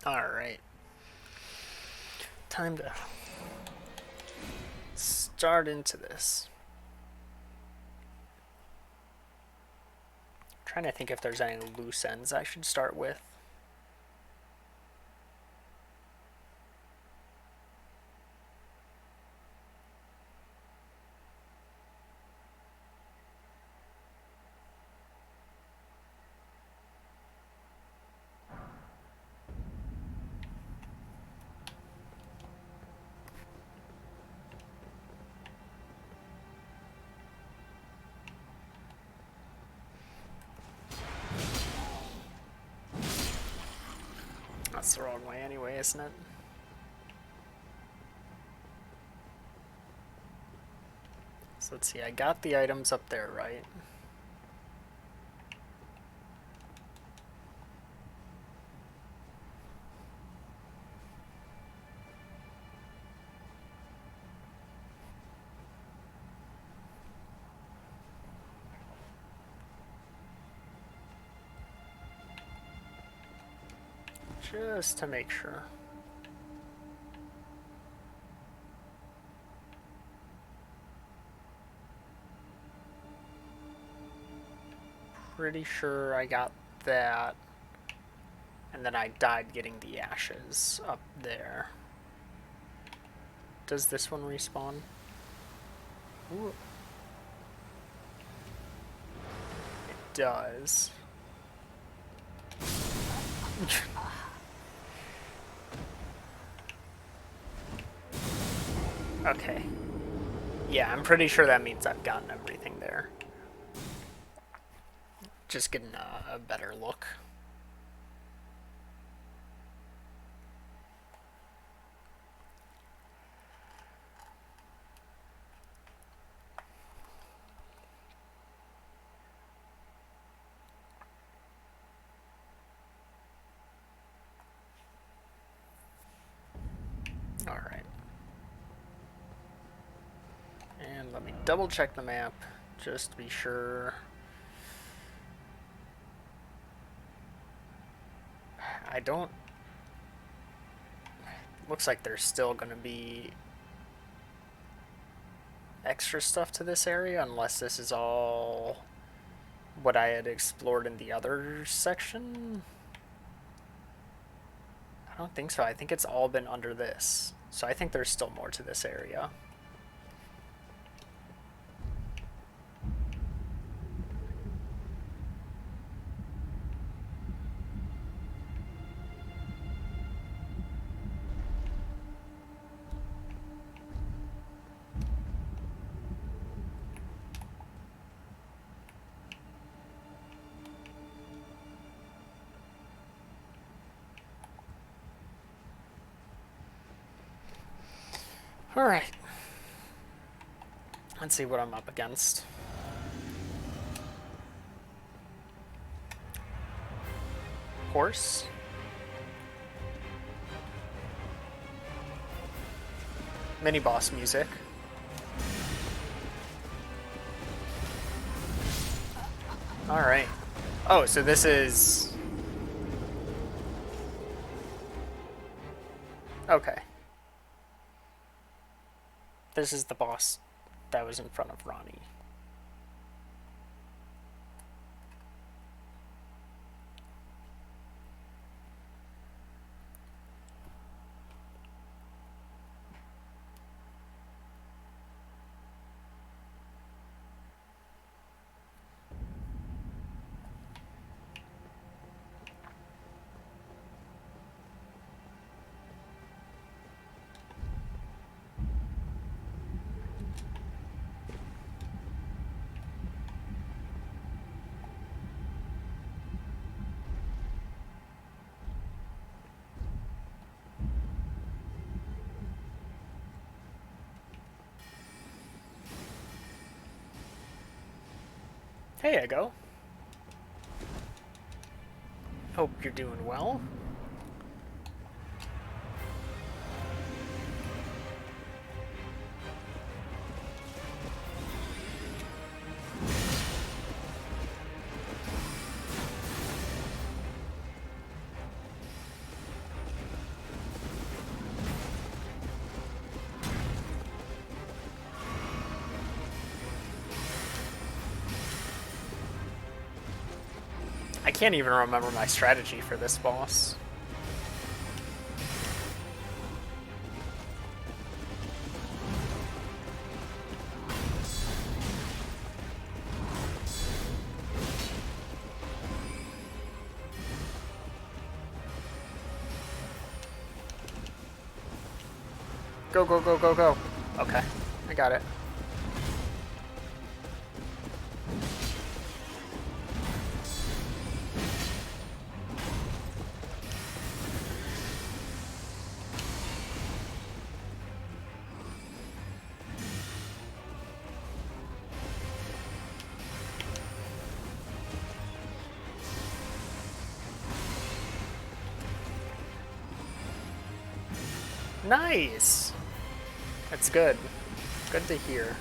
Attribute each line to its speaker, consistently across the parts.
Speaker 1: Alright. Time to start into this. I'm trying to think if there's any loose ends I should start with. That's the wrong way anyway, isn't it? So let's see, I got the items up there, right? Just to make sure. Pretty sure I got that. And then I died getting the ashes up there. Does this one respawn? Ooh. It does. Okay. Yeah, I'm pretty sure that means I've gotten everything there. Just getting a better look. Alright. And let me double check the map just to be sure. I don't... Looks like there's still going to be extra stuff to this area unless this is all what I had explored in the other section. I don't think so. I think it's all been under this. So I think there's still more to this area. Alright. Let's see what I'm up against. Horse. Mini boss music. Alright. Oh, so this is... Okay. This is the boss that was in front of Ronnie. Hey, Ego. Hope you're doing well. I can't even remember my strategy for this boss. Go, go, go, go, go. Okay, I got it. Nice! That's good. Good to hear.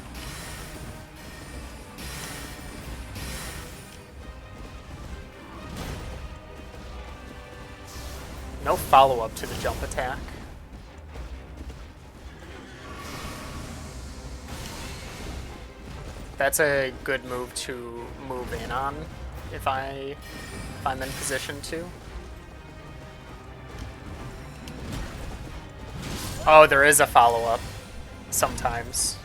Speaker 1: No follow-up to the jump attack. That's a good move to move in on if I'm in position to. Oh, there is a follow-up sometimes.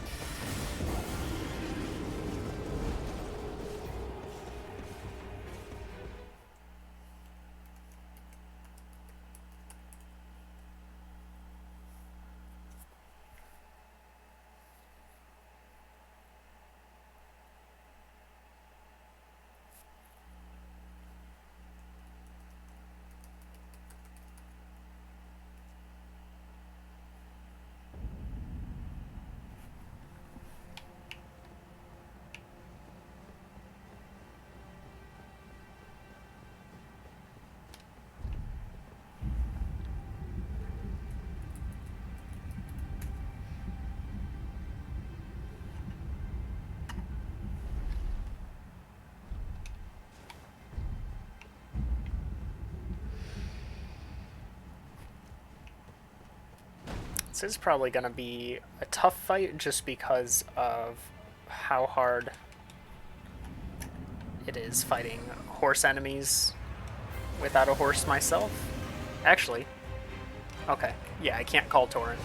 Speaker 1: This is probably going to be a tough fight just because of how hard it is fighting horse enemies without a horse myself. Actually, okay, yeah, I can't call Torrent.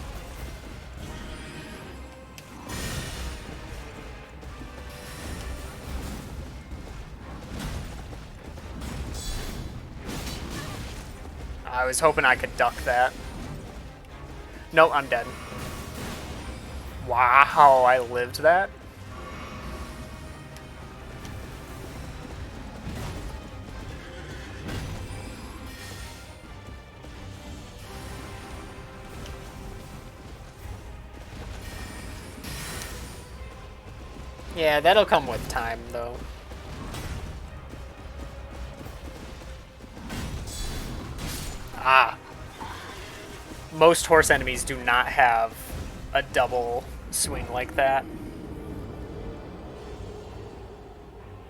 Speaker 1: I was hoping I could duck that. No, I'm dead. Wow, I lived that? Yeah, that'll come with time, though. Ah. Most horse enemies do not have a double swing like that.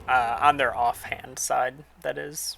Speaker 1: On their offhand side, that is.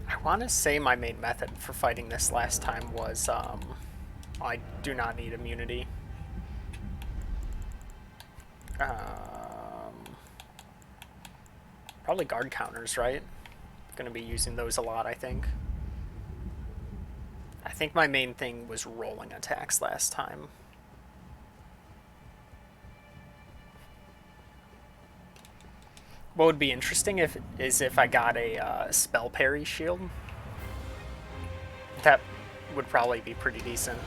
Speaker 1: I want to say my main method for fighting this last time was, I do not need immunity. Probably guard counters, right? Gonna be using those a lot, I think. I think my main thing was rolling attacks last time. What would be interesting is if I got a spell parry shield. That would probably be pretty decent.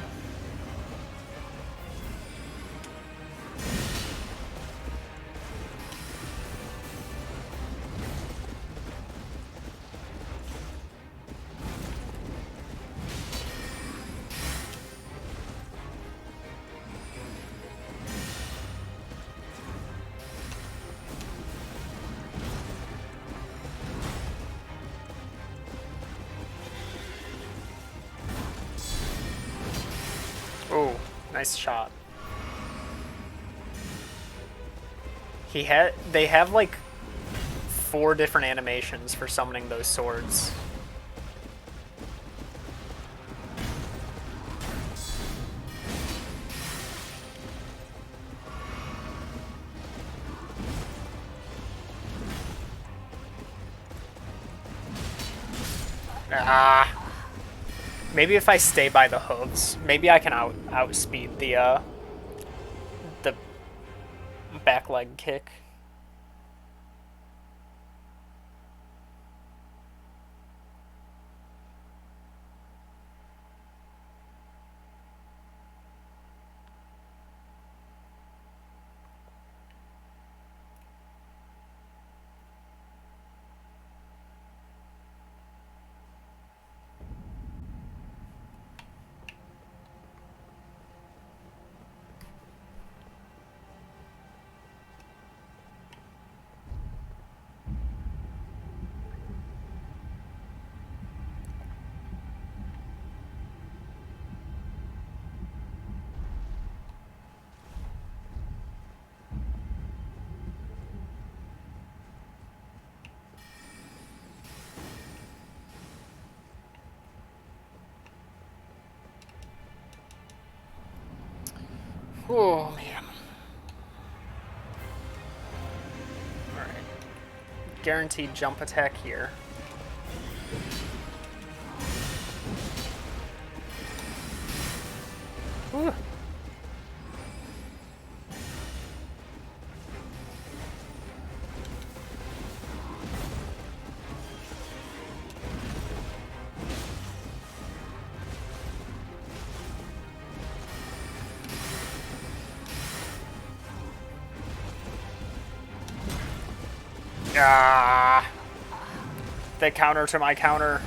Speaker 1: Nice shot. They have like 4 different animations for summoning those swords. Ah. Maybe if I stay by the hooves, maybe I can outspeed the back leg kick. Oh man. Alright. Guaranteed jump attack here. Whew. Ah, the counter to my counter.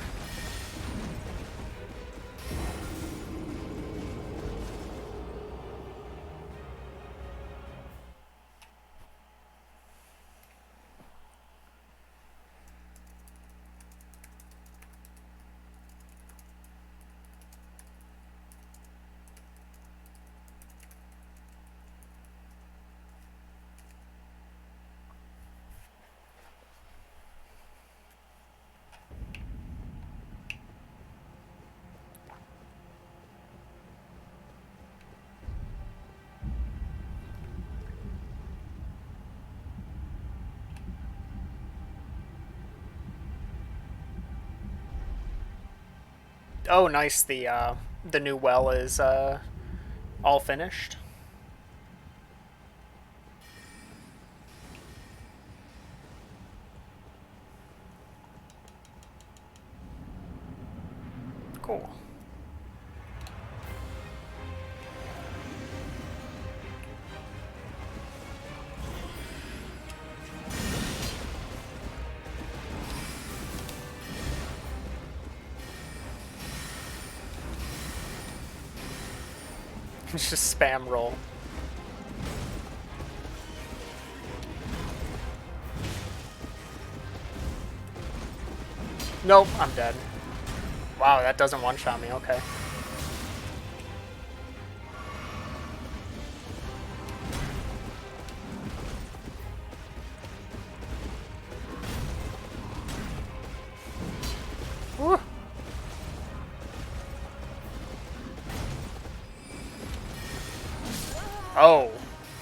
Speaker 1: Oh, nice. The new well is all finished. Cool. It's just spam roll. Nope, I'm dead. Wow, that doesn't one-shot me, okay. Woo. Oh.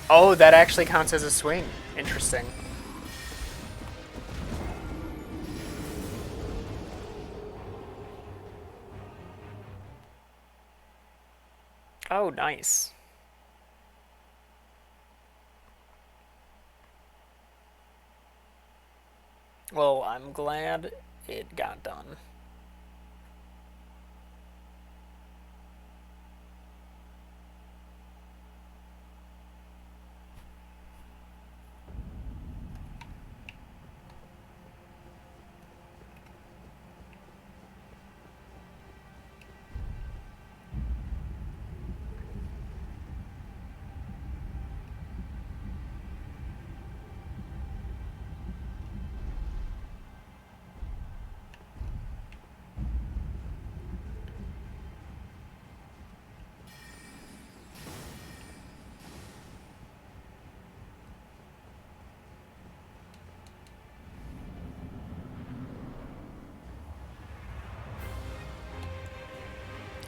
Speaker 1: Oh, that actually counts as a swing. Interesting. Oh, nice. Well, I'm glad it got done.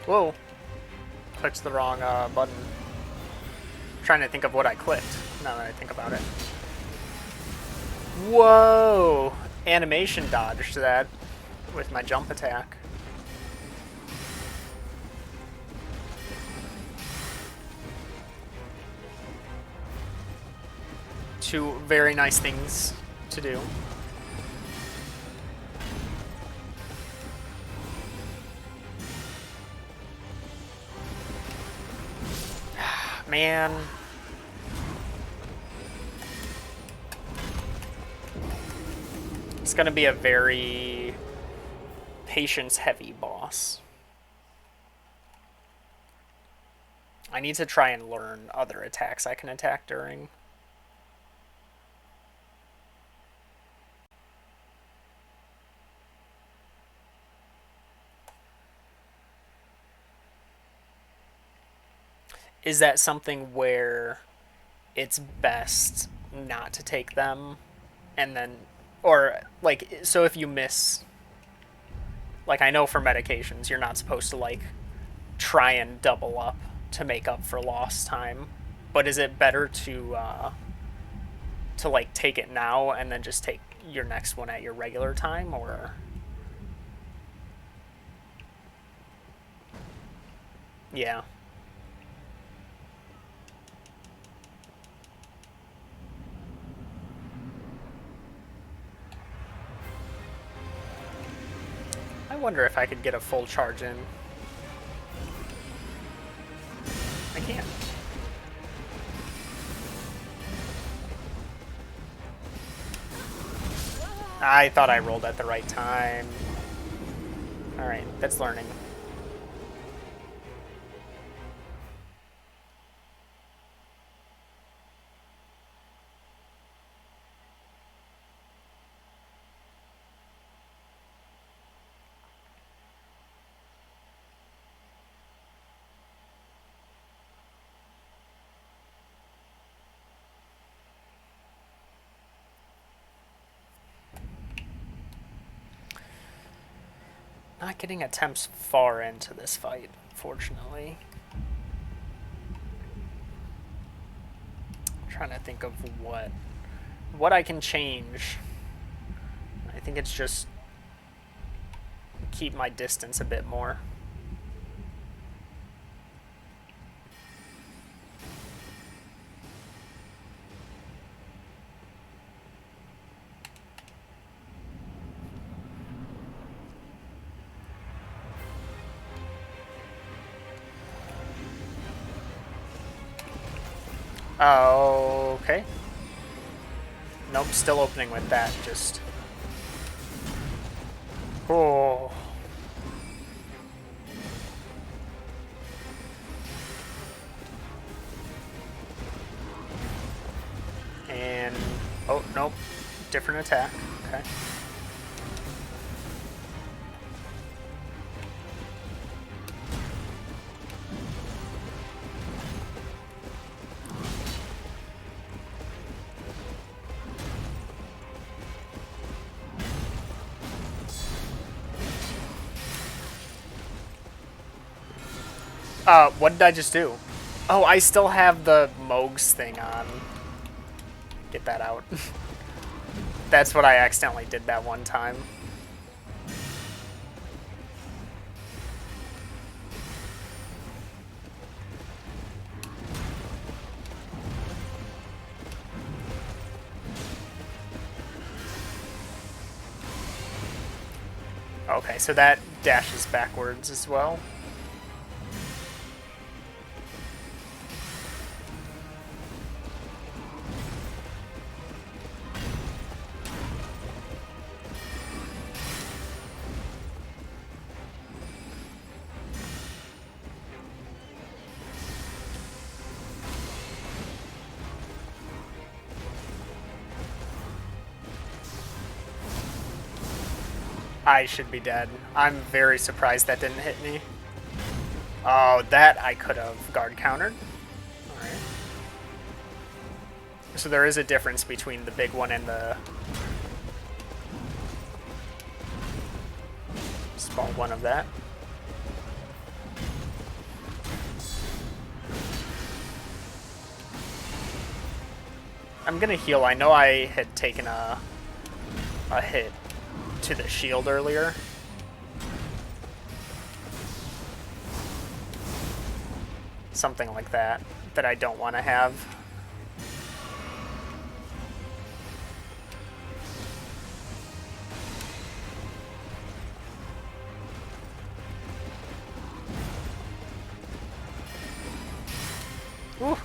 Speaker 1: Whoa. Clicked the wrong button. Trying to think of what I clicked, now that I think about it. Whoa! Animation dodged that with my jump attack. Two very nice things to do. Man. It's gonna be a very patience-heavy boss. I need to try and learn other attacks I can attack during. Is that something where it's best not to take them and then, or like, so if you miss, like I know for medications you're not supposed to like try and double up to make up for lost time, but is it better to like take it now and then just take your next one at your regular time, or? Yeah. I wonder if I could get a full charge in. I can't. I thought I rolled at the right time. Alright, that's learning. Not getting attempts far into this fight, fortunately. I'm trying to think of what I can change. I think it's just keep my distance a bit more. Okay. Nope, still opening with that, just... Oh. And... Oh, nope. Different attack. Okay. What did I just do? Oh, I still have the Moog's thing on. Get that out. That's what I accidentally did that one time. Okay, so that dashes backwards as well. I should be dead. I'm very surprised that didn't hit me. Oh, that I could have guard countered. Alright. So there is a difference between the big one and the small one of that. I'm gonna heal. I know I had taken a hit to the shield earlier. Something like that I don't want to have. Ooh.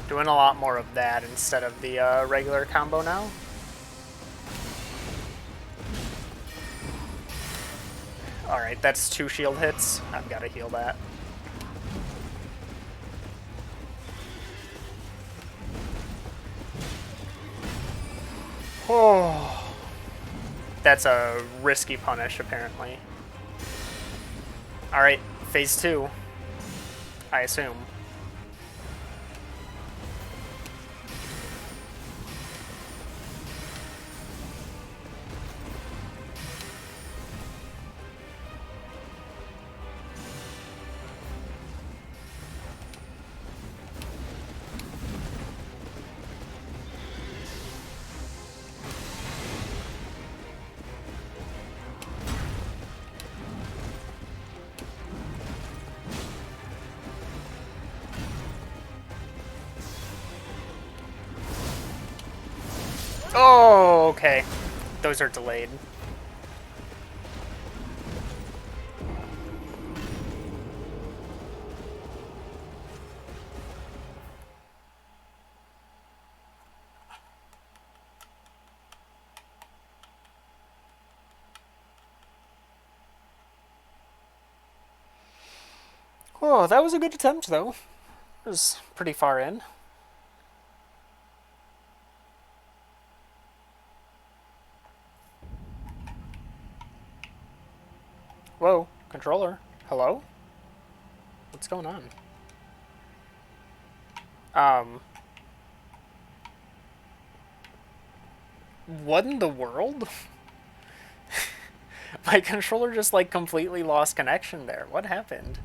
Speaker 1: Doing a lot more of that instead of the regular combo now. Alright, that's 2 shield hits. I've got to heal that. Oh, that's a risky punish, apparently. Alright, phase 2. I assume. Oh, okay. Those are delayed. Oh, that was a good attempt, though. It was pretty far in. Whoa, controller. Hello? What's going on? What in the world? My controller just, like, completely lost connection there. What happened?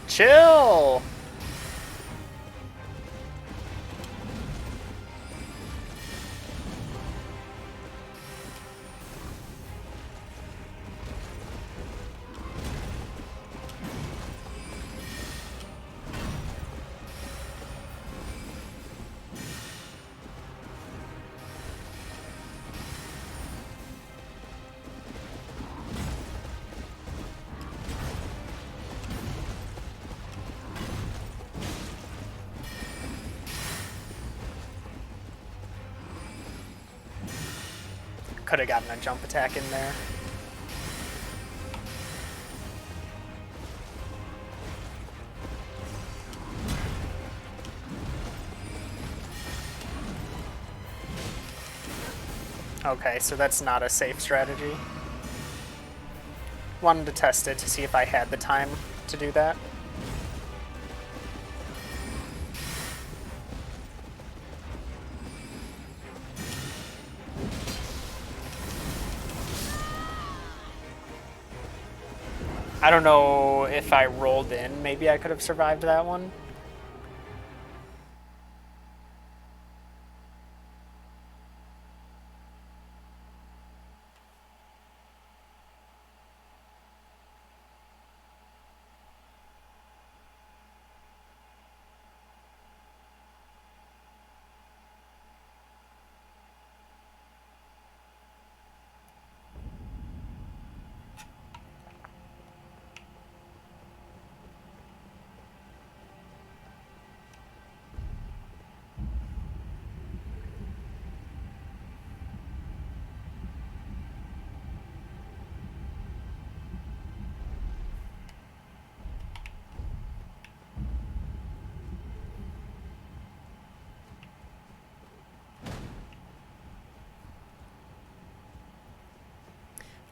Speaker 1: Chill! Could have gotten a jump attack in there. Okay, so that's not a safe strategy. Wanted to test it to see if I had the time to do that. I don't know if I rolled in. Maybe I could have survived that one.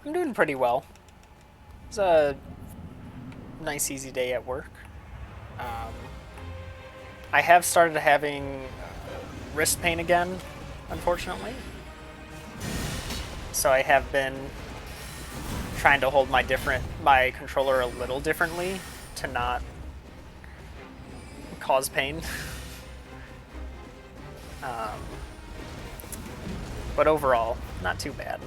Speaker 1: I'm doing pretty well. It's a nice, easy day at work. Um, I have started having wrist pain again, unfortunately. So I have been trying to hold my controller a little differently to not cause pain. um, but overall, not too bad.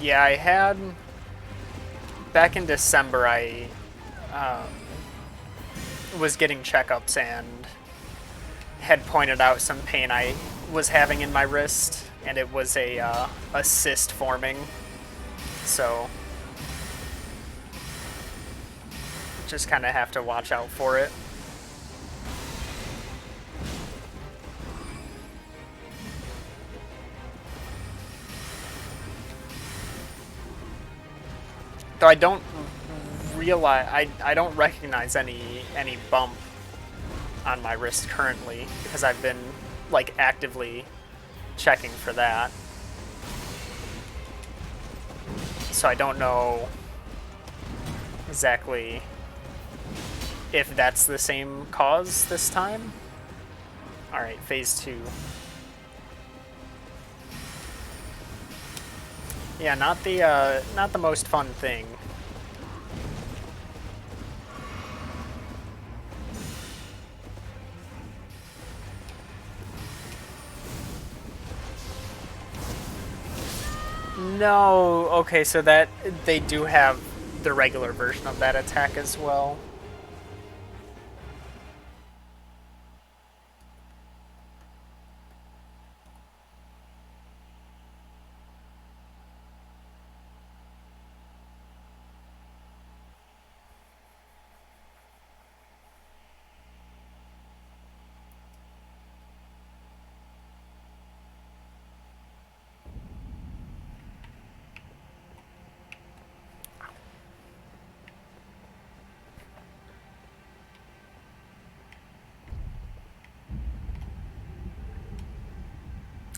Speaker 1: Yeah, I had back in December. I um, was getting checkups and had pointed out some pain I was having in my wrist, and it was a cyst forming. So just kind of have to watch out for it. Though I don't realize I don't recognize any bump on my wrist currently because I've been like actively checking for that. So I don't know exactly if that's the same cause this time. All right, phase 2. Yeah, not the most fun thing. No, okay, so that they do have the regular version of that attack as well.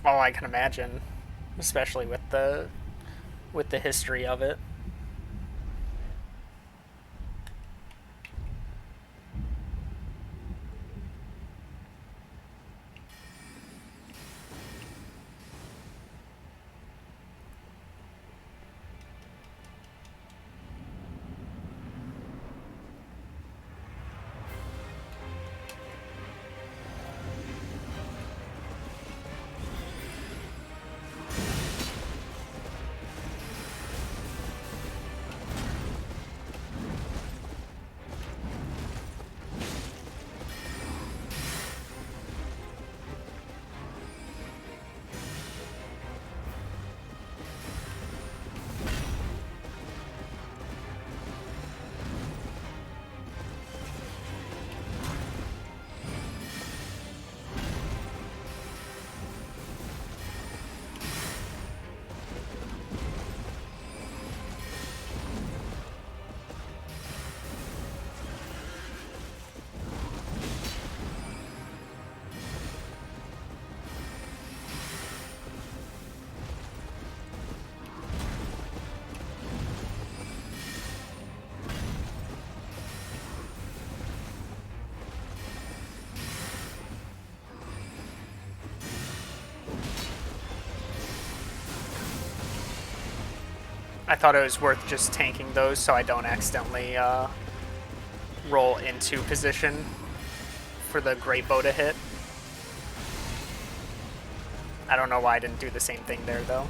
Speaker 1: Oh, I can imagine, especially with the history of it. I thought it was worth just tanking those so I don't accidentally roll into position for the great bow to hit. I don't know why I didn't do the same thing there, though.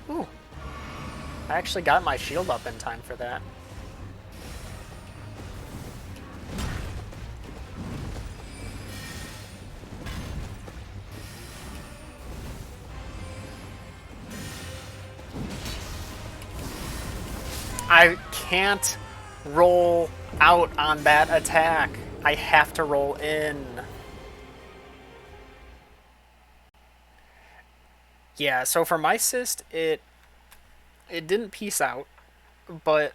Speaker 1: Ooh. I actually got my shield up in time for that. I can't roll out on that attack. I have to roll in. Yeah, so for my cyst, it didn't peace out, but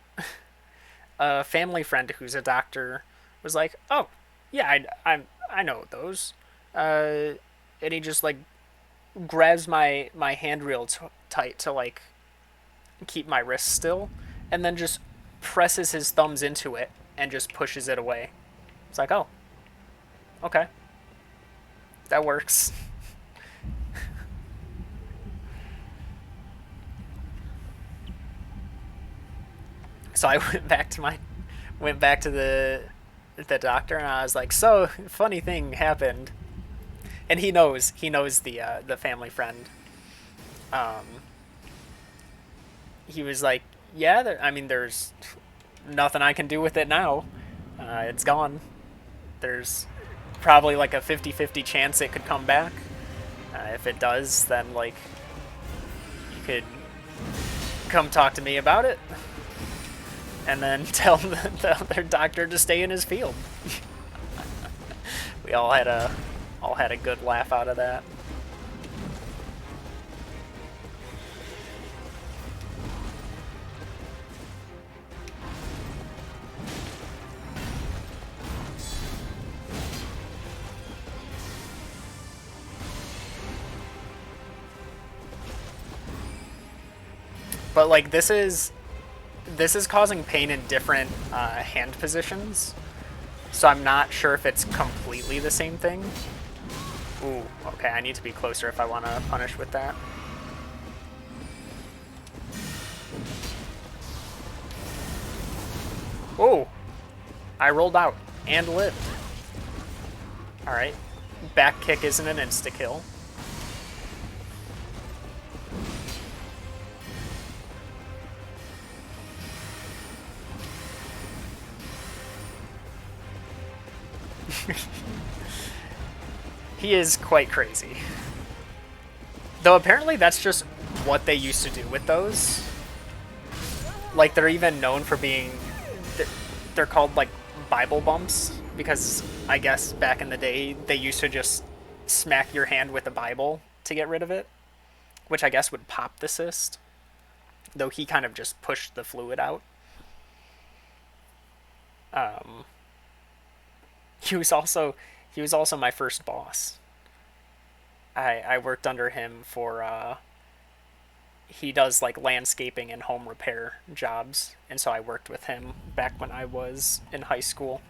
Speaker 1: a family friend who's a doctor was like, "Oh, yeah, I know those," and he just like grabs my hand real tight to like keep my wrist still, and then just presses his thumbs into it and just pushes it away. It's like, oh, okay, that works. So I went back to the doctor and I was like, so funny thing happened, and he knows the family friend. Um, he was like, yeah, I mean, there's nothing I can do with it now. It's gone. There's probably like a 50-50 chance it could come back. If it does, then like you could come talk to me about it, and then tell the other doctor to stay in his field. We all had a good laugh out of that. But like this is causing pain in different hand positions, so I'm not sure if it's completely the same thing. Ooh, okay, I need to be closer if I want to punish with that. Oh, I rolled out and lived. Alright, back kick isn't an insta-kill. He is quite crazy. Though apparently that's just what they used to do with those. Like, they're even known for being... They're called, like, Bible bumps. Because I guess back in the day, they used to just smack your hand with a Bible to get rid of it. Which I guess would pop the cyst. Though he kind of just pushed the fluid out. He was also my first boss. I worked under him for he does like landscaping and home repair jobs, and so I worked with him back when I was in high school.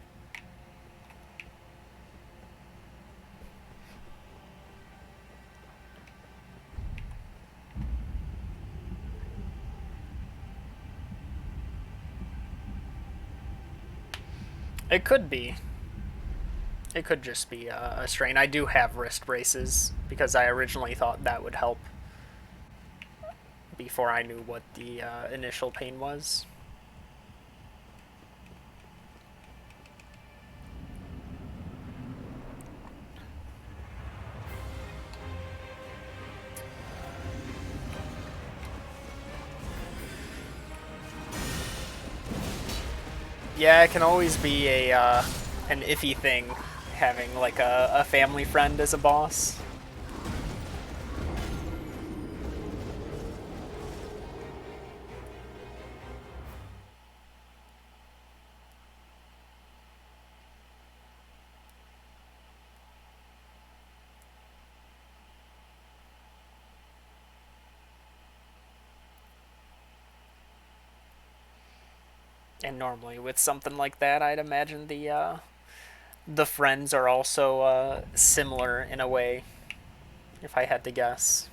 Speaker 1: It could be. It could just be a strain. I do have wrist braces because I originally thought that would help before I knew what the initial pain was. Yeah, it can always be a an iffy thing having like a family friend as a boss. And normally with something like that, I'd imagine the friends are also similar in a way, if I had to guess.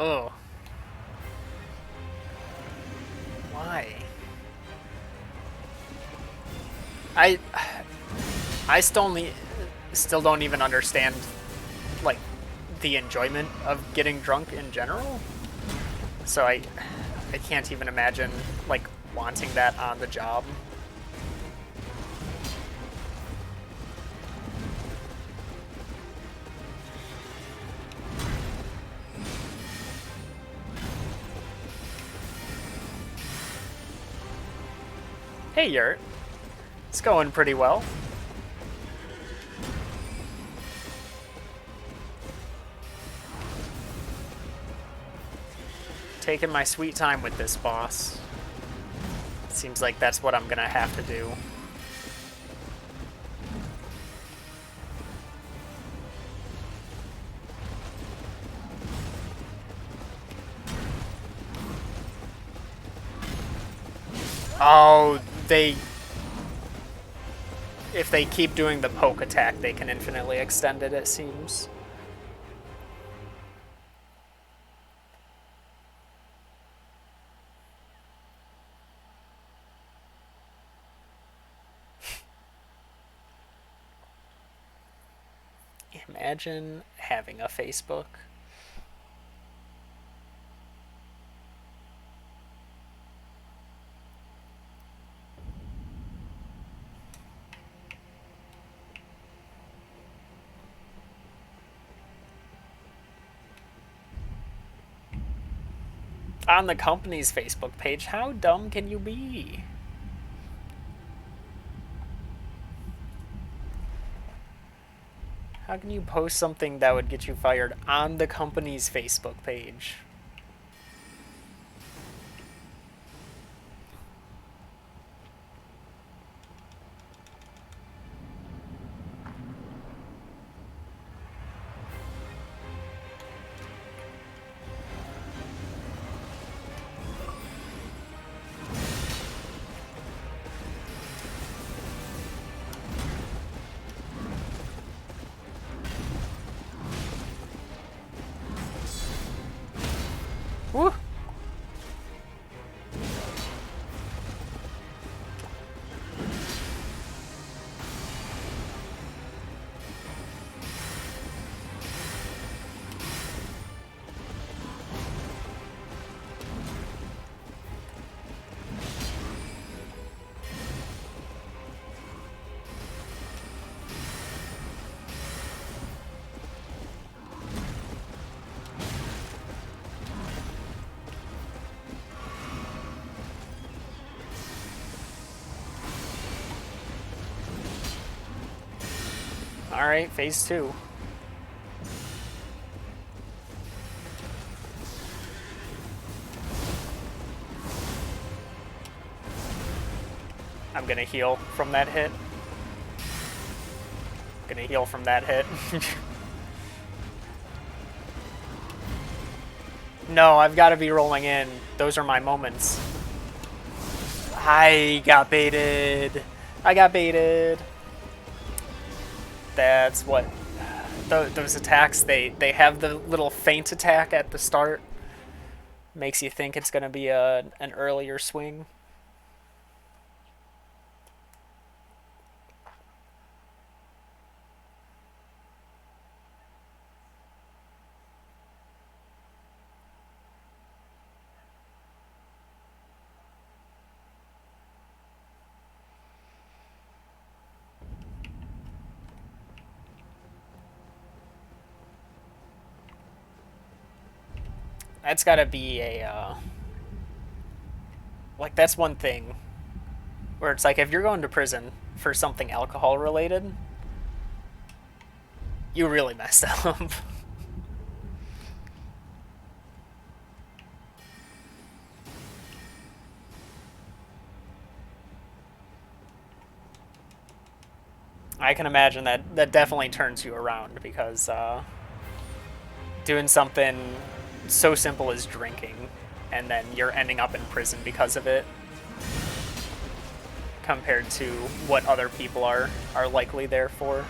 Speaker 1: Oh, why? I I still don't even understand like the enjoyment of getting drunk in general. So I can't even imagine like wanting that on the job. Hey Yurt, it's going pretty well. Taking my sweet time with this boss. Seems like that's what I'm gonna have to do. Oh, they... If they keep doing the poke attack, they can infinitely extend it, it seems. Imagine having a Facebook. On the company's Facebook page, how dumb can you be? How can you post something that would get you fired on the company's Facebook page? Woo! Alright, phase 2. I'm gonna heal from that hit. Gonna heal from that hit. No, I've got to be rolling in. Those are my moments. I got baited. I got baited. That's what... Those attacks, they have the little feint attack at the start. Makes you think it's going to be an earlier swing. That's gotta be a, like, that's one thing where it's like if you're going to prison for something alcohol related, you really messed up. I can imagine that definitely turns you around because doing something so simple as drinking and then you're ending up in prison because of it compared to what other people are likely there for.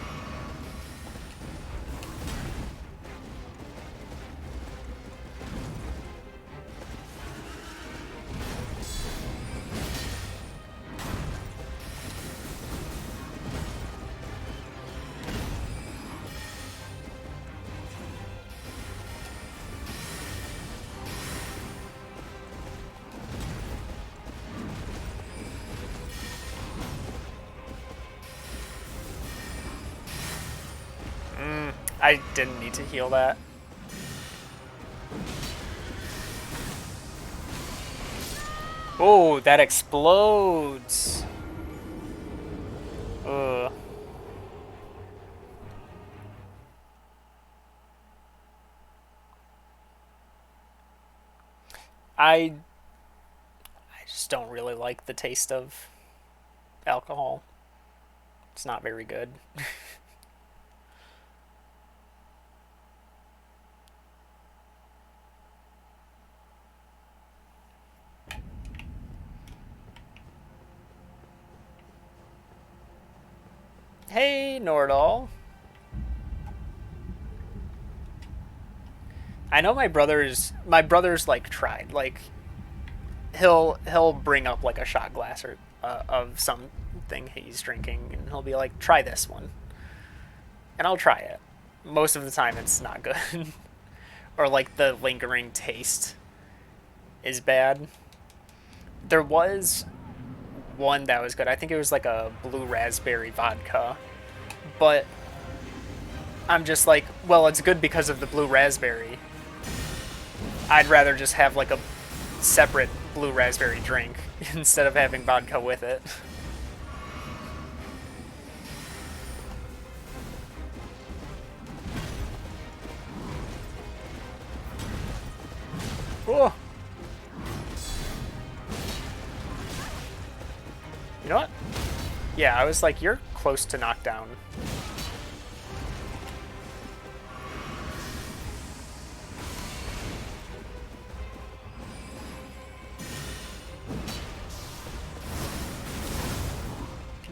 Speaker 1: I didn't need to heal that. Oh, that explodes. Ugh. I just don't really like the taste of alcohol. It's not very good. Hey, Nordal. I know my brother's like tried like he'll bring up like a shot glass or of something he's drinking and he'll be like try this one and I'll try it. Most of the time it's not good or like the lingering taste is bad. There was one that was good. I think it was like a blue raspberry vodka, but I'm just like, well, it's good because of the blue raspberry. I'd rather just have like a separate blue raspberry drink instead of having vodka with it. Oh, you know what? Yeah, I was like, you're close to knockdown.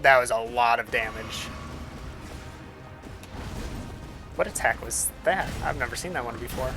Speaker 1: That was a lot of damage. What attack was that? I've never seen that one before.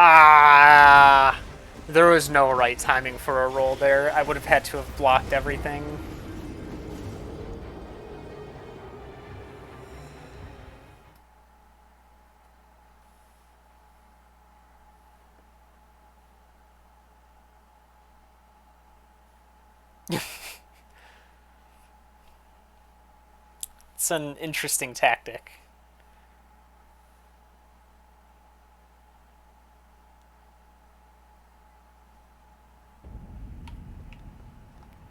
Speaker 1: Ah, there was no right timing for a roll there. I would have had to have blocked everything. It's an interesting tactic.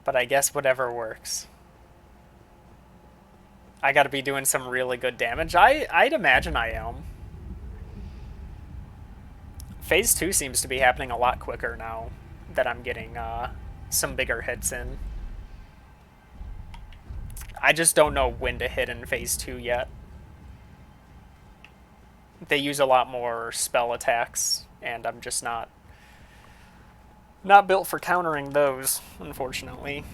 Speaker 1: But I guess whatever works. I gotta be doing some really good damage. I'd imagine I am. Phase 2 seems to be happening a lot quicker now that I'm getting some bigger hits in. I just don't know when to hit in Phase 2 yet. They use a lot more spell attacks, and I'm just not Not built for countering those, unfortunately.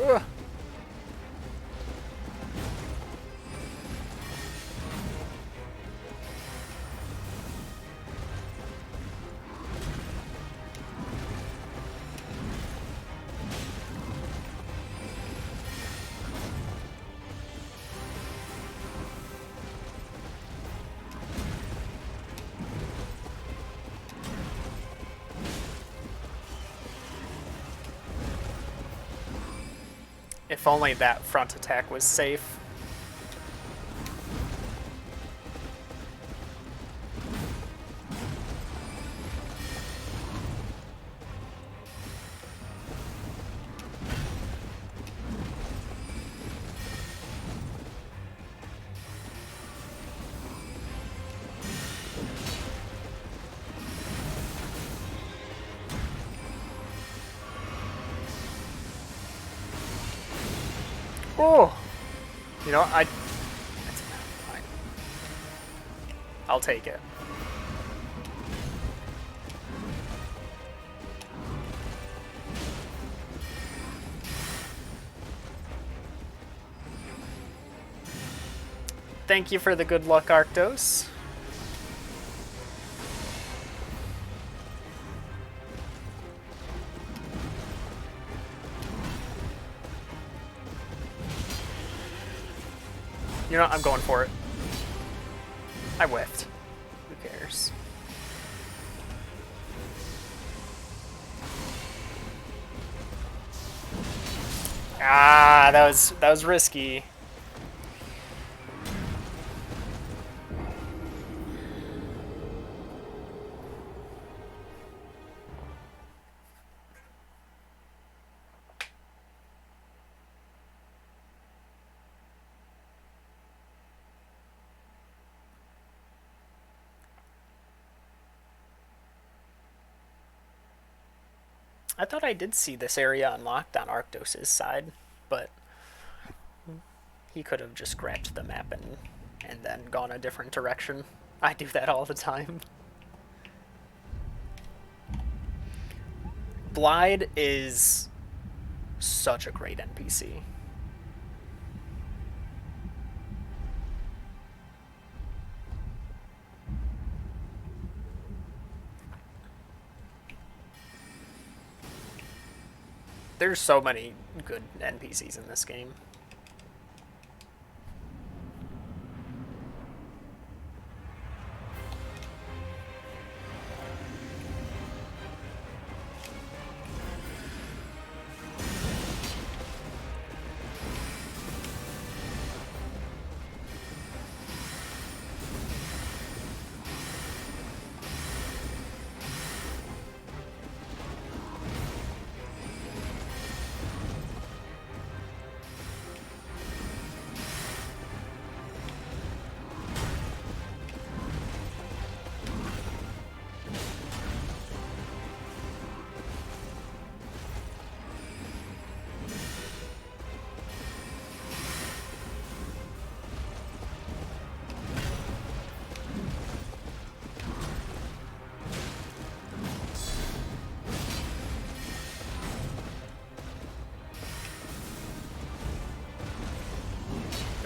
Speaker 1: Ugh. If only that front attack was safe. Oh, you know, it's fine. I'll take it. Thank you for the good luck, Arctos. You know, I'm going for it. I whiffed. Who cares? Ah, that was risky. I thought I did see this area unlocked on Arctos' side, but he could have just scratched the map and then gone a different direction. I do that all the time. Blide is such a great NPC. There's so many good NPCs in this game.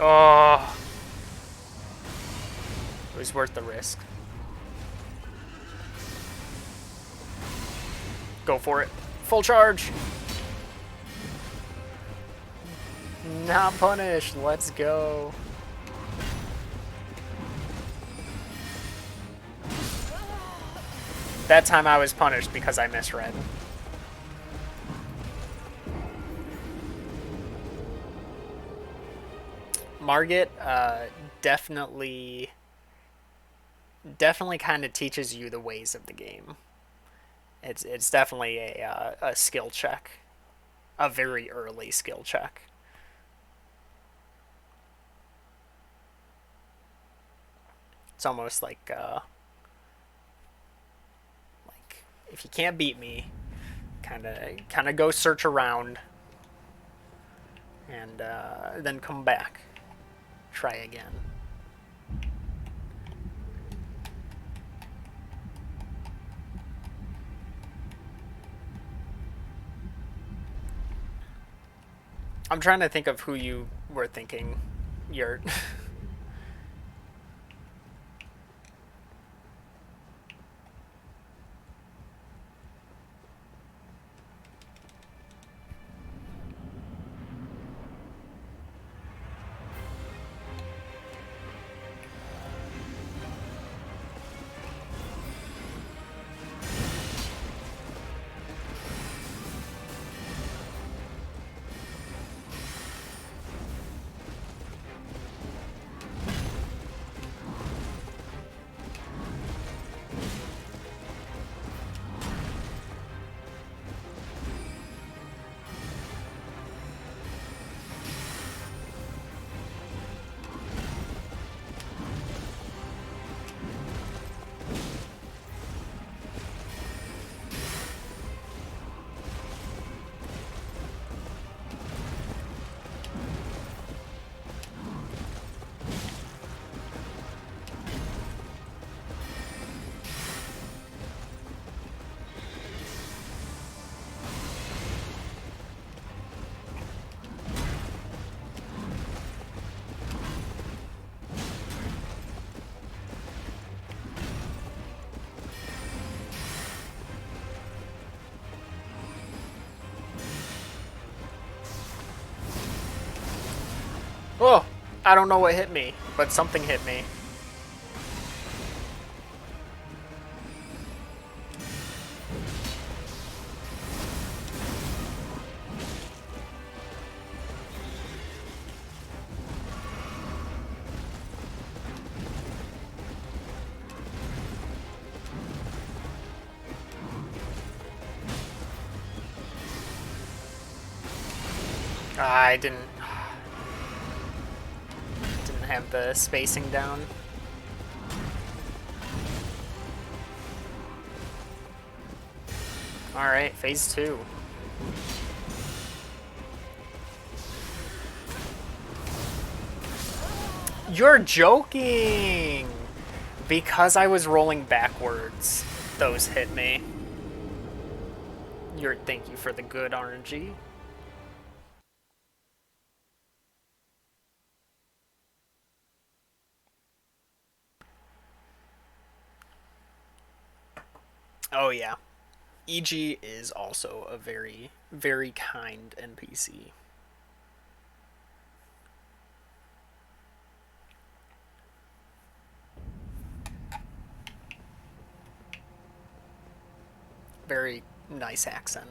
Speaker 1: Oh, it was worth the risk. Go for it. Full charge. Not punished. Let's go. That time I was punished because I misread. Margit definitely kind of teaches you the ways of the game. It's definitely a skill check, a very early skill check. It's almost like if you can't beat me, kind of go search around, and then come back, try again. I'm trying to think of who you were thinking. Your oh, I don't know what hit me, but something hit me. I didn't have the spacing down. All right, phase 2. You're joking! Because I was rolling backwards, those hit me. Thank you for the good RNG. Oh yeah. EG is also a very, very kind NPC. Very nice accent.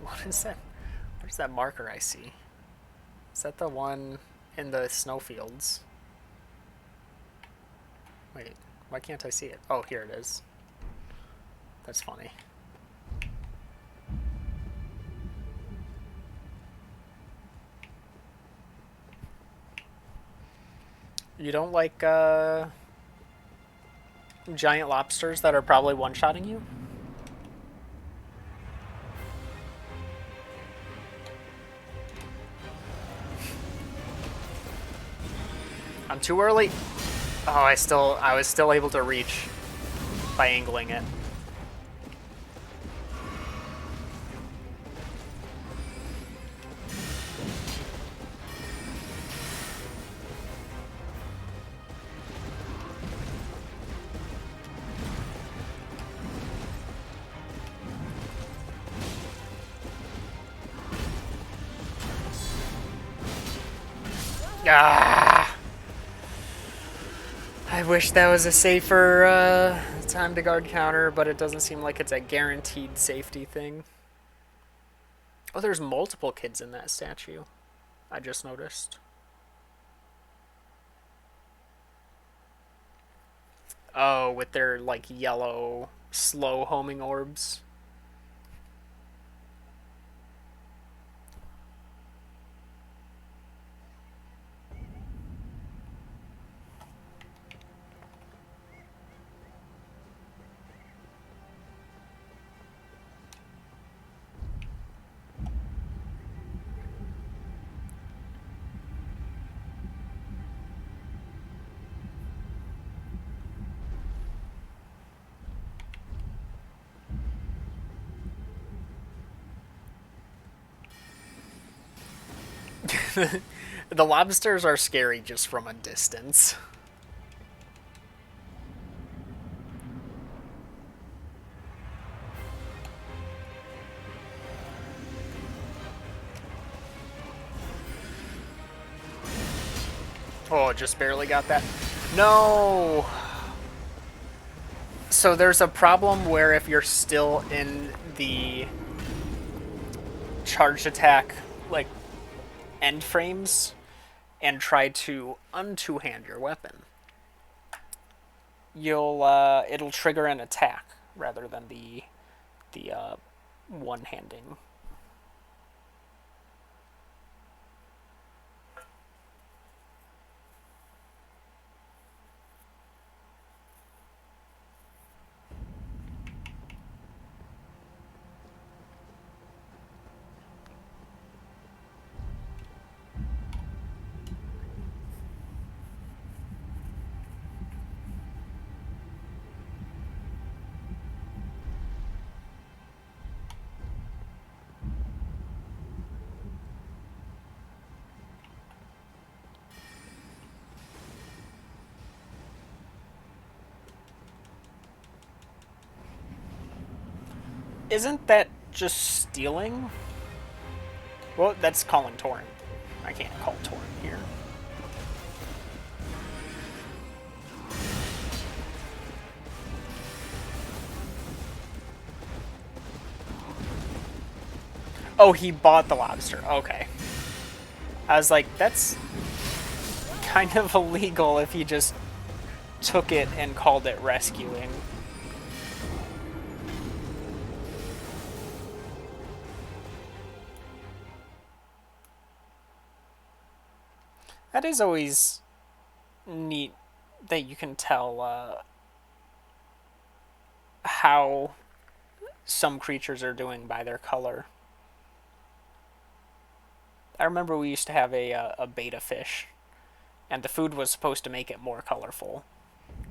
Speaker 1: What is that? What is that marker I see? Is that the one in the snowfields? Wait, why can't I see it? Oh, here it is. That's funny. You don't like giant lobsters that are probably one-shotting you? I'm too early. Oh, I was still able to reach by angling it. Ah! I wish that was a safer time to guard counter, but it doesn't seem like it's a guaranteed safety thing. Oh, there's multiple kids in that statue. I just noticed. Oh, with their like yellow slow homing orbs. The lobsters are scary just from a distance. Oh, just barely got that. No! So there's a problem where if you're still in the charged attack, like, end frames, and try to un-two-hand your weapon, it'll trigger an attack rather than the one-handing. Isn't that just stealing? Well, that's calling torrent. I can't call torrent here. Oh, he bought the lobster. Okay. I was like, that's kind of illegal if he just took it and called it rescuing. That is always neat that you can tell how some creatures are doing by their color. I remember we used to have a beta fish, and the food was supposed to make it more colorful,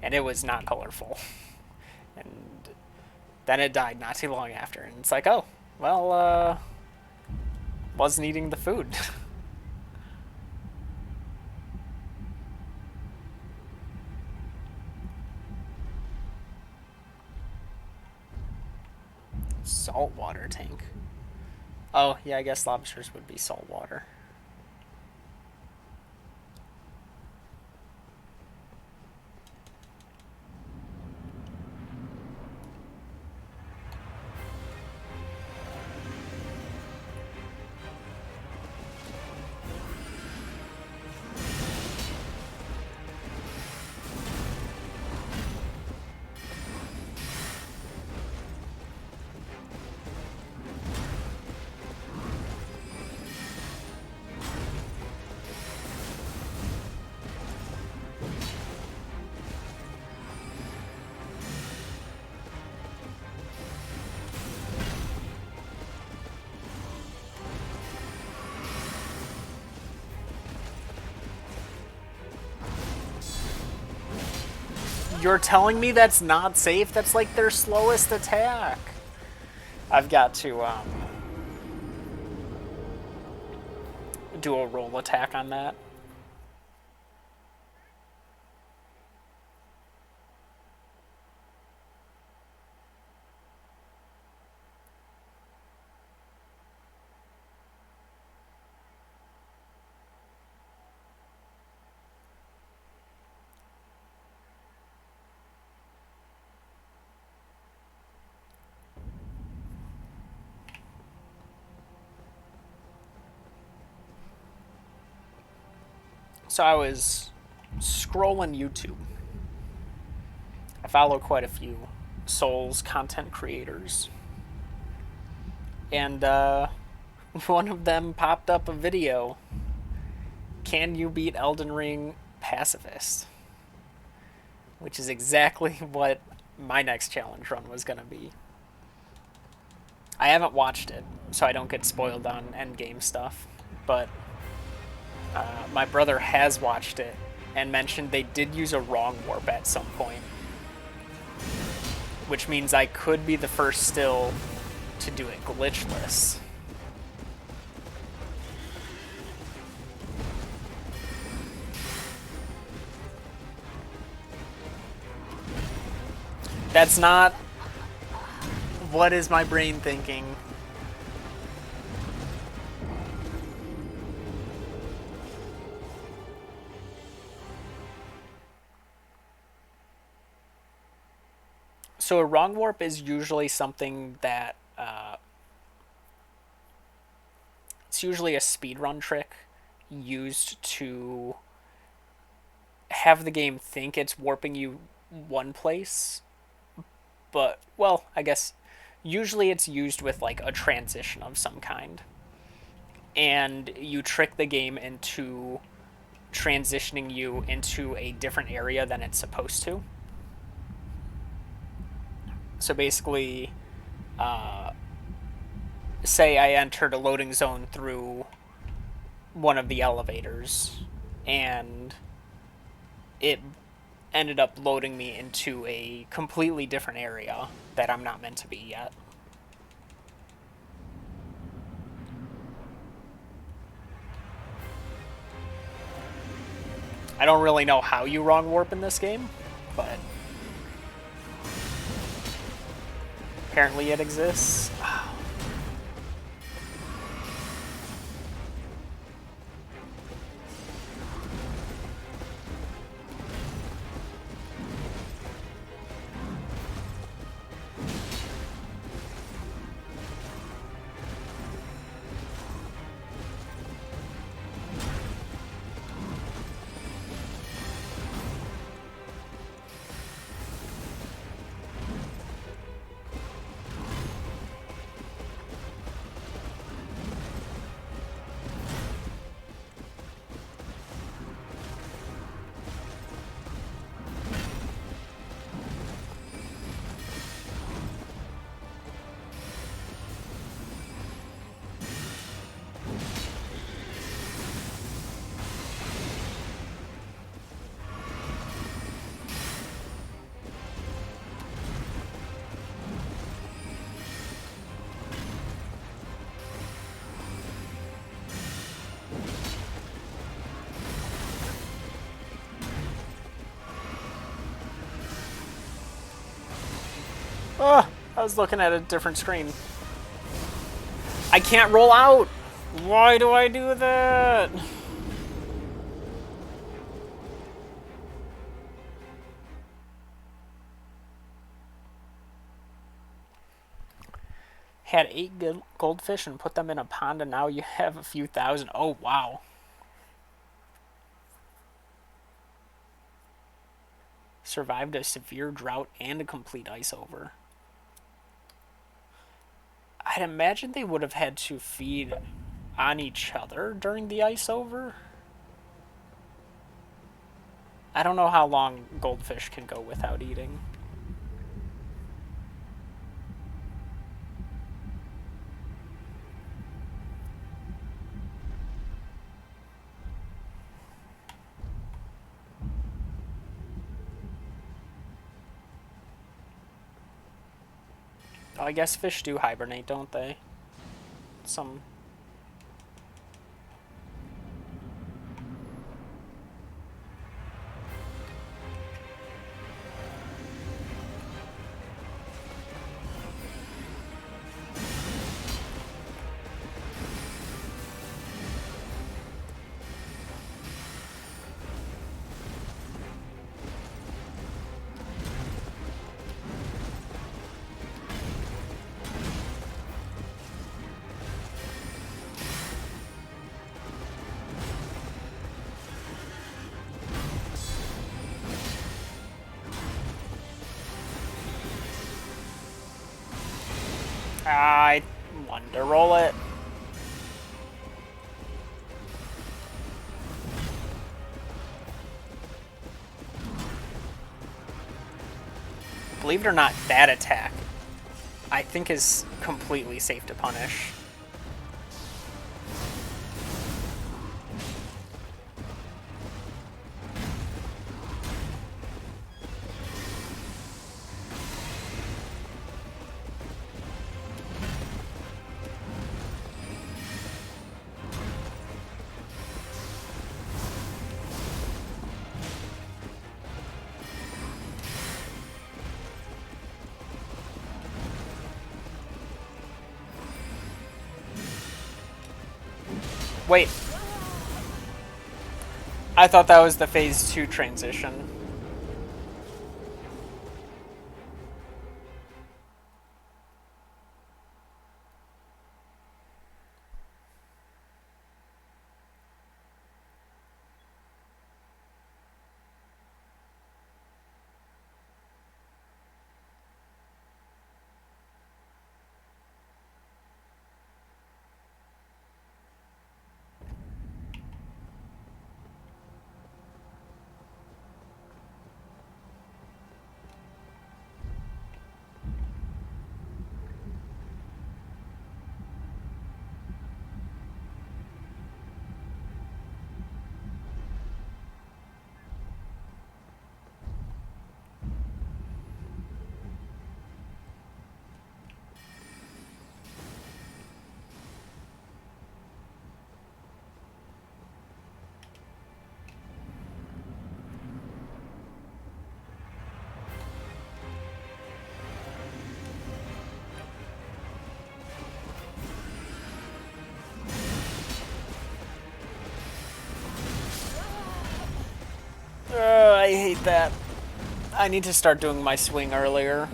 Speaker 1: and it was not colorful. And then it died not too long after, and it's like, oh, well, wasn't eating the food. Saltwater tank. Oh, yeah, I guess lobsters would be saltwater. You're telling me that's not safe? That's like their slowest attack. I've got to do a roll attack on that. So I was scrolling YouTube. I follow quite a few Souls content creators. And one of them popped up a video. Can you beat Elden Ring pacifist? Which is exactly what my next challenge run was going to be. I haven't watched it, so I don't get spoiled on endgame stuff. But my brother has watched it and mentioned they did use a wrong warp at some point. Which means I could be the first still to do it glitchless. That's not... What is my brain thinking? So a wrong warp is usually something that... it's usually a speedrun trick used to have the game think it's warping you one place, but, well, I guess usually it's used with like a transition of some kind. And you trick the game into transitioning you into a different area than it's supposed to. So basically, say I entered a loading zone through one of the elevators, and it ended up loading me into a completely different area that I'm not meant to be yet. I don't really know how you wrong warp in this game, but apparently it exists. Oh, I was looking at a different screen. I can't roll out! Why do I do that? Had 8 goldfish and put them in a pond, and now you have a few thousand. Oh, wow. Survived a severe drought and a complete ice over. I'd imagine they would have had to feed on each other during the ice over. I don't know how long goldfish can go without eating. Oh, I guess fish do hibernate, don't they? Some... I wanted to roll it. Believe it or not, that attack, I think, is completely safe to punish. Wait. I thought that was the phase 2 transition. I hate that. I need to start doing my swing earlier.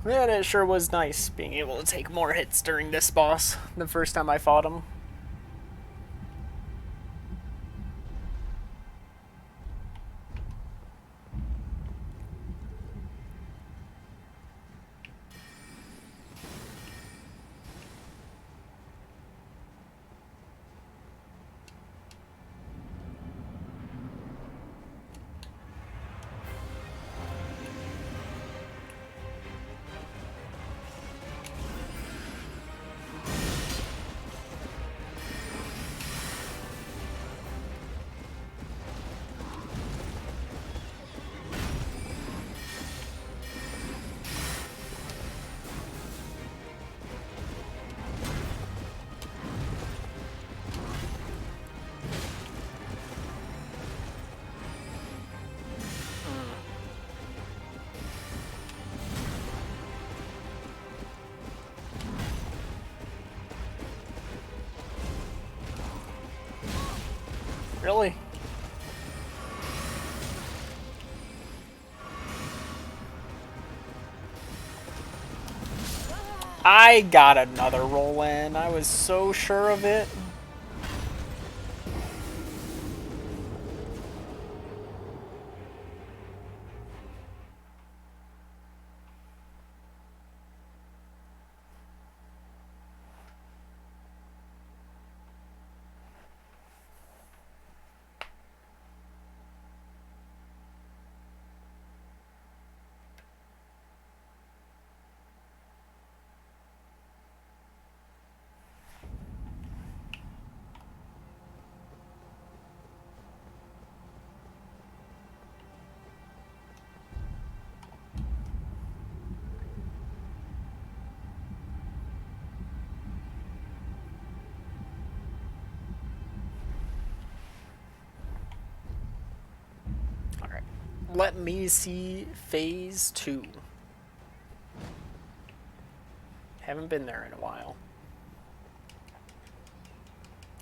Speaker 1: Man, it sure was nice being able to take more hits during this boss the first time I fought him. Really? I got another roll in. I was so sure of it. Alright. Let me see phase 2. Haven't been there in a while.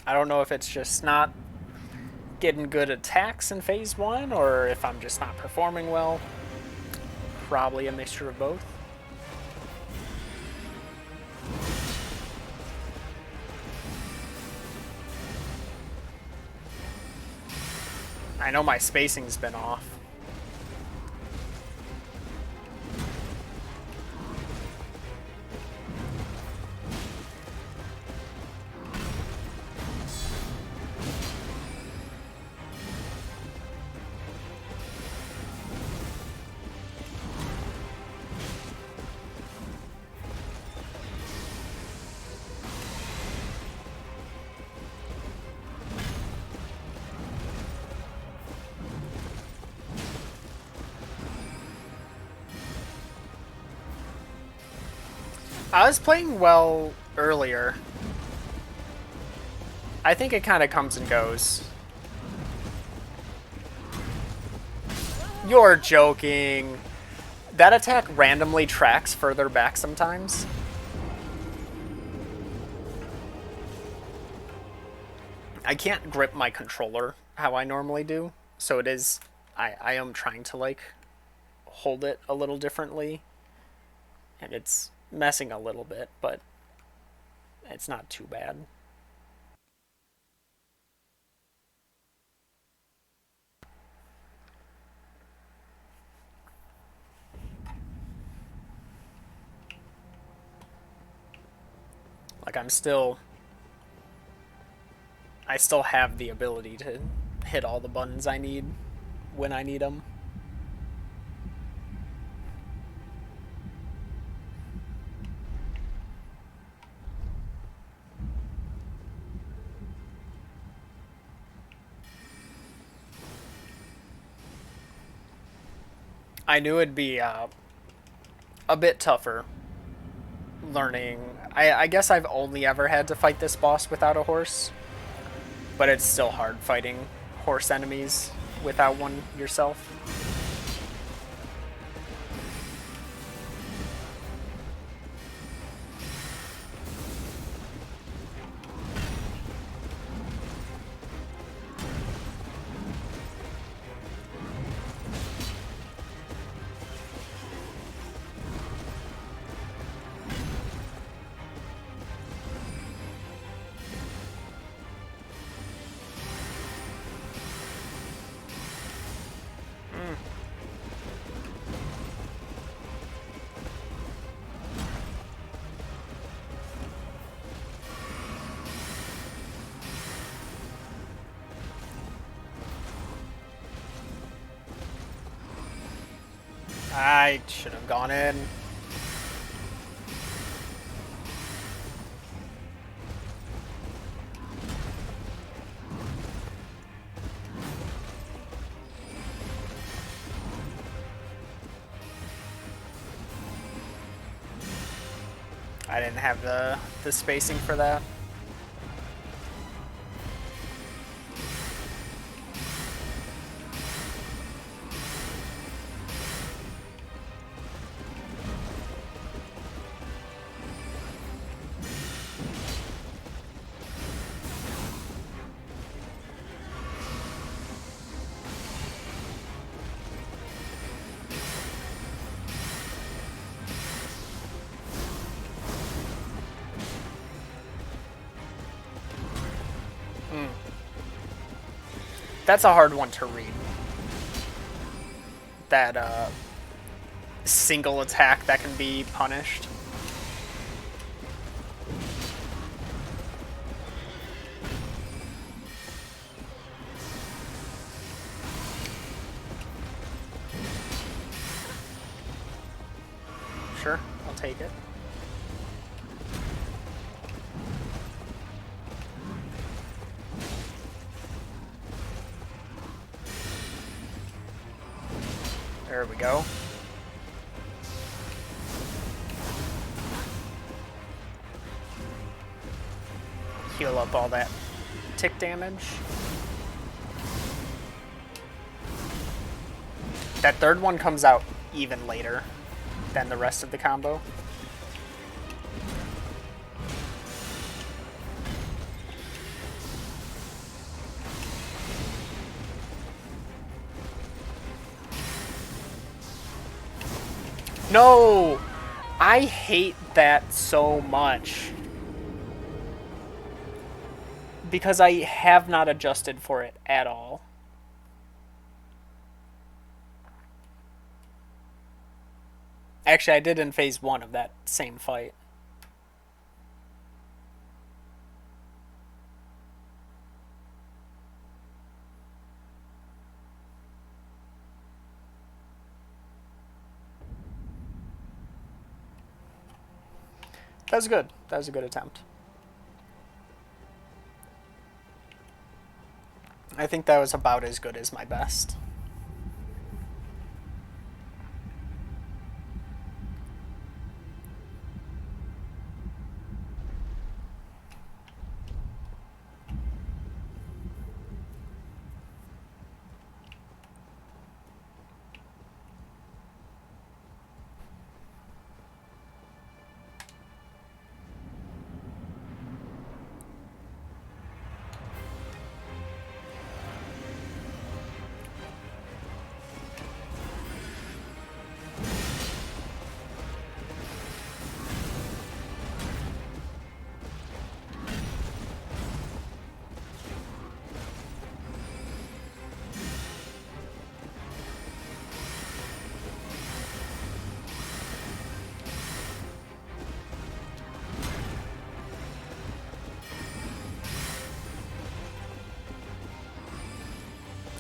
Speaker 1: I don't know if it's just not getting good attacks in phase 1 or if I'm just not performing well. Probably a mixture of both. I know my spacing's been off. I was playing well earlier. I think it kind of comes and goes. You're joking. That attack randomly tracks further back sometimes. I can't grip my controller how I normally do, so it is. I am trying to like hold it a little differently, and it's messing a little bit, but it's not too bad. Like I still have the ability to hit all the buttons I need when I need them. I knew it'd be a bit tougher learning. I guess I've only ever had to fight this boss without a horse, but it's still hard fighting horse enemies without one yourself. I should have gone in. I didn't have the spacing for that. That's a hard one to read. That single attack that can be punished. Sure, I'll take it. There we go. Heal up all that tick damage. That third one comes out even later than the rest of the combo. No! I hate that so much. Because I have not adjusted for it at all. Actually, I did in phase 1 of that same fight. That was good. That was a good attempt. I think that was about as good as my best.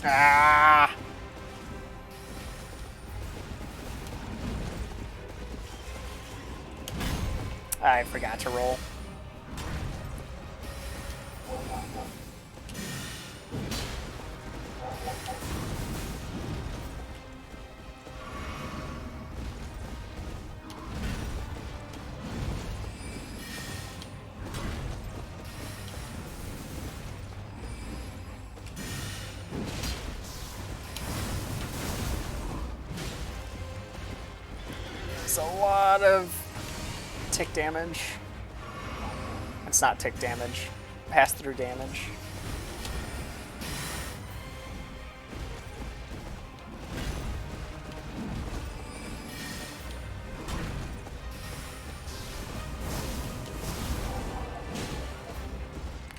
Speaker 1: Ah! I forgot to roll. It's a lot of tick damage. It's not tick damage. Pass through damage.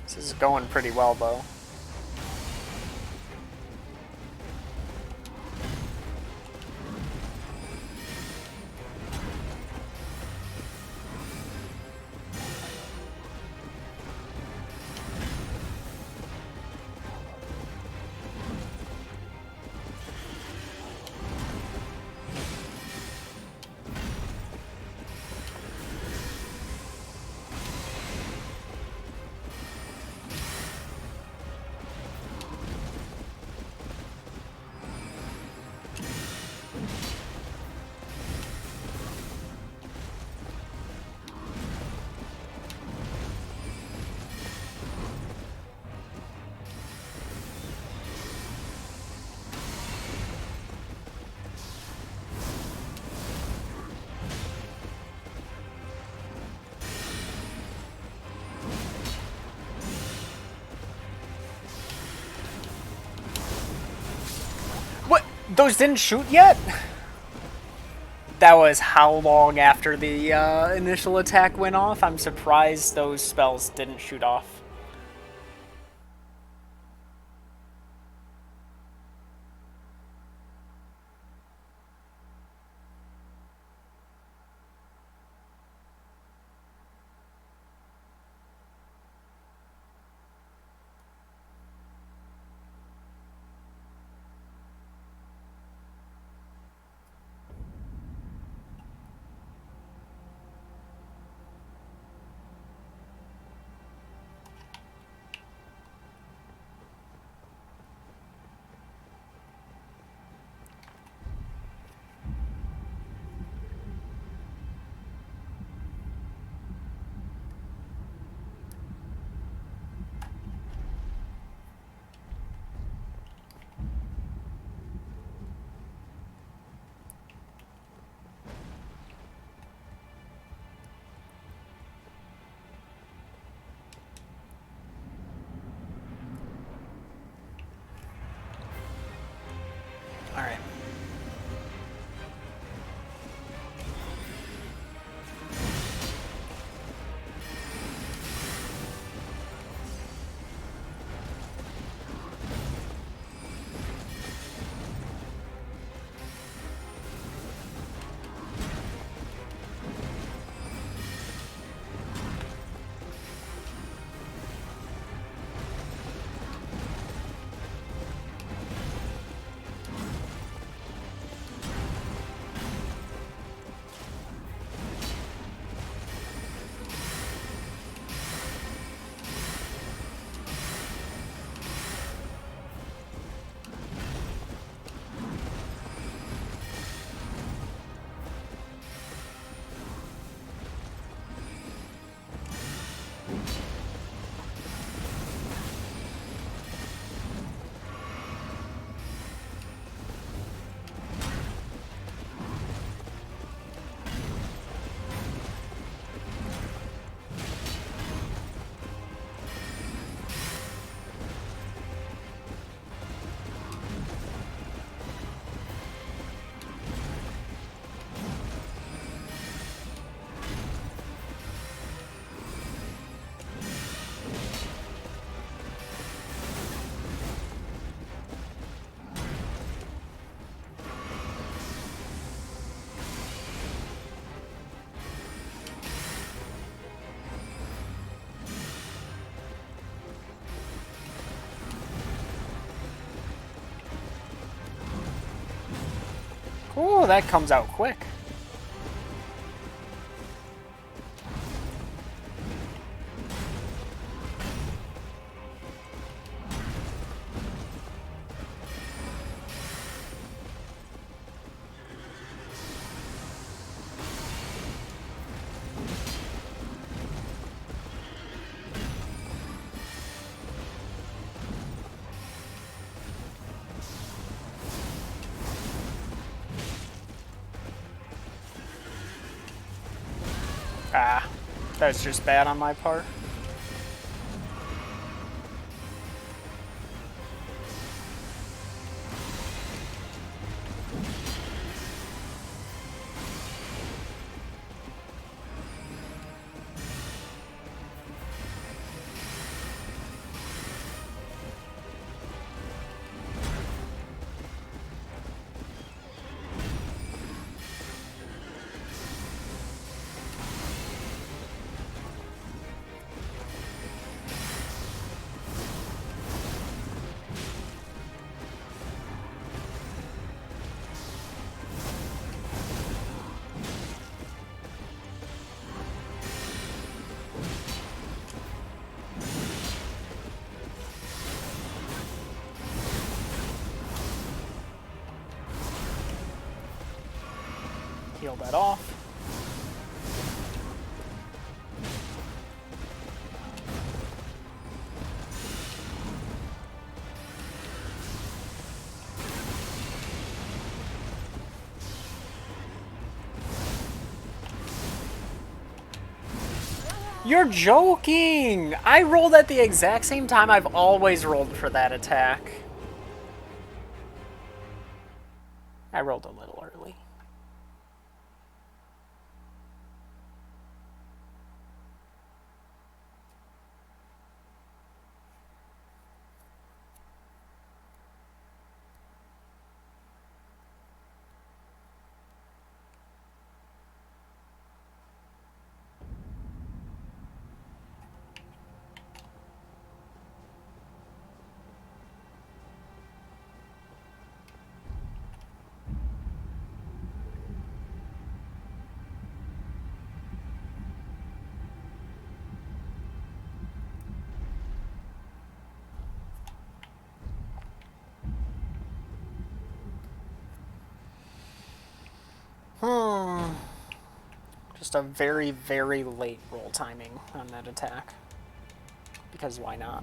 Speaker 1: This is going pretty well though. What? Those didn't shoot yet? That was how long after the initial attack went off? I'm surprised those spells didn't shoot off. Oh, that comes out quick. Ah, that's just bad on my part. Heal that off. You're joking! I rolled at the exact same time I've always rolled for that attack. I rolled a little early. Just a very, very late roll timing on that attack. Because why not?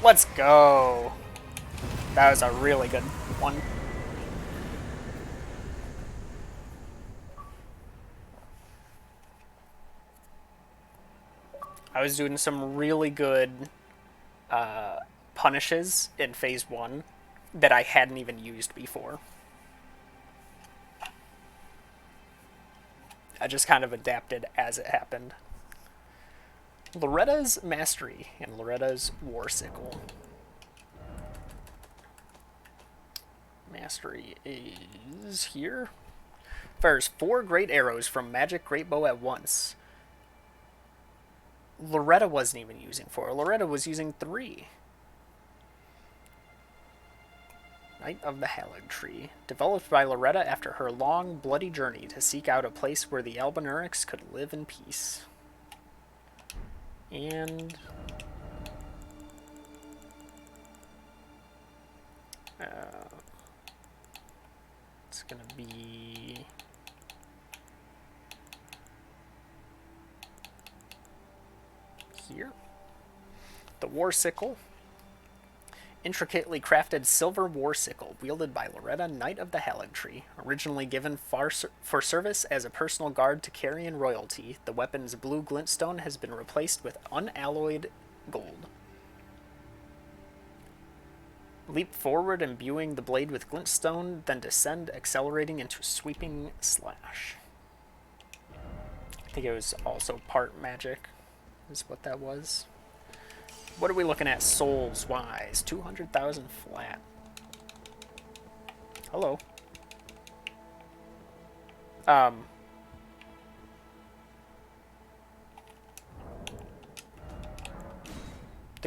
Speaker 1: Let's go. That was a really good one. I was doing some really good punishes in phase 1 that I hadn't even used before. I just kind of adapted as it happened. Loretta's Mastery and Loretta's War Sickle. Mastery is here. Fires 4 great arrows from magic great bow at once. Loretta wasn't even using 4. Loretta was using 3. Knight of the Hallig Tree. Developed by Loretta after her long, bloody journey to seek out a place where the Albinaurics could live in peace. And... it's gonna be... here. The War Sickle. Intricately crafted silver war sickle wielded by Loretta, Knight of the Hallig Tree. Originally given for service as a personal guard to Carian royalty, the weapon's blue glintstone has been replaced with unalloyed gold. Leap forward, imbuing the blade with glintstone, then descend, accelerating into sweeping slash. I think it was also part magic, is what that was. What are we looking at souls-wise? 200,000 flat. Hello. The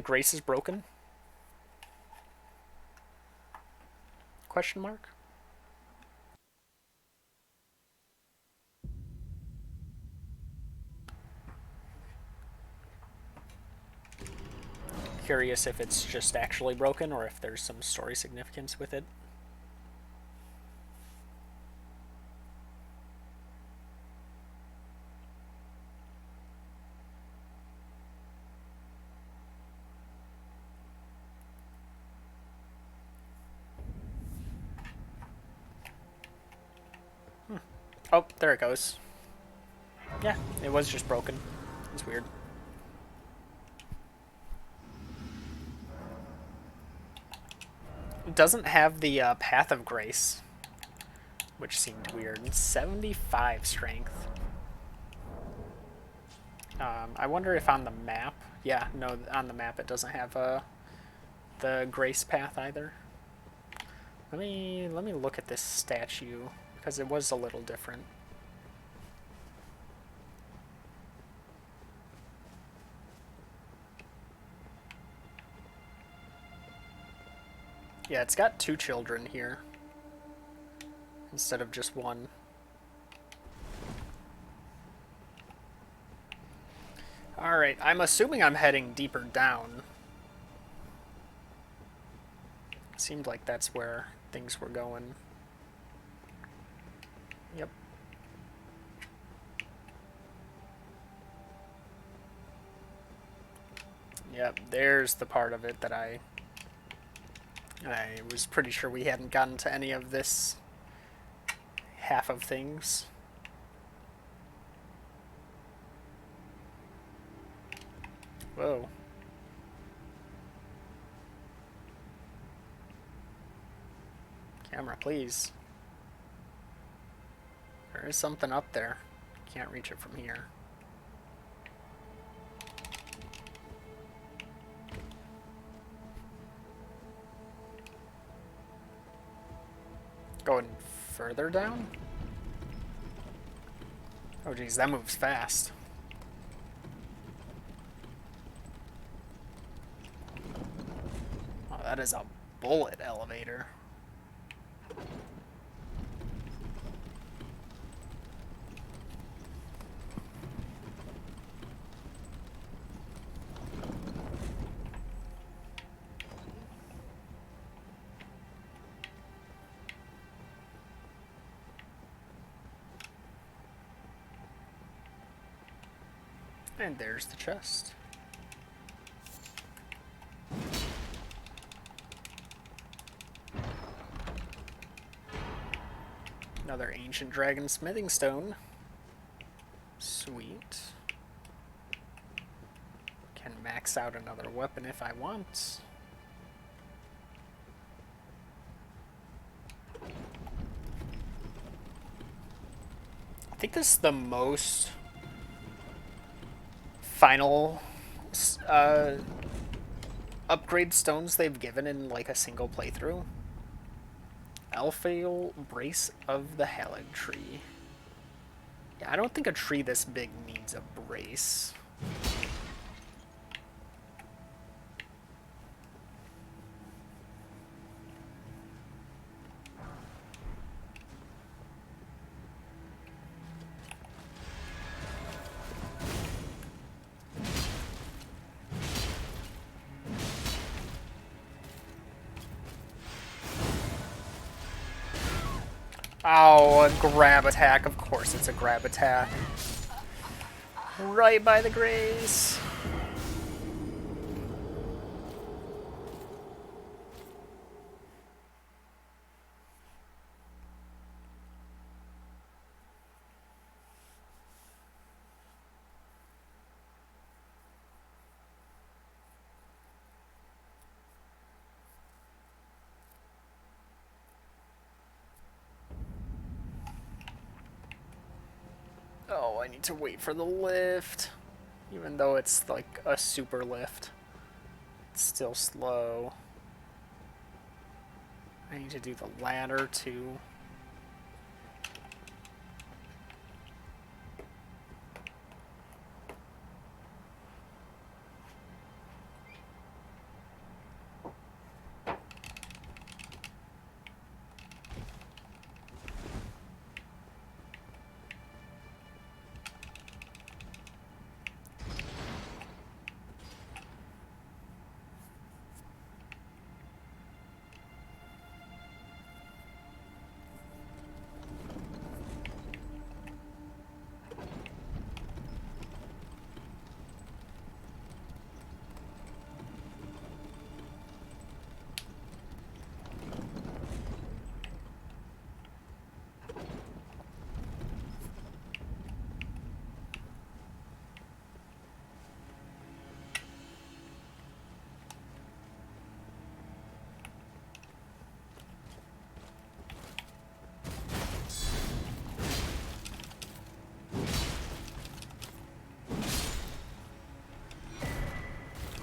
Speaker 1: grace is broken? Question mark? Curious if it's just actually broken or if there's some story significance with it. Oh, there it goes. Yeah, it was just broken. It's weird. It doesn't have the Path of Grace, which seemed weird. 75 strength. I wonder if on the map... yeah, no, on the map it doesn't have the Grace path either. Let me look at this statue, because it was a little different. Yeah, it's got 2 children here instead of just 1. Alright, I'm assuming I'm heading deeper down. Seemed like that's where things were going. Yep. Yep, there's the part of it that I was pretty sure we hadn't gotten to any of this half of things. Whoa. Camera, please. There is something up there. Can't reach it from here. Going further down? Oh geez, that moves fast. Oh, that is a bullet elevator. And there's the chest. Another ancient dragon smithing stone. Sweet. Can max out another weapon if I want. I think this is the most final upgrade stones they've given in like a single playthrough. Alphail Brace of the Halig Tree. Yeah, I don't think a tree this big needs a brace. Oh, a grab attack. Of course it's a grab attack. Right by the grace. Oh, I need to wait for the lift. Even though it's like a super lift. It's still slow. I need to do the ladder too.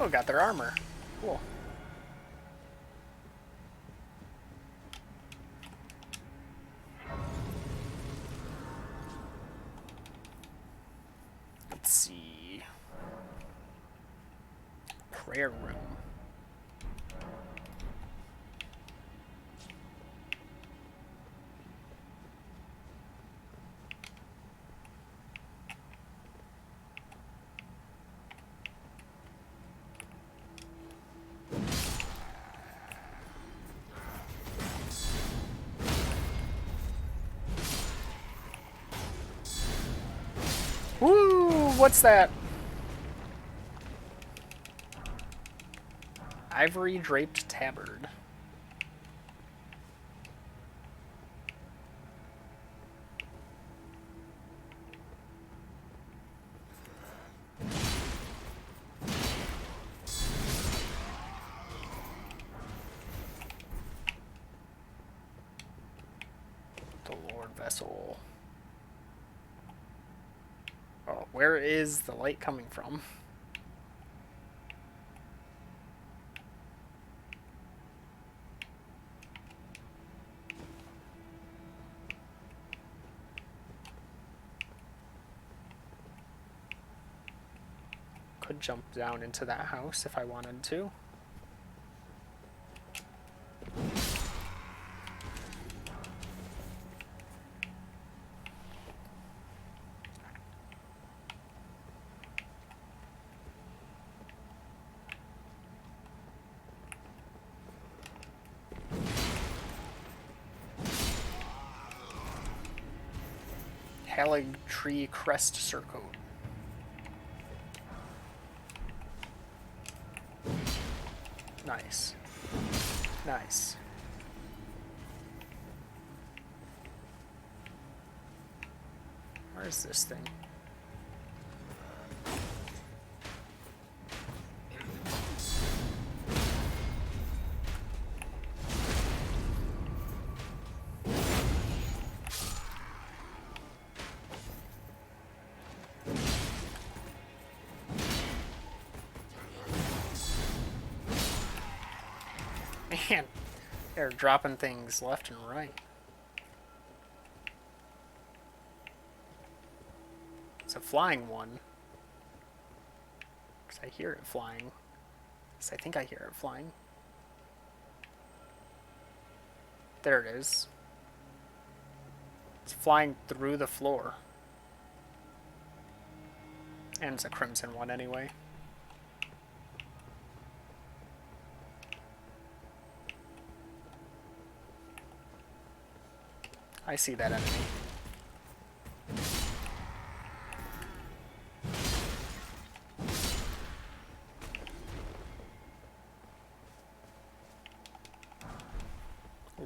Speaker 1: Oh, got their armor. Cool. Let's see. Prayer room. Woo! What's that? Ivory draped tabard. The Lord Vessel. Oh, where is the light coming from? Could jump down into that house if I wanted to. Halig Tree Crest Surcoat. Nice. Nice. Where's this thing? Man, they're dropping things left and right. It's a flying one. Because I hear it flying. Because I think I hear it flying. There it is. It's flying through the floor. And it's a crimson one anyway. I see that enemy.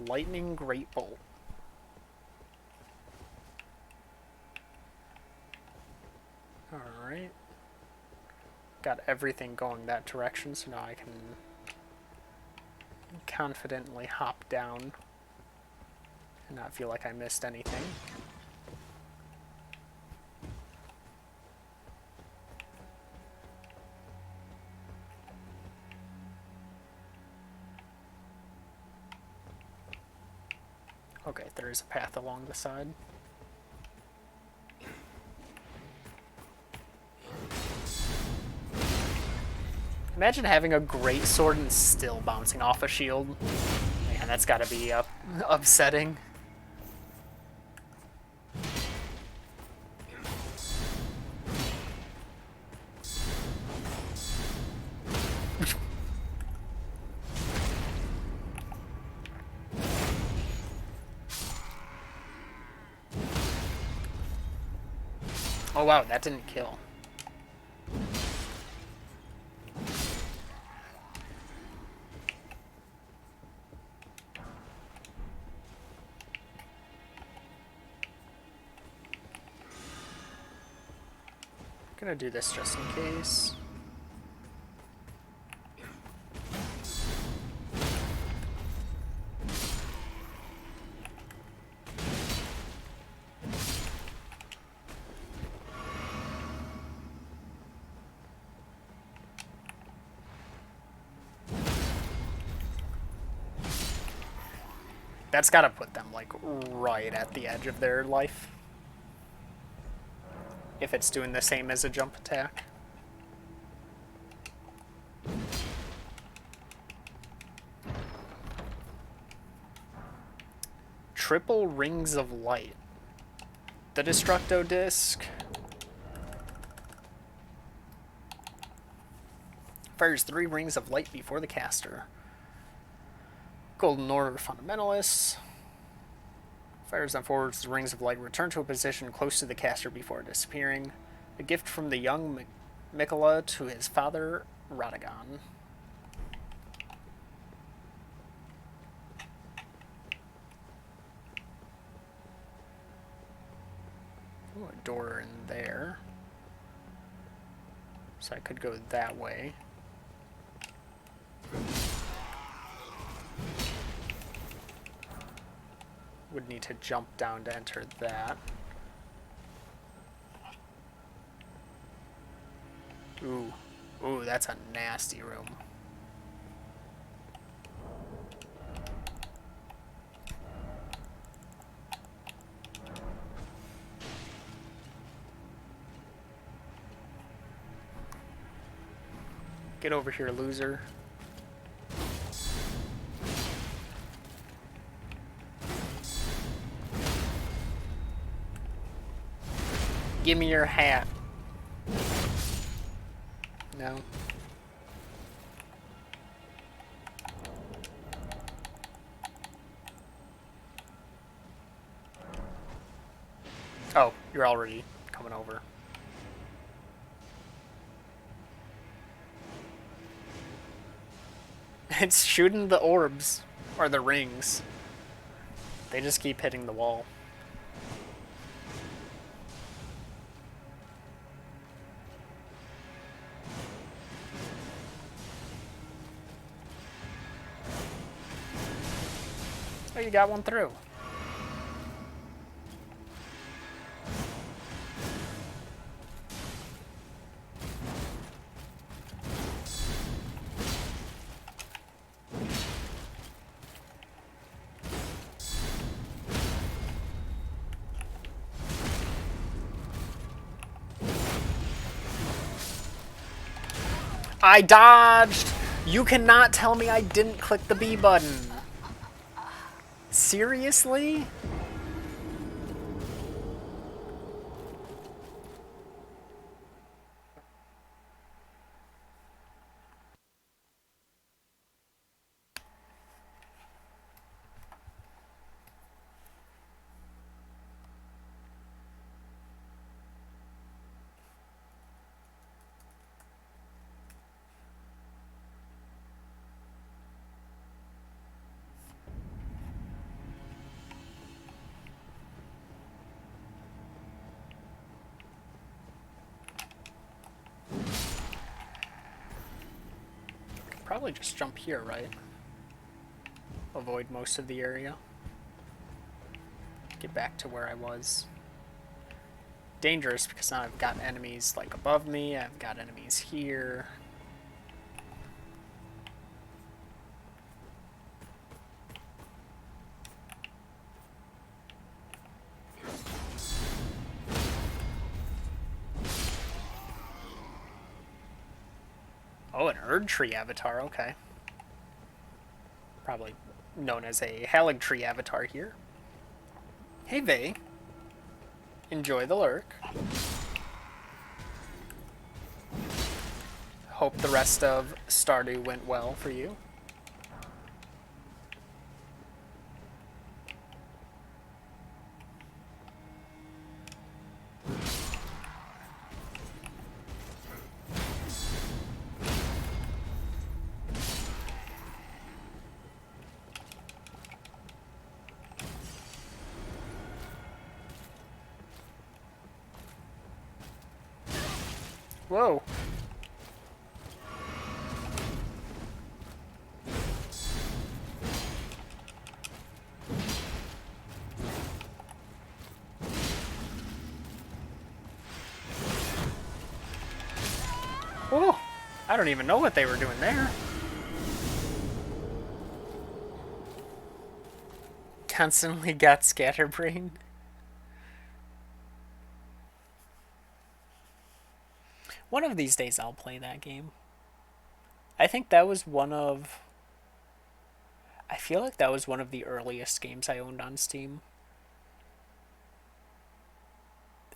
Speaker 1: Lightning Great Bolt. Alright. Got everything going that direction, so now I can confidently hop down and not feel like I missed anything. Okay, there is a path along the side. Imagine having a great sword and still bouncing off a shield. Man, that's gotta be upsetting. Oh wow, that didn't kill. I'm gonna do this just in case. That's gotta put them, like, right at the edge of their life. If it's doing the same as a jump attack. Triple Rings of Light. The Destructo Disc. Fires 3 rings of light before the caster. Golden Order Fundamentalists. Fires and forwards the rings of light. Return to a position close to the caster before disappearing. A gift from the young Mikola to his father, Radagon. Ooh, a door in there. So I could go that way. Would need to jump down to enter that. Ooh. Ooh, that's a nasty room. Get over here, loser. Give me your hat. No. Oh, you're already coming over. It's shooting the orbs, or the rings. They just keep hitting the wall. Oh, you got one through. I dodged! You cannot tell me I didn't click the B button. Seriously? Probably just jump here, right? Avoid most of the area. Get back to where I was. Dangerous because now I've got enemies like above me, I've got enemies here. Oh, an Erd Tree avatar, okay. Probably known as a Halig Tree avatar here. Hey, Vey. Enjoy the lurk. Hope the rest of Stardew went well for you. Whoa. Whoa. I don't even know what they were doing there. Constantly got scatterbrained. One of these days I'll play that game. I think that was one of... I feel like that was one of the earliest games I owned on Steam.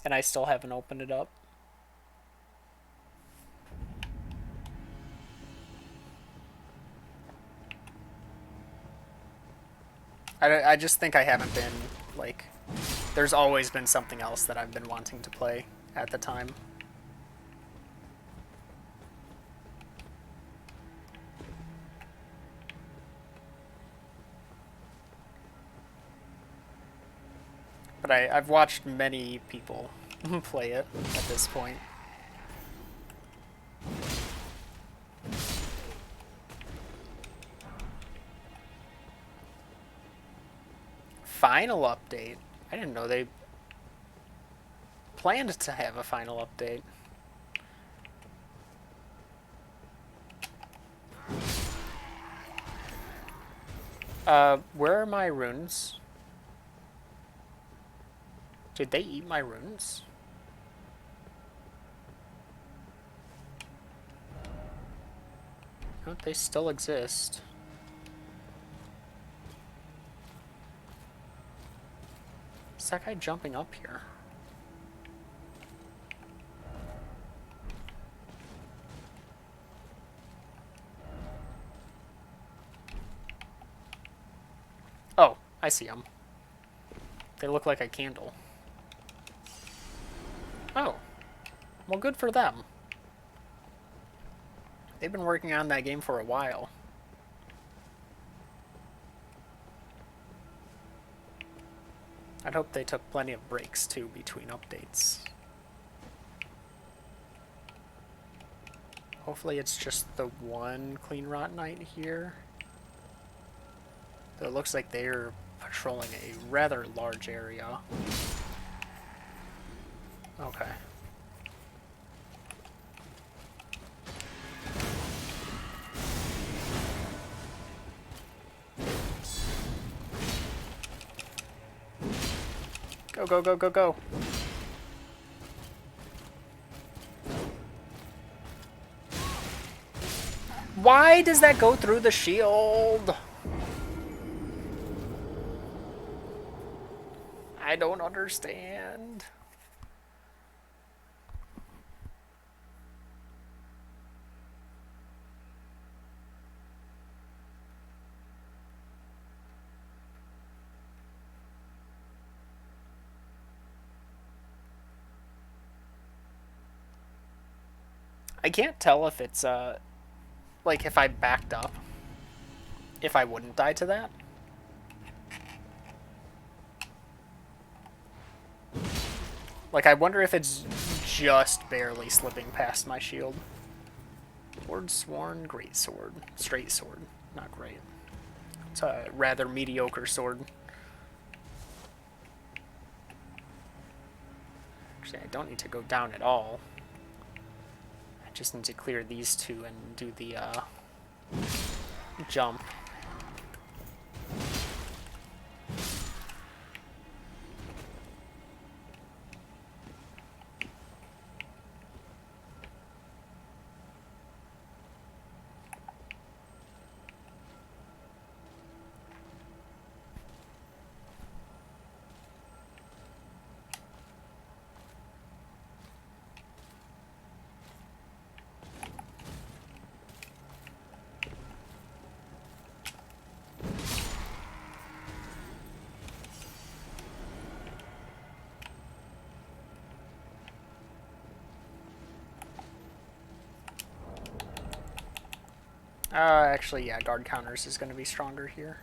Speaker 1: And I still haven't opened it up. I just think I haven't been, like... There's always been something else that I've been wanting to play at the time. But I've watched many people play it at this point. Final update? I didn't know they planned to have a final update. Where are my runes? Did they eat my runes? No, they still exist. Is that guy jumping up here? Oh, I see them. They look like a candle. Oh. Well, good for them. They've been working on that game for a while. I'd hope they took plenty of breaks, too, between updates. Hopefully it's just the one Clean Rot Knight here. Though it looks like they're Patrolling a rather large area. Okay. Go, go, go, go, go. Why does that go through the shield? I don't understand. I can't tell if it's, like, if I backed up, if I wouldn't die to that. Like, I wonder if it's just barely slipping past my shield. Lord Sworn, great sword. Straight sword, not great. It's a rather mediocre sword. Actually, I don't need to go down at all. I just need to clear these two and do the, jump. Actually, yeah, guard counters is going to be stronger here.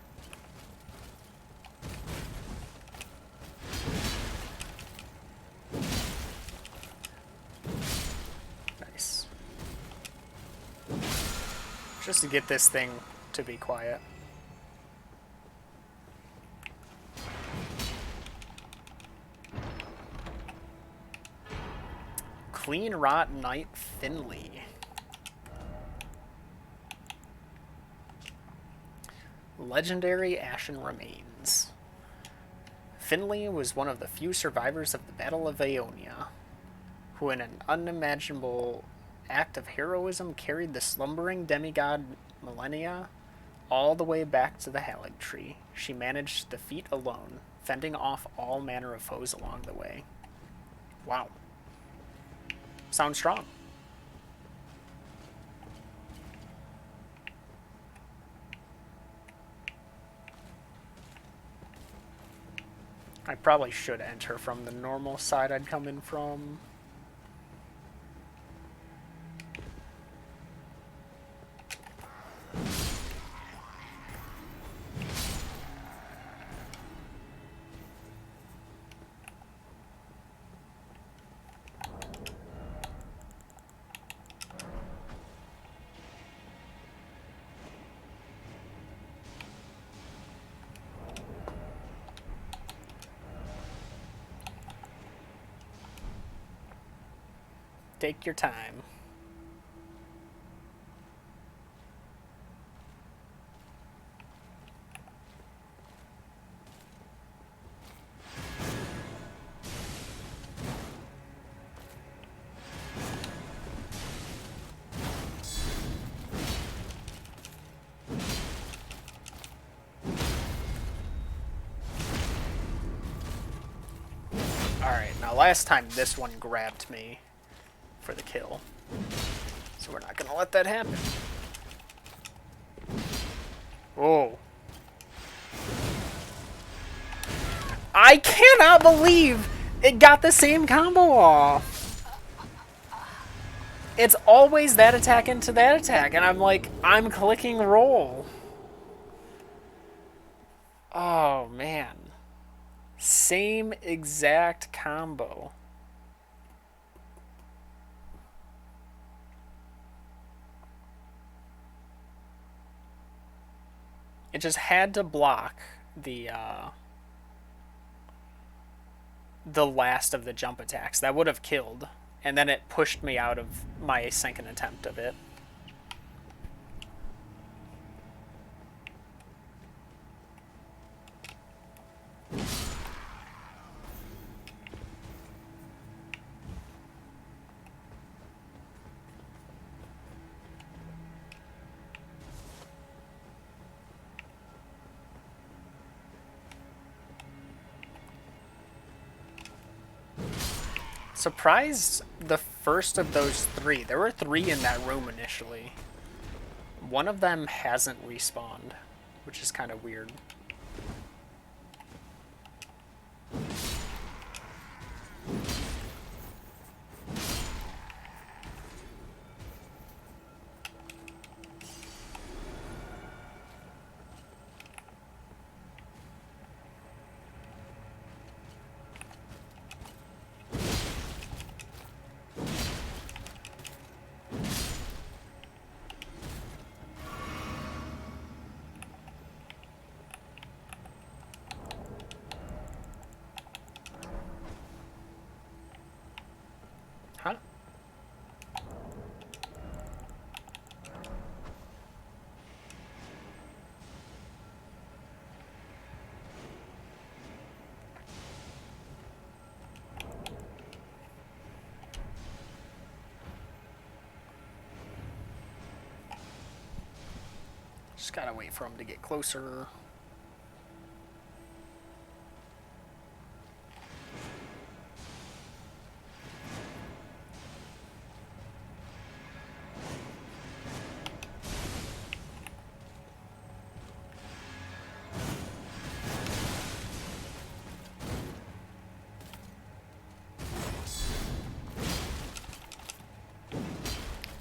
Speaker 1: Nice. Just to get this thing to be quiet. Clean Rot Knight Finley. Legendary Ashen Remains. Finley was one of the few survivors of the Battle of Aeonia, who in an unimaginable act of heroism carried the slumbering demigod Millennia all the way back to the Halig Tree. She managed the feat alone, fending off all manner of foes along the way. Wow. Sounds strong. I probably should enter from the normal side I'd come in from. Take your time. Alright, now last time this one grabbed me for the kill. So we're not gonna let that happen. Whoa. I cannot believe it got the same combo off. It's always that attack into that attack, and I'm like, I'm clicking roll. Oh, man. Same exact combo. It just had to block, the uh, the last of the jump attacks. That would have killed, and then it pushed me out of my second attempt of it. Surprised the first of those three. There were three in that room initially. One of them hasn't respawned, which is kind of weird. Huh? Just gotta wait for him to get closer.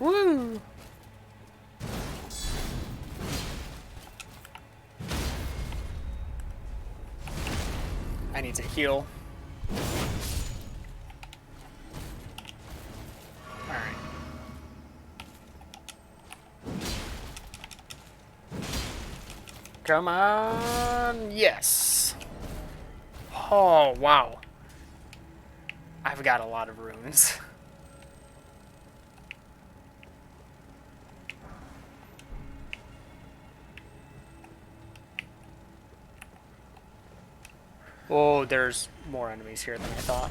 Speaker 1: Woo! I need to heal. Alright. Come on! Yes! Oh, wow. I've got a lot of runes. Oh, there's more enemies here than I thought.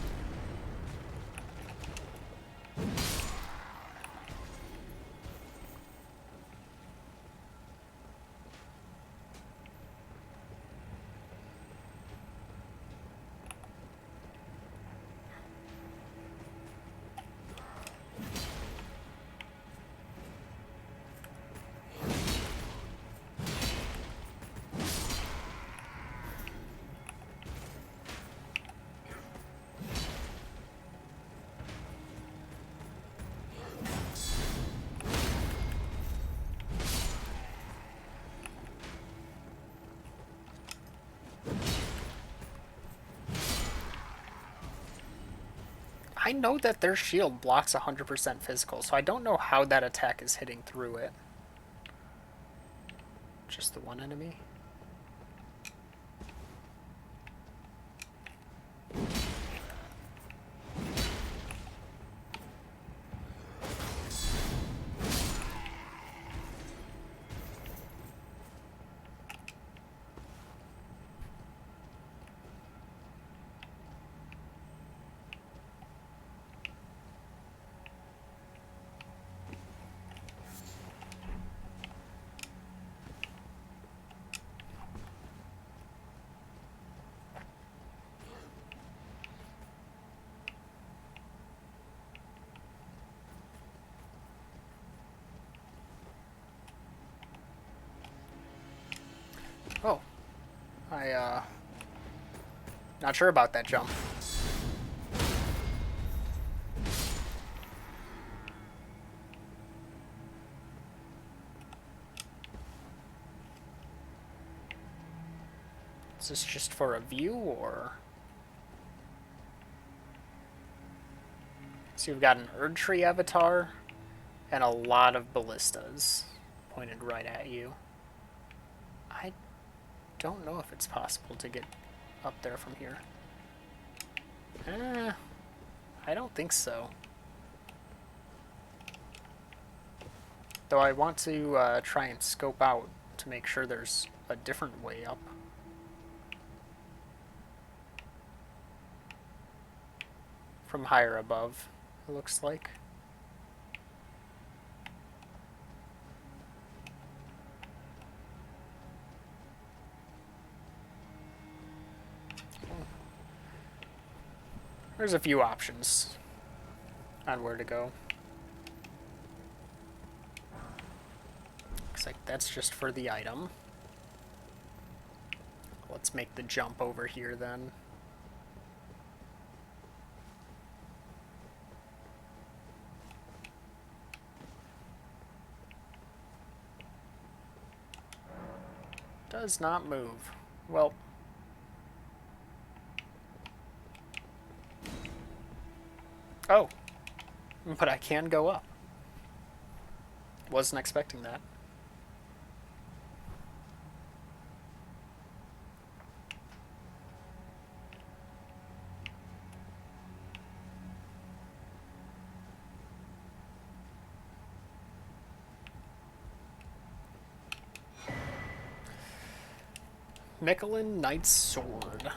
Speaker 1: I know that their shield blocks 100% physical, so I don't know how that attack is hitting through it. Just the one enemy? Oh. Not sure about that jump. Is this just for a view, or... So you've got an Erd Tree avatar and a lot of ballistas pointed right at you. I don't know if it's possible to get up there from here. I don't think so. Though I want to try and scope out to make sure there's a different way up. From higher above, it looks like. There's a few options on where to go. Looks like that's just for the item. Let's make the jump over here then. Does not move. Well, oh, but I can go up. Wasn't expecting that. Michelin Knight's Sword.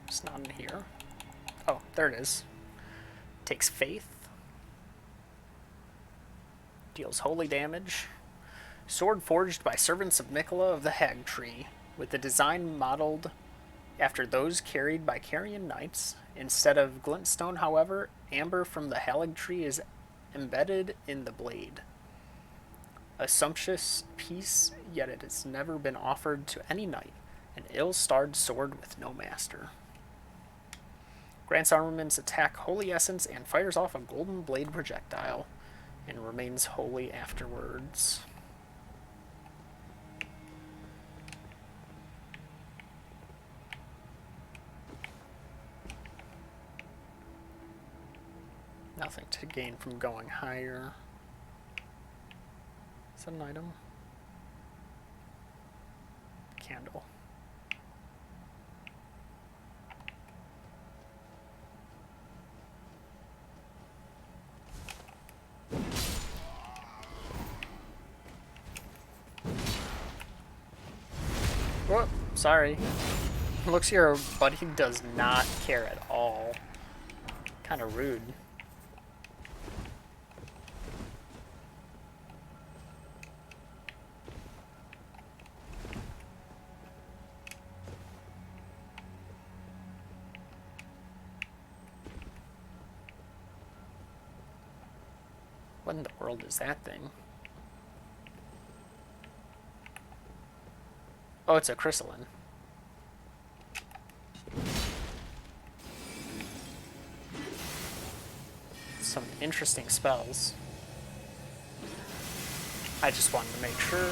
Speaker 1: It's not in here. Oh, there it is. Takes faith. Deals holy damage. Sword forged by servants of Mikola of the Hag Tree, with the design modeled after those carried by Carian knights. Instead of glintstone, however, amber from the Halig Tree is embedded in the blade. A sumptuous piece, yet it has never been offered to any knight. An ill-starred sword with no master. Grants armaments attack holy essence and fires off a golden blade projectile, and remains holy afterwards. Nothing to gain from going higher. Is that an item? Candle. Whoop, sorry. Looks your buddy does not care at all. Kind of rude. What in the world is that thing? Oh, it's a chrysalin. Some interesting spells. I just wanted to make sure.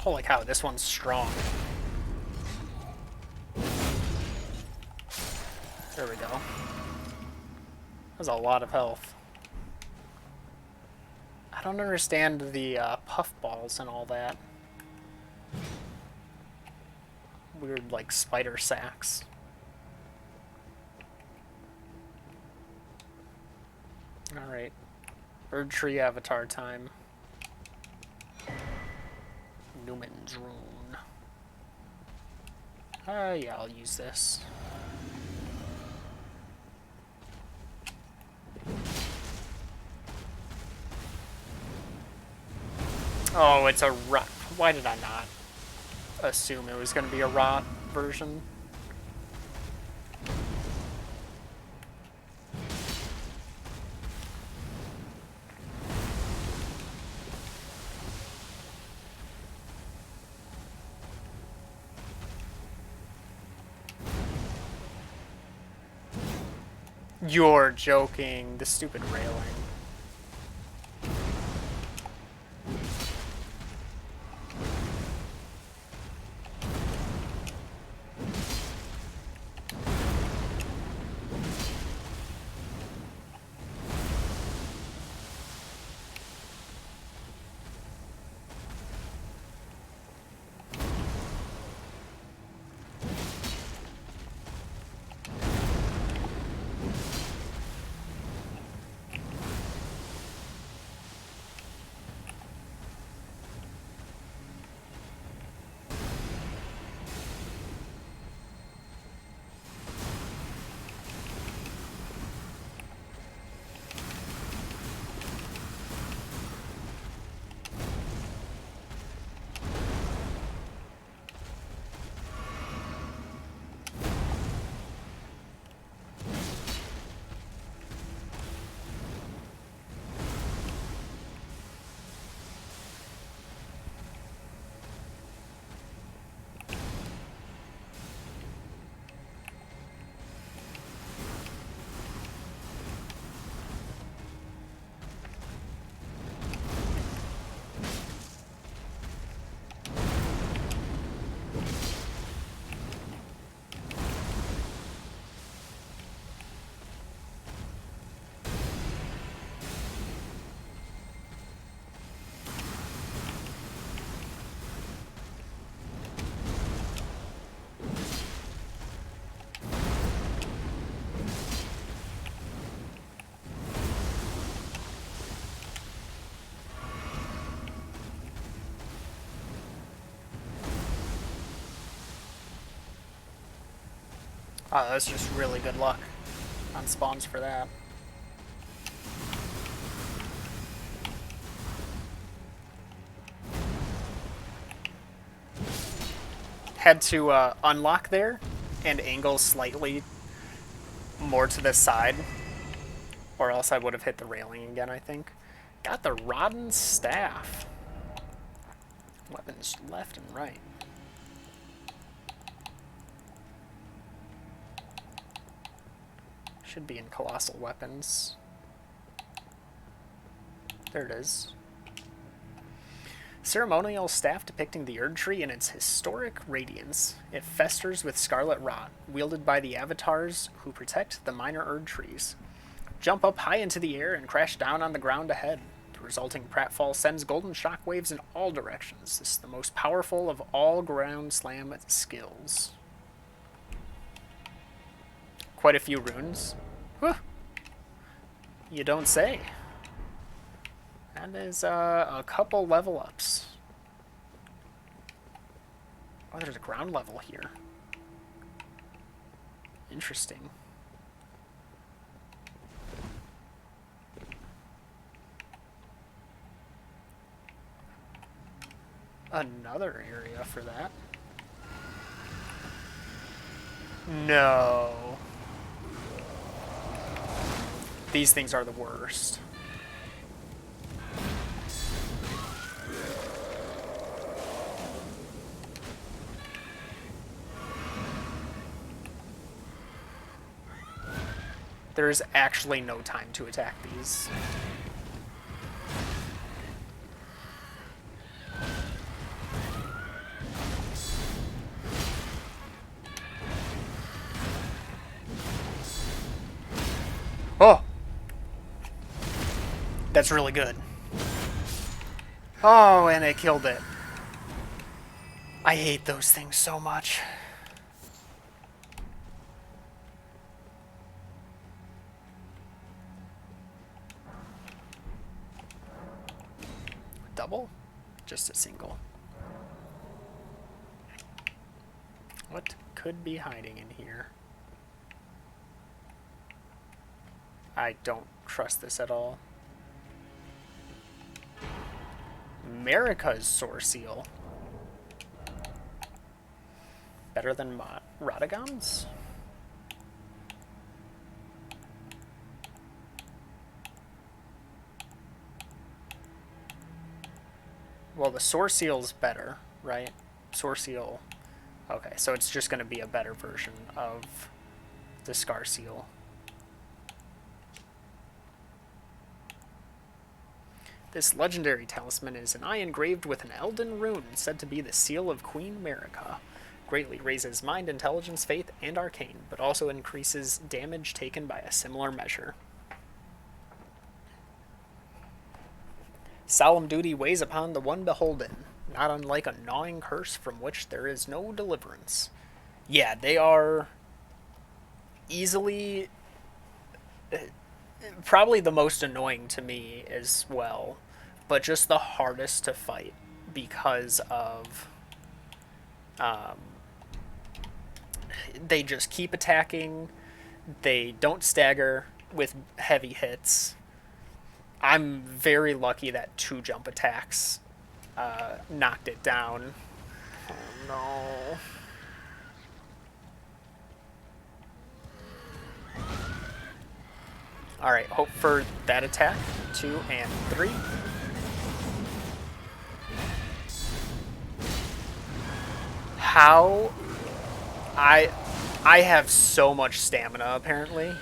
Speaker 1: Holy cow, this one's strong. There we go. That's a lot of health. I don't understand the puffballs and all that. Weird, like, spider sacks. Alright. Erd Tree Avatar time. Newman's Rune. Yeah, I'll use this. Oh, it's a rot. Why did I not assume it was going to be a rot version? You're joking. The stupid railing. Oh, that's just really good luck on spawns for that. Had to unlock there and angle slightly more to the side, or else I would have hit the railing again, I think. Got the Rodden Staff. Weapons left and right. Should be in Colossal Weapons. There it is. Ceremonial staff depicting the Erd Tree in its historic radiance. It festers with scarlet rot, wielded by the avatars who protect the minor Erd Trees. Jump up high into the air and crash down on the ground ahead. The resulting pratfall sends golden shockwaves in all directions. This is the most powerful of all ground slam skills. Quite a few runes. Whew. You don't say. That is a couple level ups. Oh, there's a ground level here. Interesting. Another area for that. No. These things are the worst. There is actually no time to attack these. Oh! That's really good. Oh, and it killed it. I hate those things so much. Double? Just a single. What could be hiding in here? I don't trust this at all. America's Soar Seal. Better than Radagon's? Well, the Soar Seal's better, right? Soar Seal. Okay, so it's just going to be a better version of the Scar Seal. This legendary talisman is an eye engraved with an Elden rune, said to be the seal of Queen America. Greatly raises mind, intelligence, faith, and arcane, but also increases damage taken by a similar measure. Solemn duty weighs upon the one beholden, not unlike a gnawing curse from which there is no deliverance. Yeah, they are easily probably the most annoying to me as well, but just the hardest to fight because of they just keep attacking. They don't stagger with heavy hits. I'm very lucky that 2 jump attacks knocked it down. Oh no. Alright, hope for that attack. 2 and 3. How? I have so much stamina, apparently.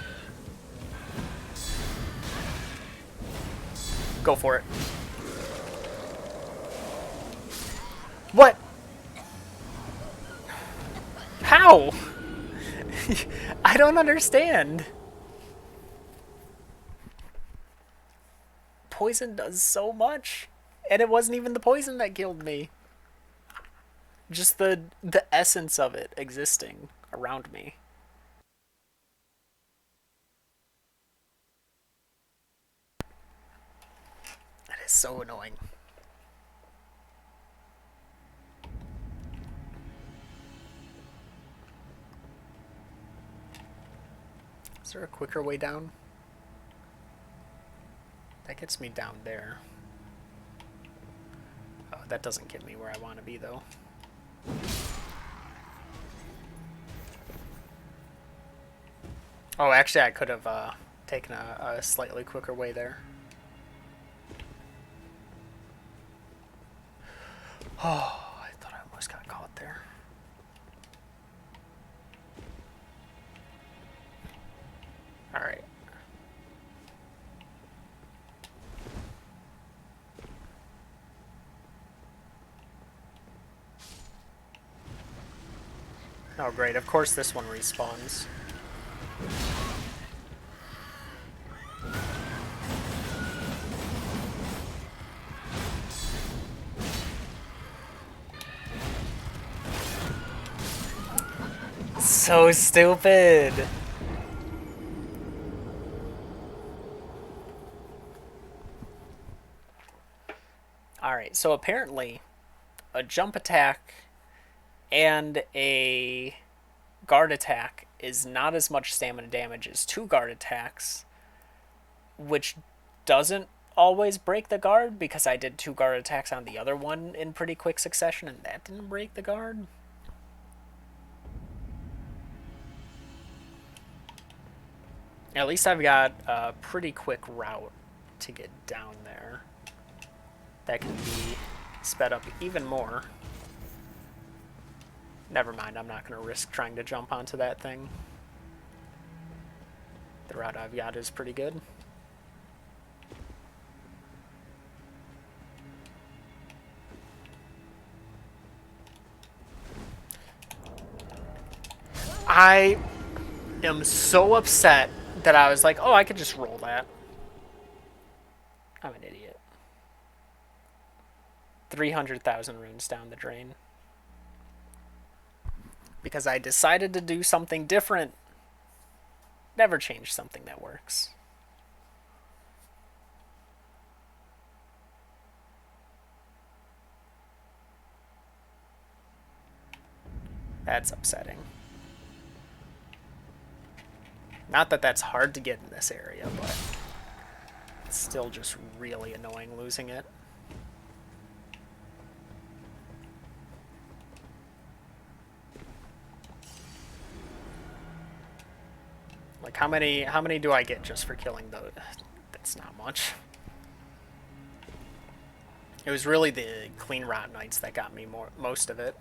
Speaker 1: Go for it. What? How? I don't understand. Poison does so much, and it wasn't even the poison that killed me. Just the essence of it existing around me. That is so annoying. Is there a quicker way down? That gets me down there. Oh, that doesn't get me where I want to be, though. Oh, actually, I could have taken a slightly quicker way there. Oh, I thought I almost got caught there. Alright. Oh, great. Of course this one respawns. So stupid. Alright, so apparently a jump attack and a guard attack is not as much stamina damage as 2 guard attacks, which doesn't always break the guard because I did 2 guard attacks on the other one in pretty quick succession and that didn't break the guard. At least I've got a pretty quick route to get down there that can be sped up even more. Never mind, I'm not going to risk trying to jump onto that thing. The route I've got is pretty good. I am so upset that I was like, oh, I could just roll that. I'm an idiot. 300,000 runes down the drain. Because I decided to do something different. Never change something that works. . . . . . . . . . . . . . . . . . . . . . . . . . . . . . . . . . . . . . . . . . . . . . . . . . . . . . . . . . . That's upsetting. Not that that's hard to get in this area, but it's still just really annoying losing it. Like, how many do I get just for killing those? That's not much. It was really the Clean Rot Knights that got me most of it.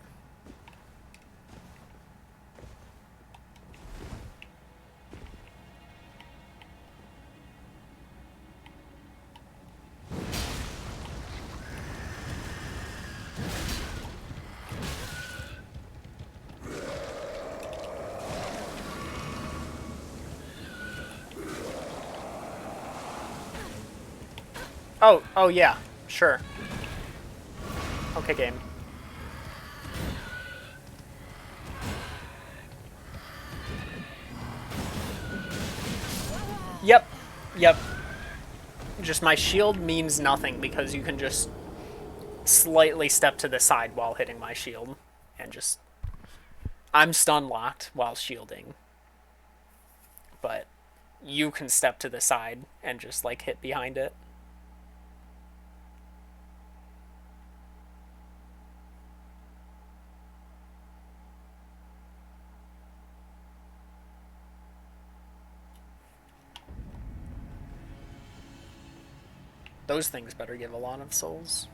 Speaker 1: Oh yeah, sure. Okay, game. Yep. Just my shield means nothing because you can just slightly step to the side while hitting my shield. And just... I'm stun locked while shielding. But you can step to the side and just, like, hit behind it. Those things better give a lot of souls.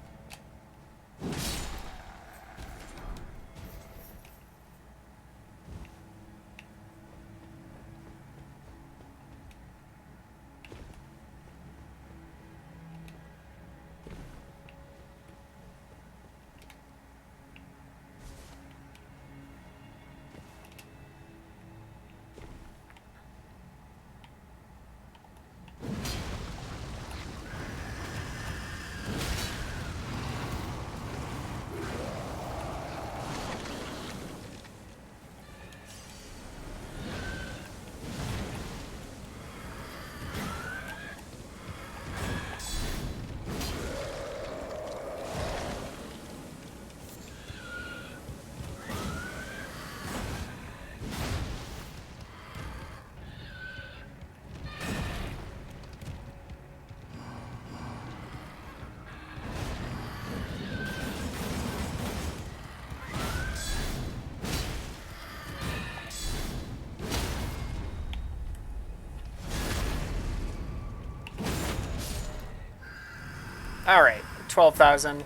Speaker 1: Alright, 12,000.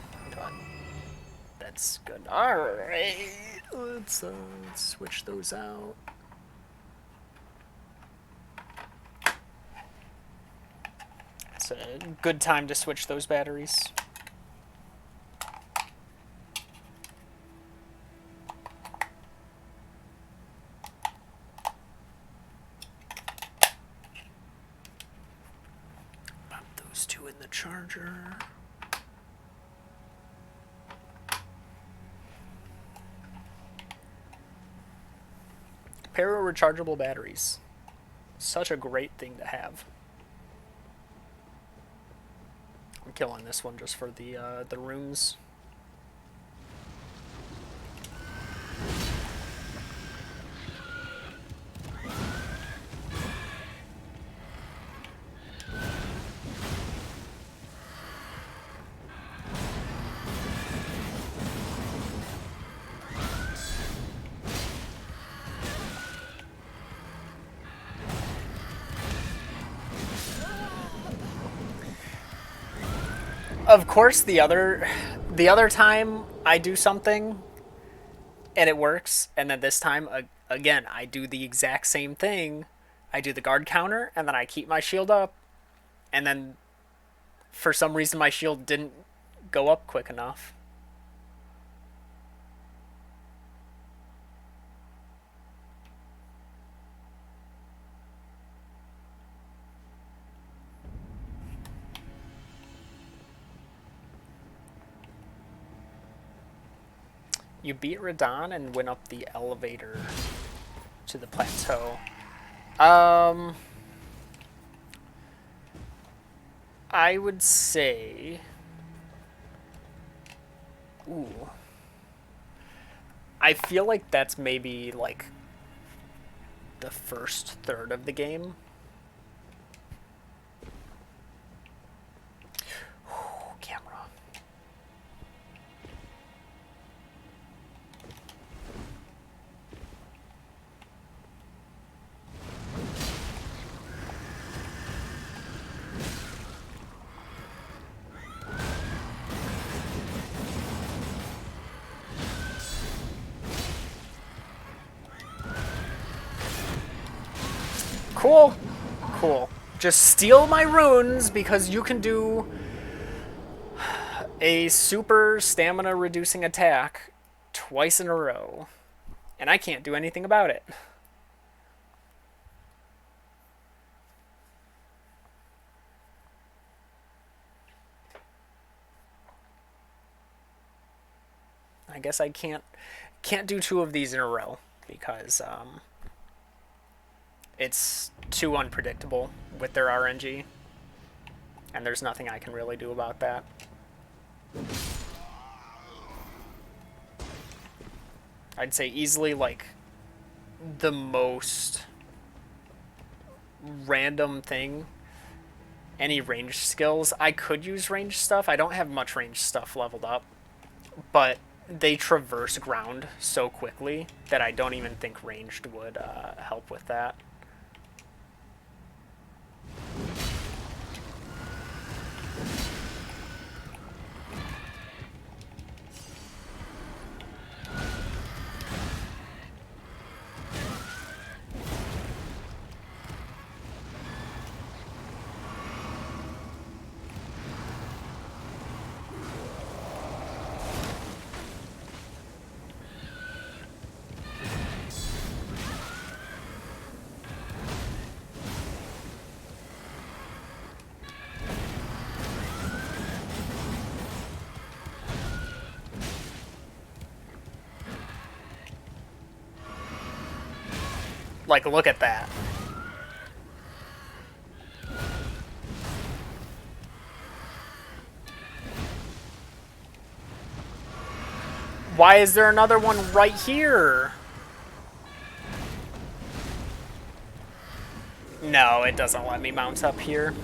Speaker 1: That's good. Alright, let's switch those out. It's a good time to switch those batteries. Pop those two in the charger. Pair of rechargeable batteries. Such a great thing to have. I'm killing this one just for the runes. Of course, the other time I do something and it works, and then this time again I do the exact same thing. I do the guard counter, and then I keep my shield up, and then for some reason my shield didn't go up quick enough. You beat Radon and went up the elevator to the plateau. I would say... Ooh. I feel like that's maybe like the first third of the game. Ooh, camera. Cool. Cool. Just steal my runes because you can do a super stamina reducing attack twice in a row. And I can't do anything about it. I guess I can't do two of these in a row because it's too unpredictable with their RNG, and there's nothing I can really do about that. I'd say easily like the most random thing. Any range skills, I could use range stuff. I don't have much range stuff leveled up, but they traverse ground so quickly that I don't even think ranged would help with that. Like, look at that. Why is there another one right here? No, it doesn't let me mount up here.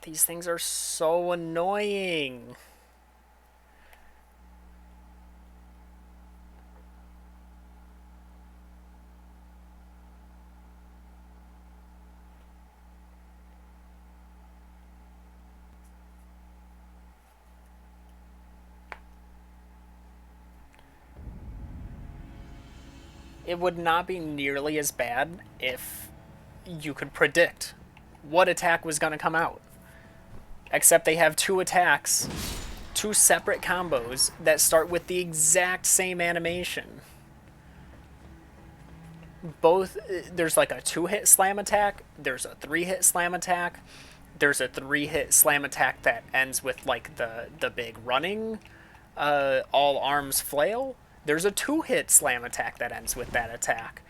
Speaker 1: These things are so annoying. It would not be nearly as bad if you could predict what attack was going to come out. Except they have two attacks, two separate combos that start with the exact same animation. Both, there's like a 2-hit slam attack, there's a 3-hit slam attack, there's a 3-hit slam attack that ends with like the big running all arms flail. There's a 2-hit slam attack that ends with that attack.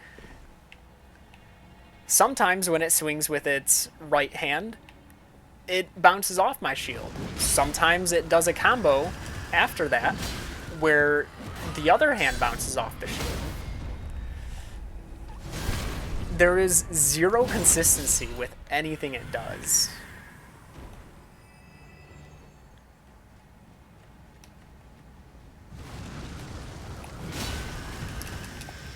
Speaker 1: Sometimes when it swings with its right hand, it bounces off my shield. Sometimes it does a combo after that where the other hand bounces off the shield. There is zero consistency with anything it does.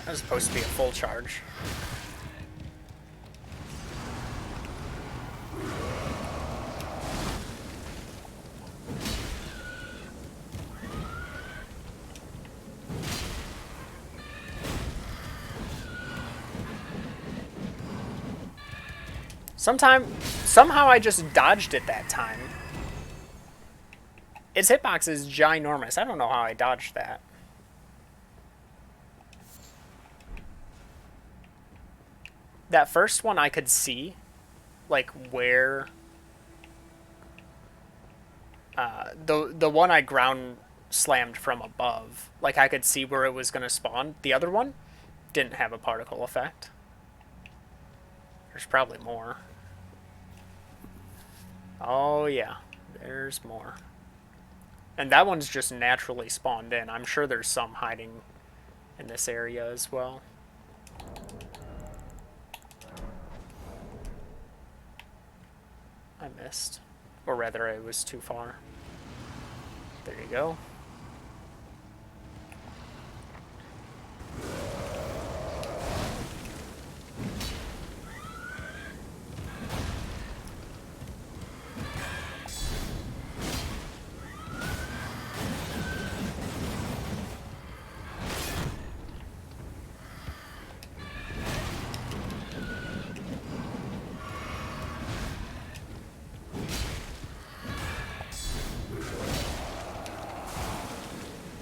Speaker 1: That was supposed to be a full charge. Somehow I just dodged it that time. Its hitbox is ginormous. I don't know how I dodged that. That first one I could see, like where the one I ground slammed from above, like I could see where it was going to spawn. The other one didn't have a particle effect. There's probably more. Oh yeah, there's more. And that one's just naturally spawned in. I'm sure there's some hiding in this area as well. I missed. Or rather, I was too far. There you go.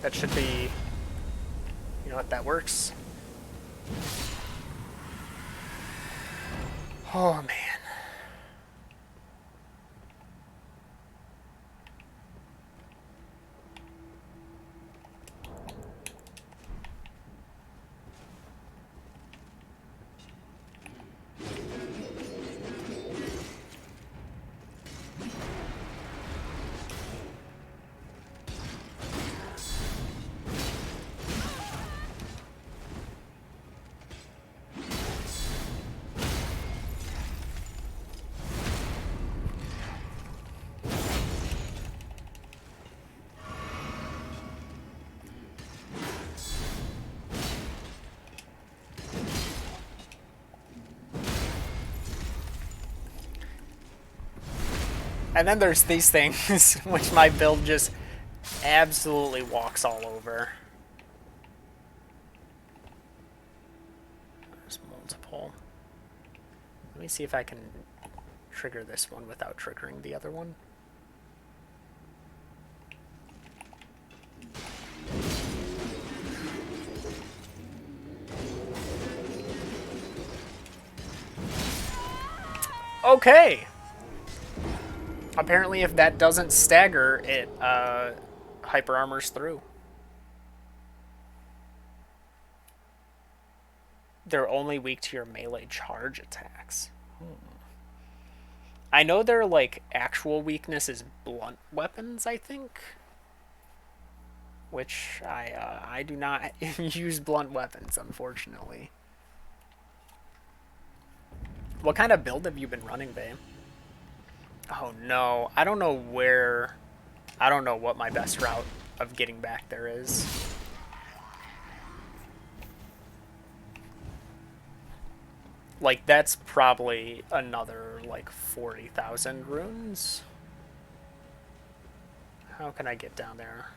Speaker 1: That should be... You know what, that works. Oh, man. And then there's these things, which my build just absolutely walks all over. There's multiple. Let me see if I can trigger this one without triggering the other one. Okay. Apparently, if that doesn't stagger, it hyper armors through. They're only weak to your melee charge attacks. I know their like actual weakness is blunt weapons, I think. Which I do not use blunt weapons, unfortunately. What kind of build have you been running, babe? Oh no, I don't know where... I don't know what my best route of getting back there is. Like, that's probably another, like, 40,000 runes. How can I get down there?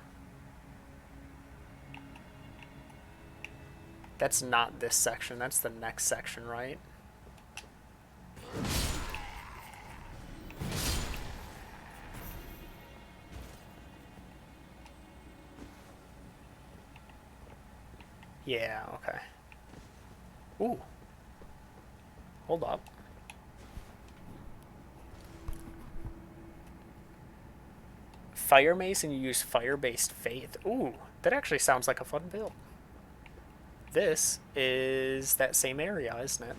Speaker 1: That's not this section, that's the next section, right? Yeah, okay. Ooh. Hold up. Fire Mace and you use Fire-based Faith. Ooh, that actually sounds like a fun build. This is that same area, isn't it?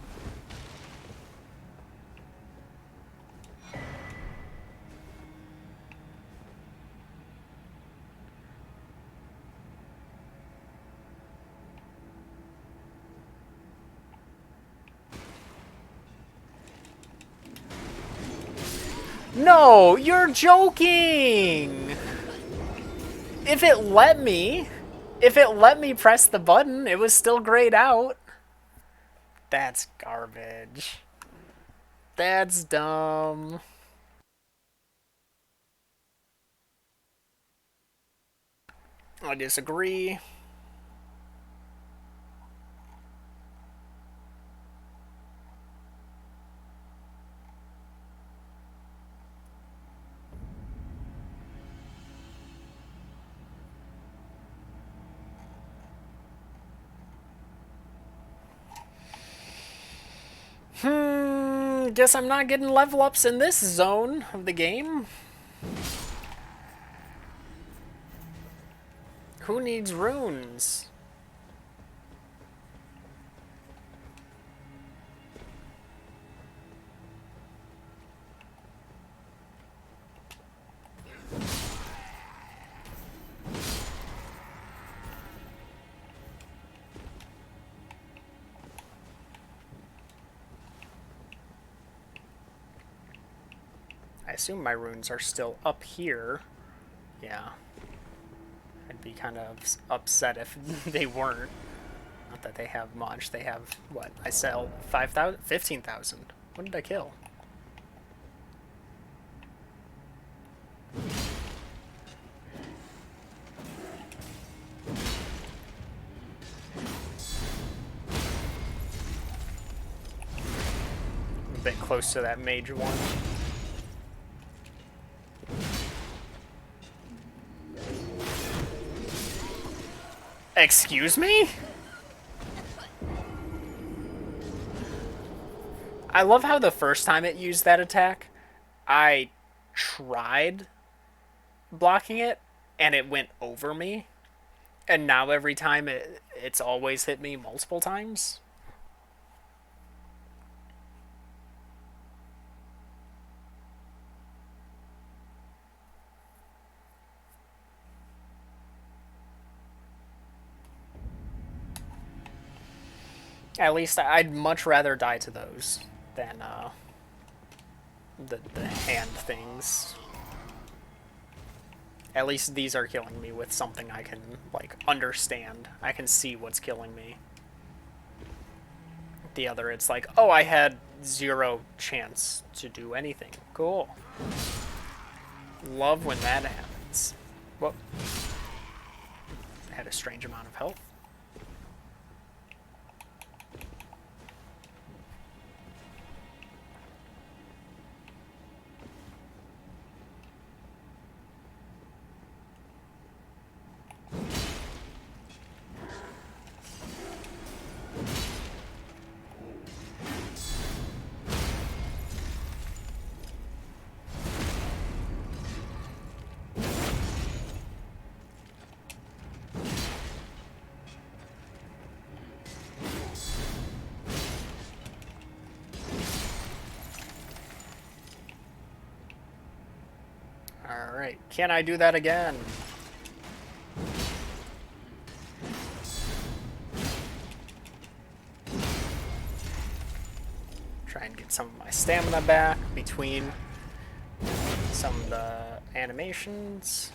Speaker 1: No, you're joking! If it let me press the button, it was still grayed out. That's garbage. That's dumb. I disagree. Guess I'm not getting level ups in this zone of the game. Who needs runes? I assume my runes are still up here. Yeah. I'd be kind of upset if they weren't. Not that they have much. They have, what? I sell 5,000? 15,000. What did I kill? A bit close to that mage one. Excuse me? I love how the first time it used that attack, I tried blocking it, and it went over me. And now every time it's always hit me multiple times. At least I'd much rather die to those than the hand things. At least these are killing me with something I can, like, understand. I can see what's killing me. The other, it's like, oh, I had 0 chance to do anything. Cool. Love when that happens. Whoa. I had a strange amount of health. Alright, can I do that again? Try and get some of my stamina back between some of the animations.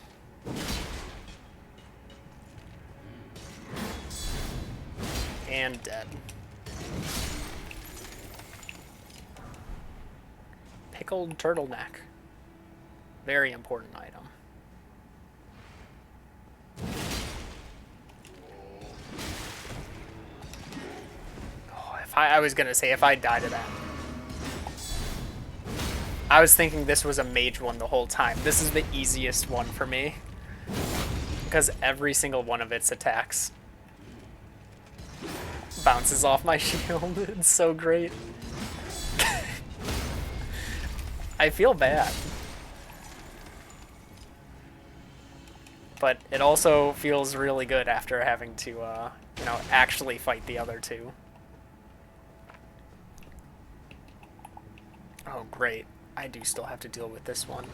Speaker 1: And dead. Pickled turtleneck. Very important item. Oh, I was gonna say, if I die to that. I was thinking this was a mage one the whole time. This is the easiest one for me. Because every single one of its attacks bounces off my shield. It's so great. I feel bad. But it also feels really good after having to, you know, actually fight the other two. Oh, great. I do still have to deal with this one.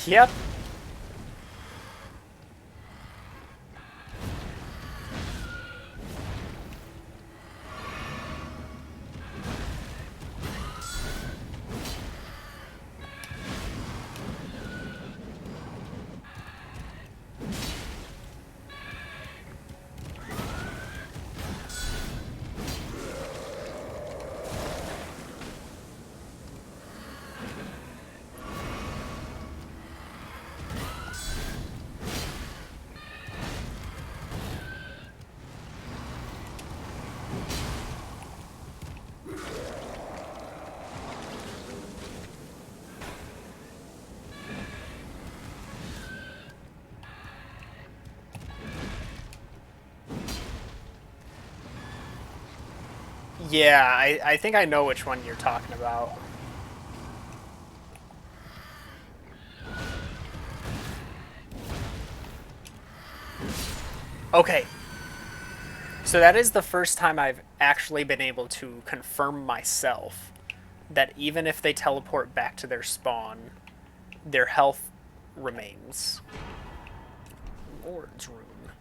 Speaker 1: Yep. Yeah, I think I know which one you're talking about. Okay, so that is the first time I've actually been able to confirm myself that even if they teleport back to their spawn, their health remains. Lord's Rune.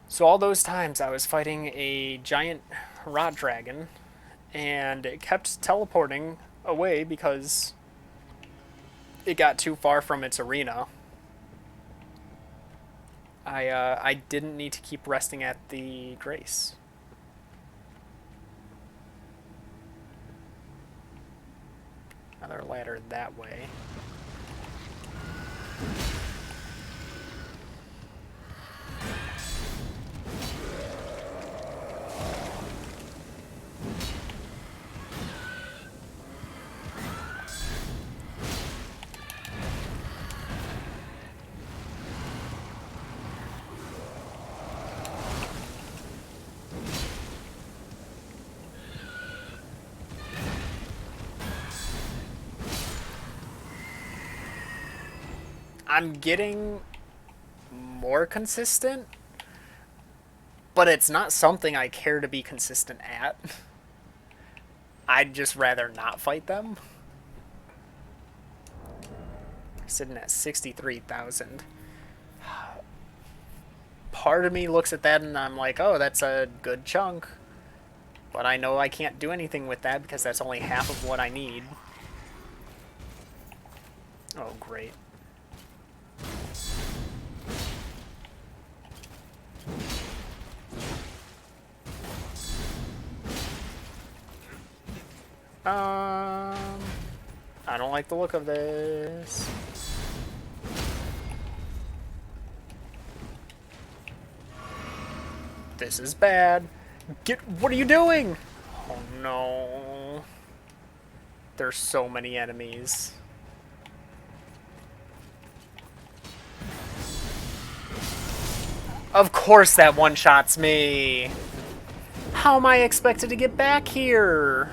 Speaker 1: So all those times I was fighting a giant rot dragon, and it kept teleporting away because it got too far from its arena. I didn't need to keep resting at the Grace. Another ladder that way. I'm getting more consistent, but it's not something I care to be consistent at. I'd just rather not fight them. Sitting at 63,000. Part of me looks at that and I'm like, oh, that's a good chunk. But I know I can't do anything with that because that's only half of what I need. Oh, great. I don't like the look of this. This is bad. What are you doing? Oh no. There's so many enemies. Of course that one-shots me. How am I expected to get back here?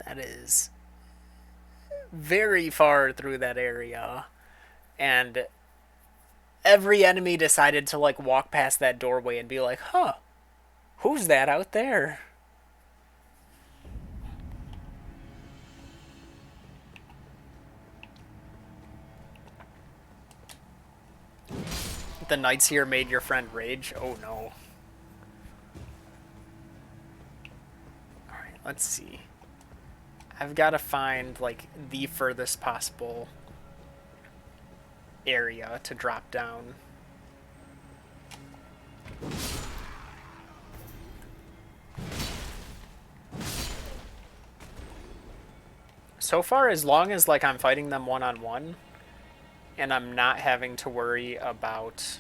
Speaker 1: That is very far through that area. And every enemy decided to like walk past that doorway and be like, huh, who's that out there? The knights here made your friend rage? Oh no. Alright, let's see. I've got to find like the furthest possible area to drop down. So far, as long as like I'm fighting them one-on-one and I'm not having to worry about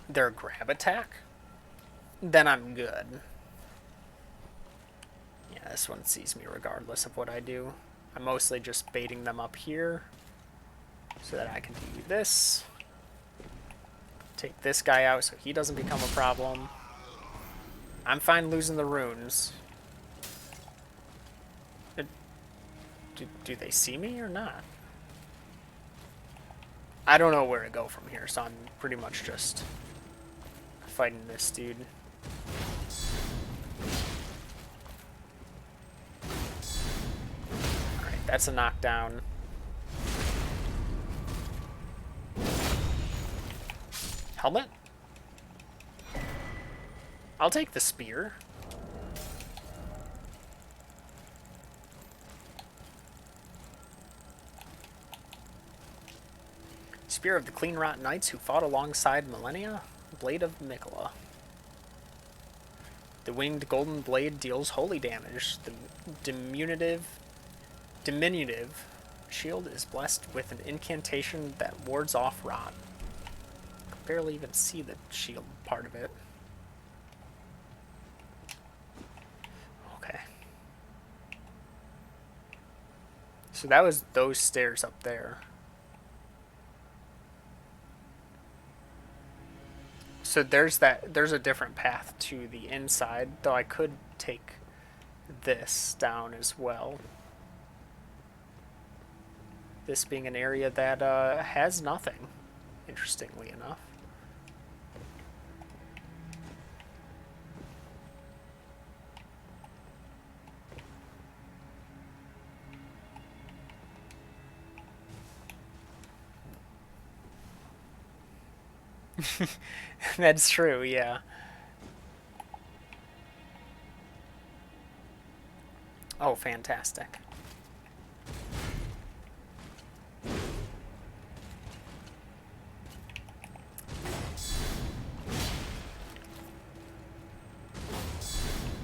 Speaker 1: their grab attack, then I'm good. Yeah, this one sees me regardless of what I do. I'm mostly just baiting them up here so that I can do this. Take this guy out so he doesn't become a problem. I'm fine losing the runes. Do they see me or not? I don't know where to go from here, so I'm pretty much just fighting this dude. Alright, that's a knockdown. Helmet? I'll take the spear. Spear of the Clean Rot Knights who fought alongside Millennia. Blade of Mikola. The winged golden blade deals holy damage. The diminutive shield is blessed with an incantation that wards off rot. I can barely even see the shield part of it. Okay. So that was those stairs up there. So there's a different path to the inside, though I could take this down as well. This being an area that has nothing, interestingly enough. That's true, yeah. Oh, fantastic.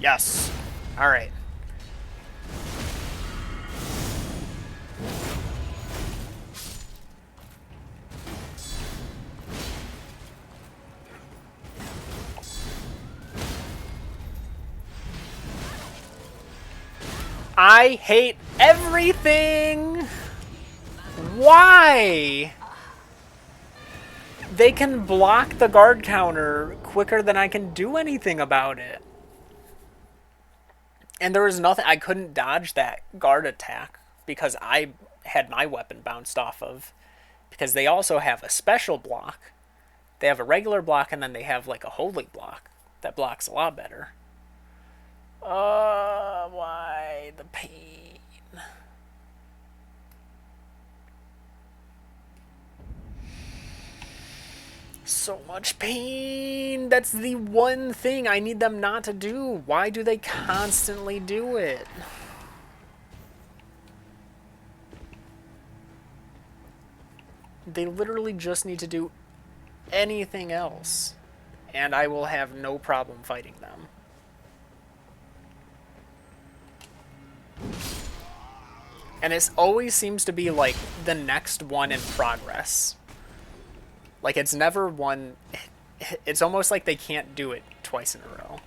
Speaker 1: Yes. All right. I hate everything! Why? They can block the guard counter quicker than I can do anything about it. And there was nothing, I couldn't dodge that guard attack because I had my weapon bounced off of. Because they also have a special block. They have a regular block and then they have like a holy block that blocks a lot better. Why the pain? So much pain. That's the one thing I need them not to do. Why do they constantly do it? They literally just need to do anything else, and I will have no problem fighting them. And it always seems to be like the next one in progress. Like it's never one. It's almost like they can't do it twice in a row.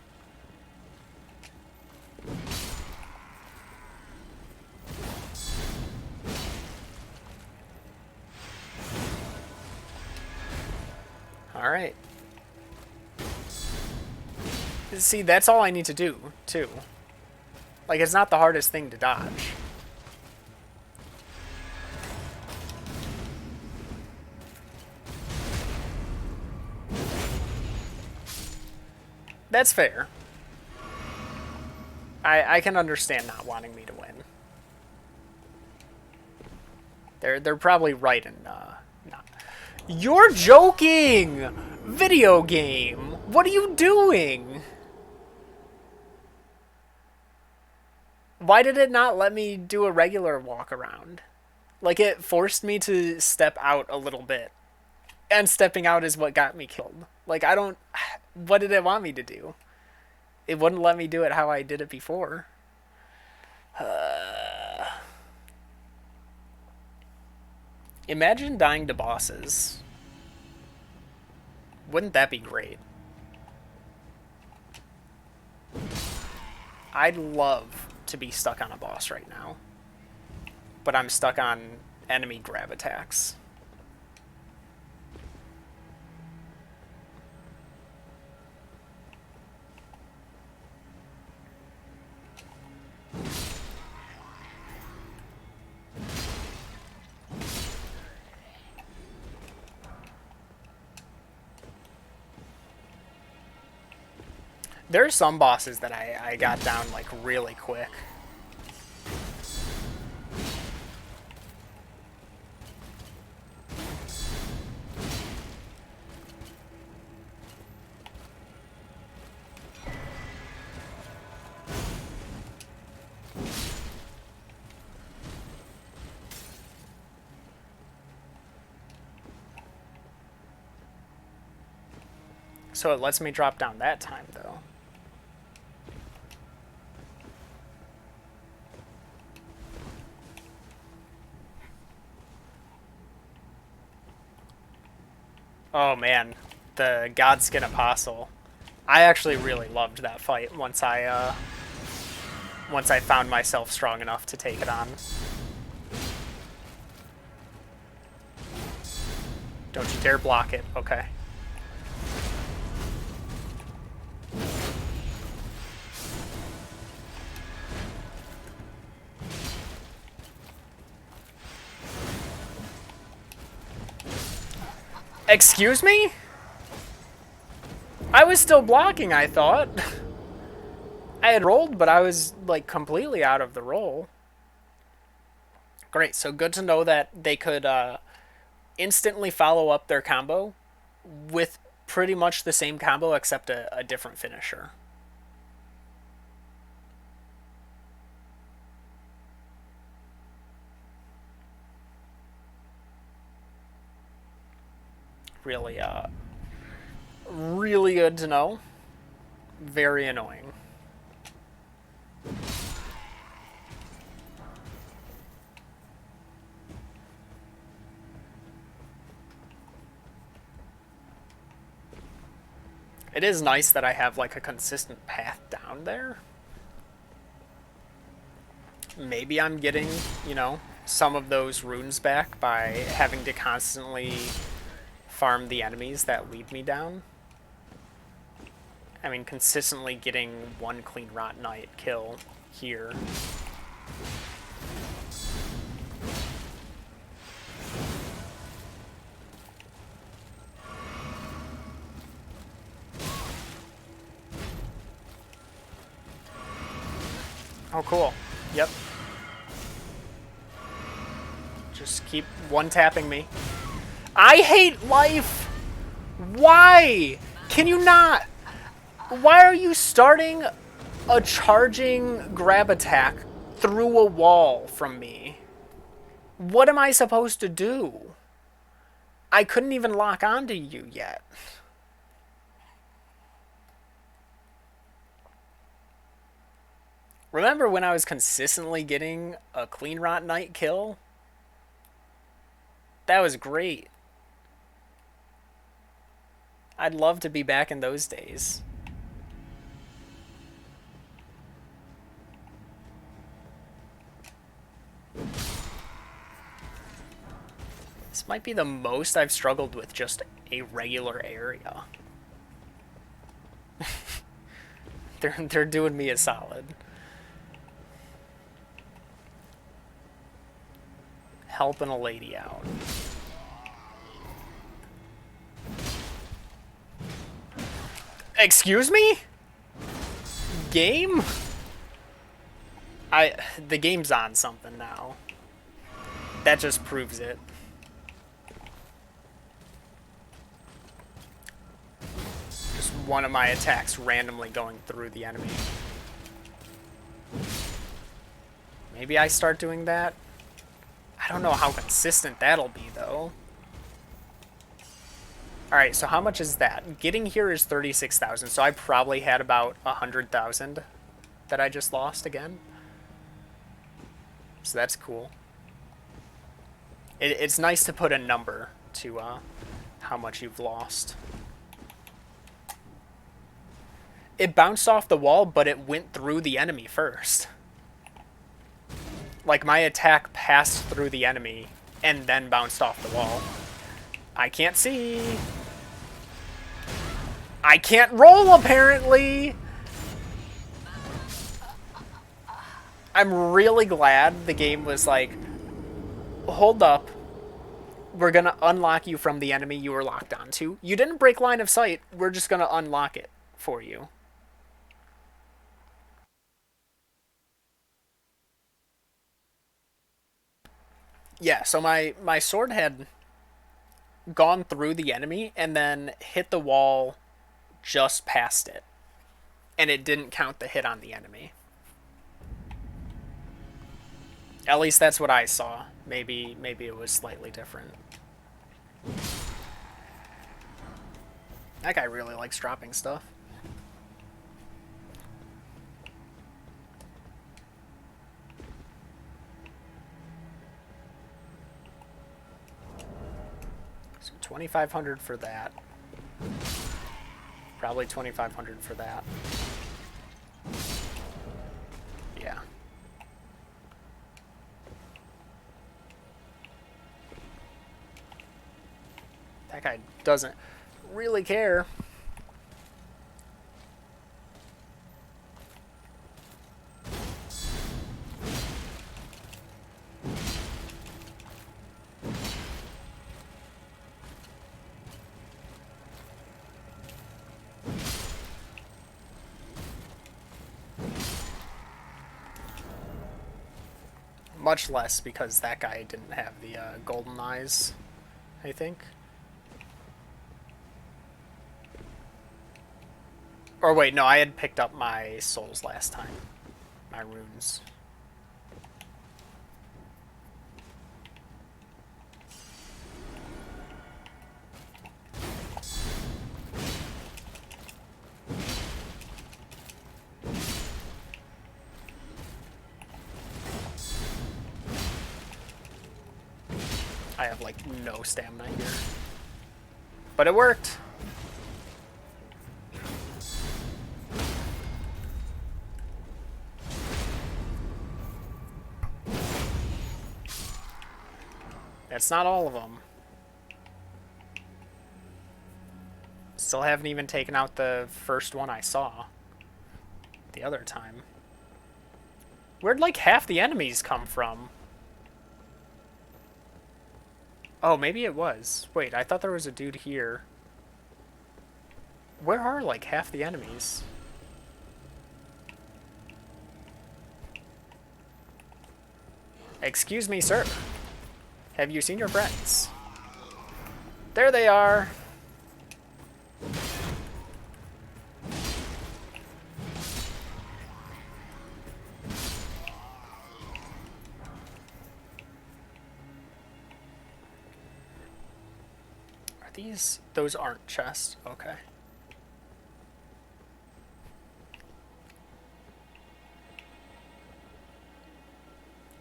Speaker 1: All right. See, that's all I need to do, too. Like, it's not the hardest thing to dodge. That's fair. I can understand not wanting me to win. They're probably right in not. You're joking! Video game! What are you doing? Why did it not let me do a regular walk around? Like, it forced me to step out a little bit. And stepping out is what got me killed. Like, I don't... What did it want me to do? It wouldn't let me do it how I did it before. Imagine dying to bosses. Wouldn't that be great? I'd love to be stuck on a boss right now. But I'm stuck on enemy grab attacks. There are some bosses that I got down like really quick. So it lets me drop down that time though. Oh man, the Godskin Apostle. I actually really loved that fight once I found myself strong enough to take it on. Don't you dare block it. Okay. Excuse me? I was still blocking, I thought. I had rolled, but I was, like, completely out of the roll. Great, so good to know that they could instantly follow up their combo with pretty much the same combo except a different finisher. Really, really good to know. Very annoying. It is nice that I have like a consistent path down there. Maybe I'm getting, you know, some of those runes back by having to constantly farm the enemies that lead me down. I mean, consistently getting one clean rot knight kill here. Oh, cool. Yep. Just keep one-tapping me. I hate life! Why? Can you not? Why are you starting a charging grab attack through a wall from me? What am I supposed to do? I couldn't even lock onto you yet. Remember when I was consistently getting a clean rot knight kill? That was great. I'd love to be back in those days. This might be the most I've struggled with just a regular area. They're doing me a solid. Helping a lady out. Excuse me? Game? The game's on something now. That just proves it. Just one of my attacks randomly going through the enemy. Maybe I start doing that? I don't know how consistent that'll be, though. Alright, so how much is that? Getting here is 36,000, so I probably had about 100,000 that I just lost again. So that's cool. It's nice to put a number to how much you've lost. It bounced off the wall, but it went through the enemy first. Like, my attack passed through the enemy and then bounced off the wall. I can't see. I can't roll, apparently. I'm really glad the game was like, hold up. We're going to unlock you from the enemy you were locked onto. You didn't break line of sight. We're just going to unlock it for you. Yeah, so my sword had gone through the enemy and then hit the wall just past it. And it didn't count the hit on the enemy. At least that's what I saw. Maybe it was slightly different. That guy really likes dropping stuff. So 2,500 for that. Probably 2,500 for that. Yeah. That guy doesn't really care. Much less because that guy didn't have the golden eyes, I think. Or wait, no, I had picked up my souls last time. My runes. I have, like, no stamina here. But it worked! That's not all of them. Still haven't even taken out the first one I saw. The other time. Where'd, like, half the enemies come from? Oh, maybe it was. Wait, I thought there was a dude here. Where are, like, half the enemies? Excuse me, sir. Have you seen your friends? There they are. Are these... Those aren't chests. Okay.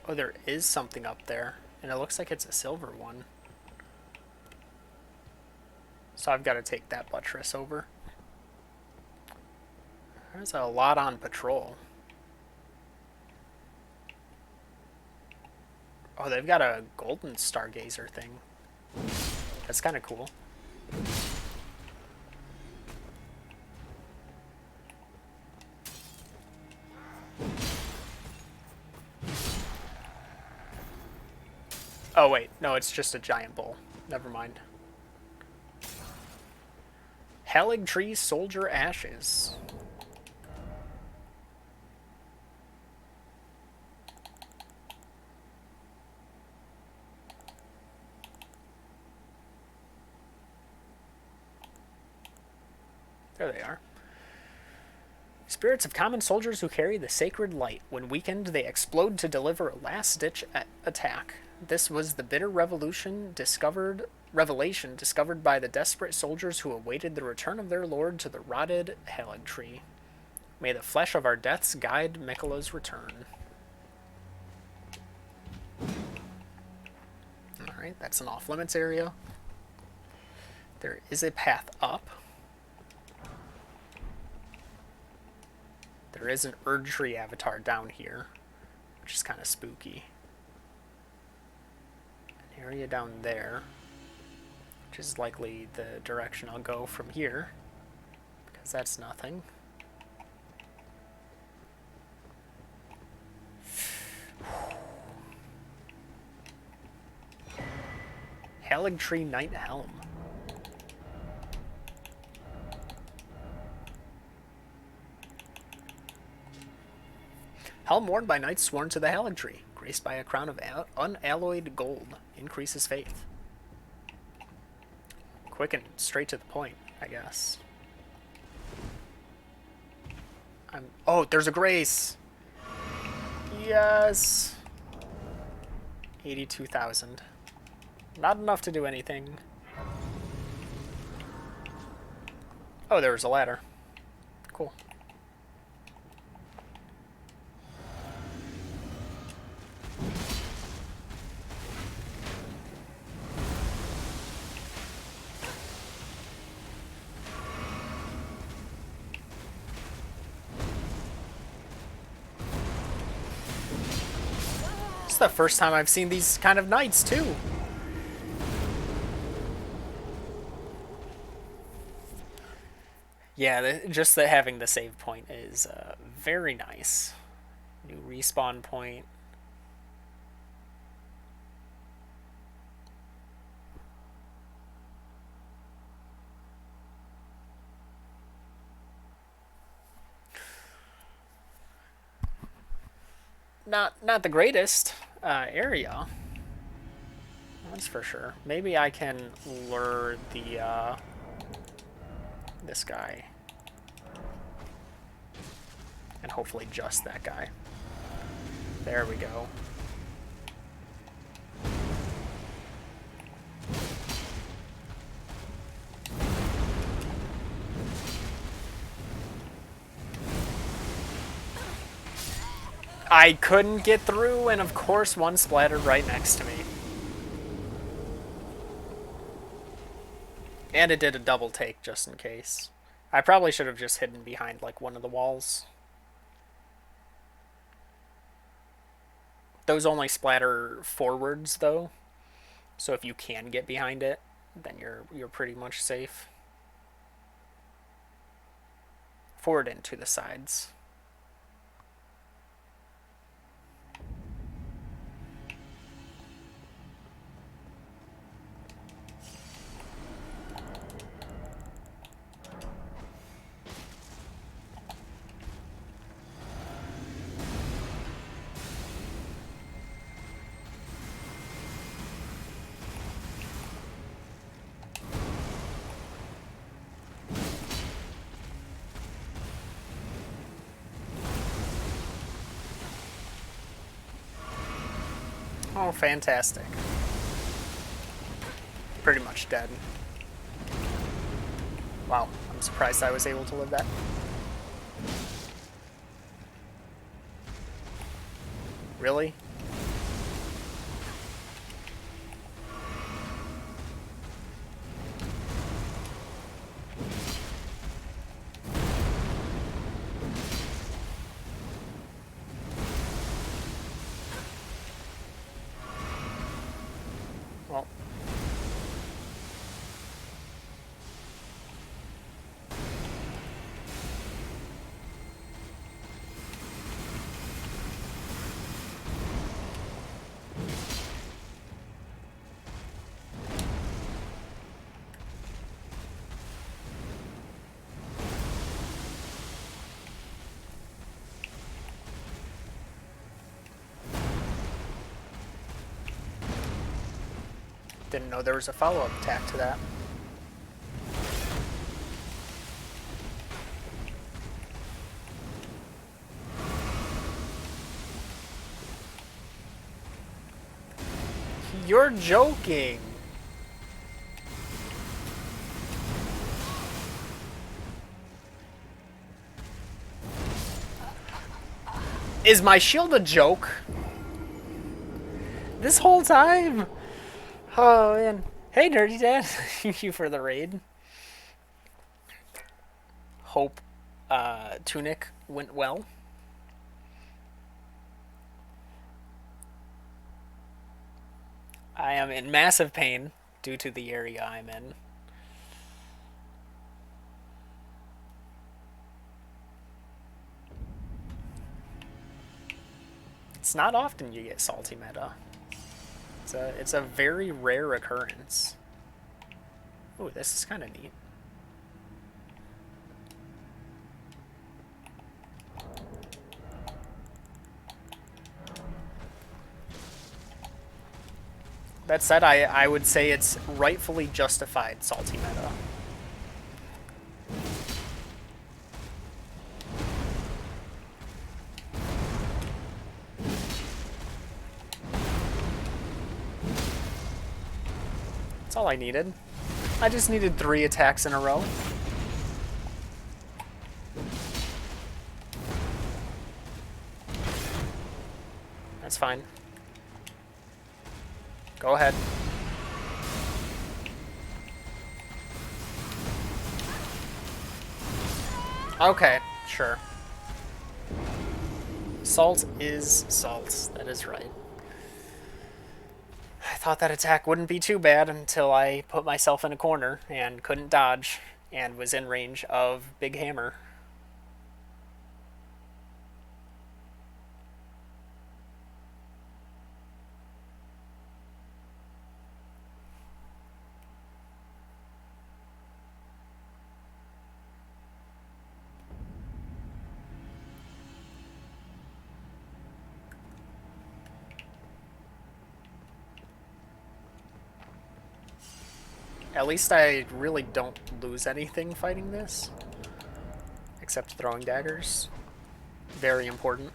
Speaker 1: Oh, there is something up there. And it looks like it's a silver one. So I've got to take that buttress over. There's a lot on patrol. Oh, they've got a golden stargazer thing. That's kind of cool. Oh, wait. No, it's just a giant bull. Never mind. Halig Tree Soldier Ashes. There they are. Spirits of common soldiers who carry the sacred light. When weakened, they explode to deliver a last-ditch attack. This was the bitter revelation discovered by the desperate soldiers who awaited the return of their lord to the rotted Halig Tree. May the flesh of our deaths guide Miquella's return. Alright, that's an off-limits area. There is a path up. There is an Erdtree avatar down here, which is kind of spooky. An area down there, which is likely the direction I'll go from here, because that's nothing. Halig Tree Knight Helm. Helm worn by knights sworn to the Halig Tree, graced by a crown of unalloyed gold, increases faith. Quick and straight to the point, I guess. Oh, there's a grace! Yes! 82,000. Not enough to do anything. Oh, there was a ladder. Cool. It's the first time I've seen these kind of knights, too. Yeah, just that having the save point is very nice. New respawn point. Not the greatest. area. That's for sure. Maybe I can lure the, this guy. And hopefully just that guy. There we go. I couldn't get through, and of course one splattered right next to me. And it did a double take just in case. I probably should have just hidden behind like one of the walls. Those only splatter forwards though. So if you can get behind it, then you're pretty much safe. Forward and to the sides. Oh, fantastic. Pretty much dead. Wow, I'm surprised I was able to live that. Really? Well. Didn't know there was a follow-up attack to that. You're joking. Is my shield a joke? This whole time? Oh, man. Hey, Dirty Dad. Thank you for the raid. Hope Tunic went well. I am in massive pain due to the area I'm in. It's not often you get salty meta. It's a very rare occurrence. Ooh, this is kind of neat. That said, I would say it's rightfully justified salty meta. That's all I needed. I just needed 3 attacks in a row. That's fine. Go ahead. Okay, sure. Salt is salt. That is right. I thought that attack wouldn't be too bad until I put myself in a corner and couldn't dodge and was in range of Big Hammer. At least I really don't lose anything fighting this. Except throwing daggers. Very important.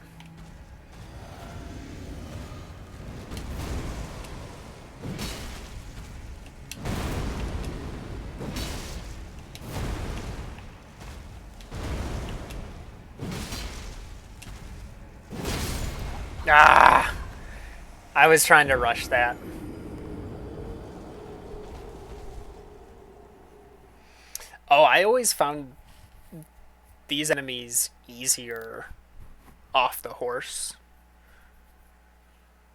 Speaker 1: Ah! I was trying to rush that. Oh, I always found these enemies easier off the horse.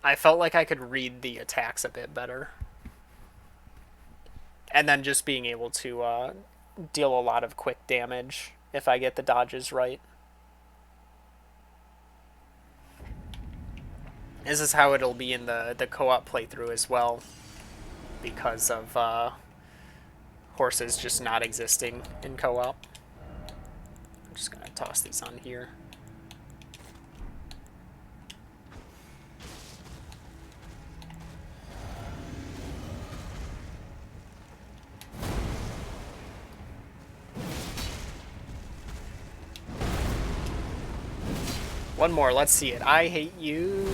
Speaker 1: I felt like I could read the attacks a bit better. And then just being able to deal a lot of quick damage if I get the dodges right. This is how it'll be in the co-op playthrough as well, because of horses just not existing in co-op. I'm just going to toss these on here. One more, let's see it. I hate you.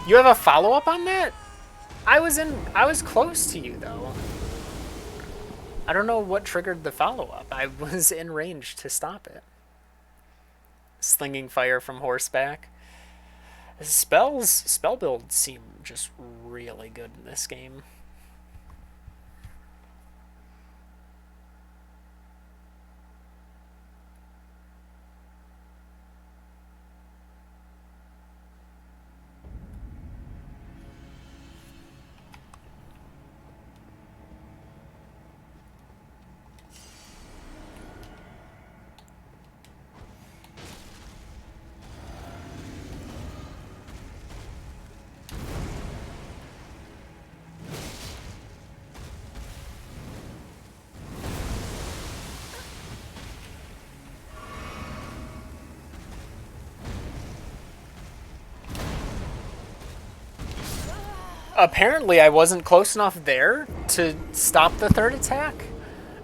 Speaker 1: You have a follow-up on that? I was close to you though. I don't know what triggered the follow-up. I was in range to stop it. Slinging fire from horseback. Spell builds seem just really good in this game. Apparently I wasn't close enough there to stop the third attack.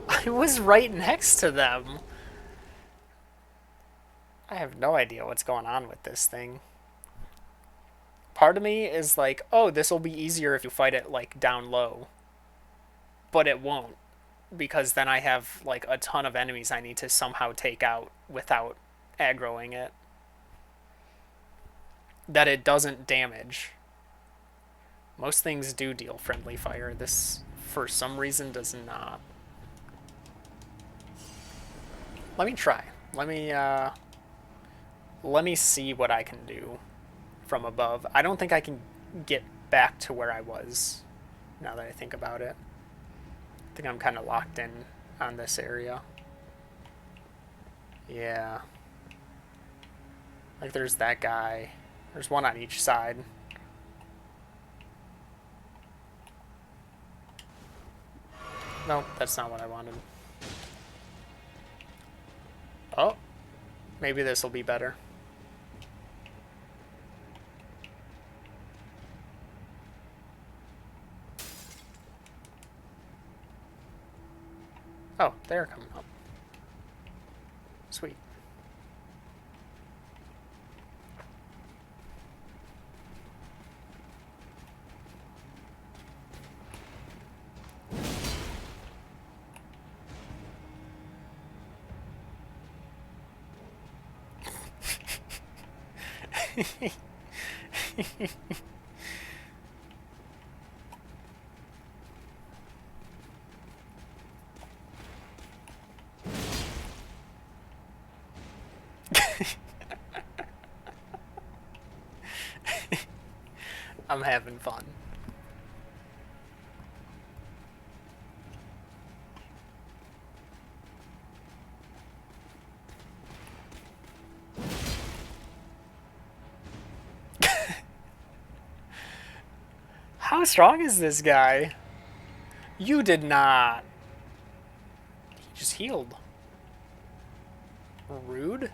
Speaker 1: I was right next to them. I have no idea what's going on with this thing. Part of me is like, oh, this will be easier if you fight it like down low. But it won't, because then I have like a ton of enemies I need to somehow take out without aggroing it. That it doesn't damage. Most things do deal friendly fire. This, for some reason, does not. Let me try. Let me see what I can do from above. I don't think I can get back to where I was, now that I think about it. I think I'm kind of locked in on this area. Yeah. Like, there's that guy. There's one on each side. No, that's not what I wanted. Oh, maybe this will be better. Oh, they're coming up. Sweet. I'm having fun. How strong is this guy? You did not. He just healed. Rude.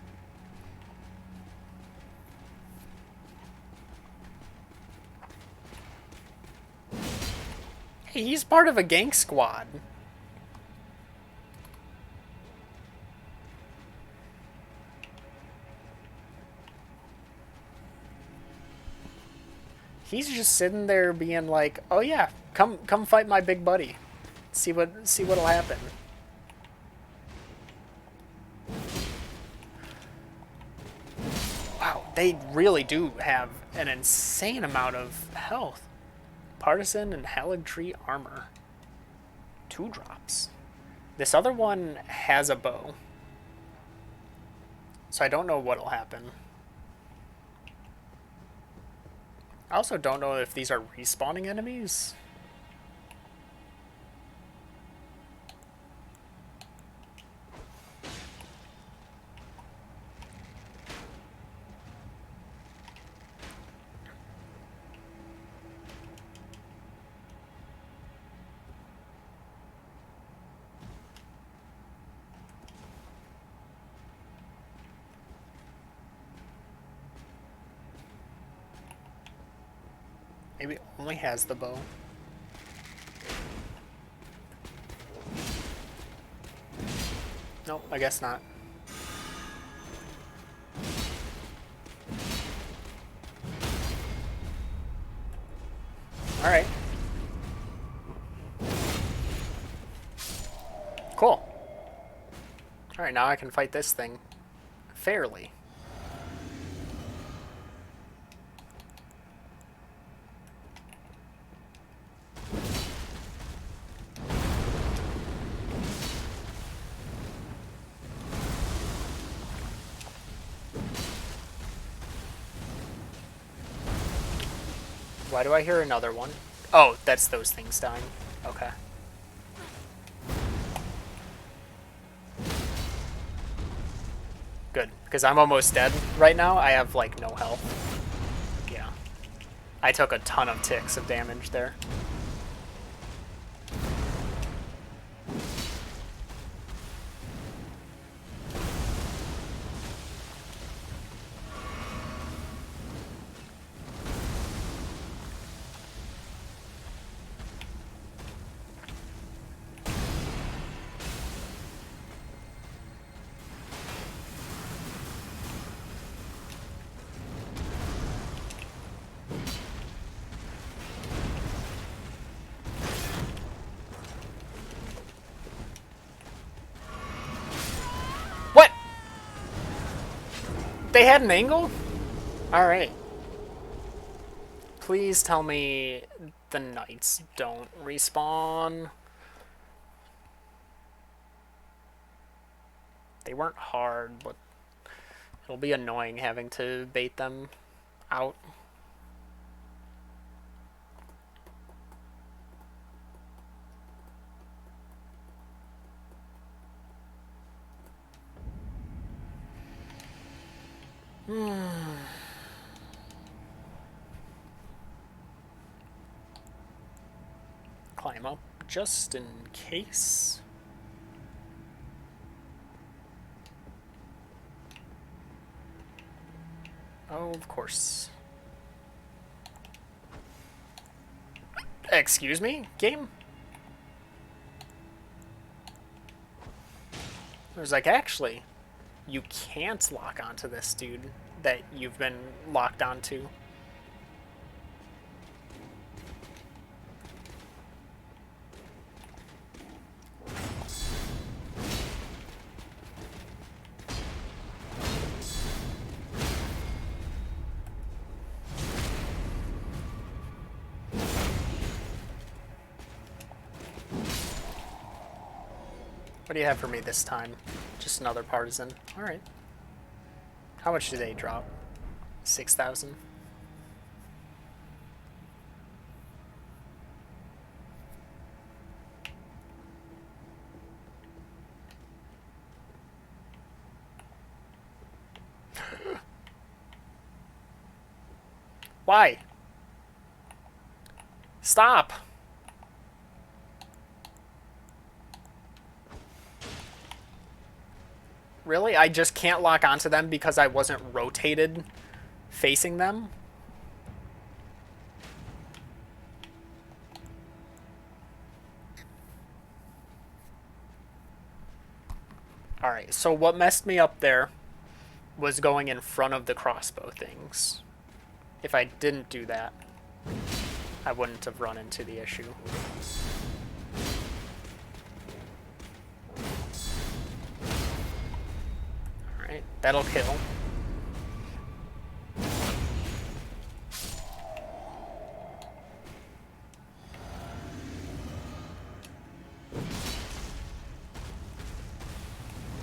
Speaker 1: He's part of a gank squad. He's just sitting there being like, "Oh yeah, come fight my big buddy. See what'll happen." Wow, they really do have an insane amount of health. Partisan and Haligtree armor. 2 drops. This other one has a bow. So I don't know what'll happen. I also don't know if these are respawning enemies. Maybe it only has the bow. Nope, I guess not. Alright. Cool. Alright, now I can fight this thing fairly. Why do I hear another one? Oh, that's those things dying. Okay. Good, because I'm almost dead right now. I have, like, no health. Yeah. I took a ton of ticks of damage there. What? They had an angle? Alright. Please tell me the knights don't respawn. They weren't hard, but it'll be annoying having to bait them out. Climb up just in case. Oh, of course. Excuse me, game? I was like, actually, you can't lock onto this dude that you've been locked onto. What do you have for me this time? Just another partisan. Alright. How much do they drop? 6,000? Why? Stop! Really? I just can't lock onto them because I wasn't rotated facing them? Alright, so what messed me up there was going in front of the crossbow things. If I didn't do that, I wouldn't have run into the issue. Alright, that'll kill.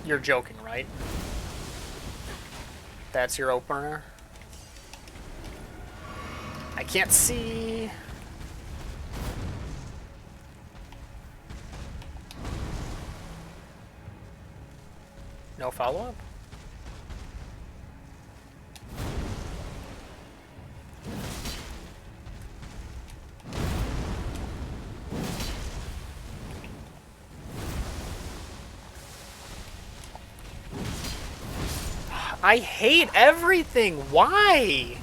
Speaker 1: You're joking, right? That's your opener? I can't see. No follow-up? I hate everything. Why?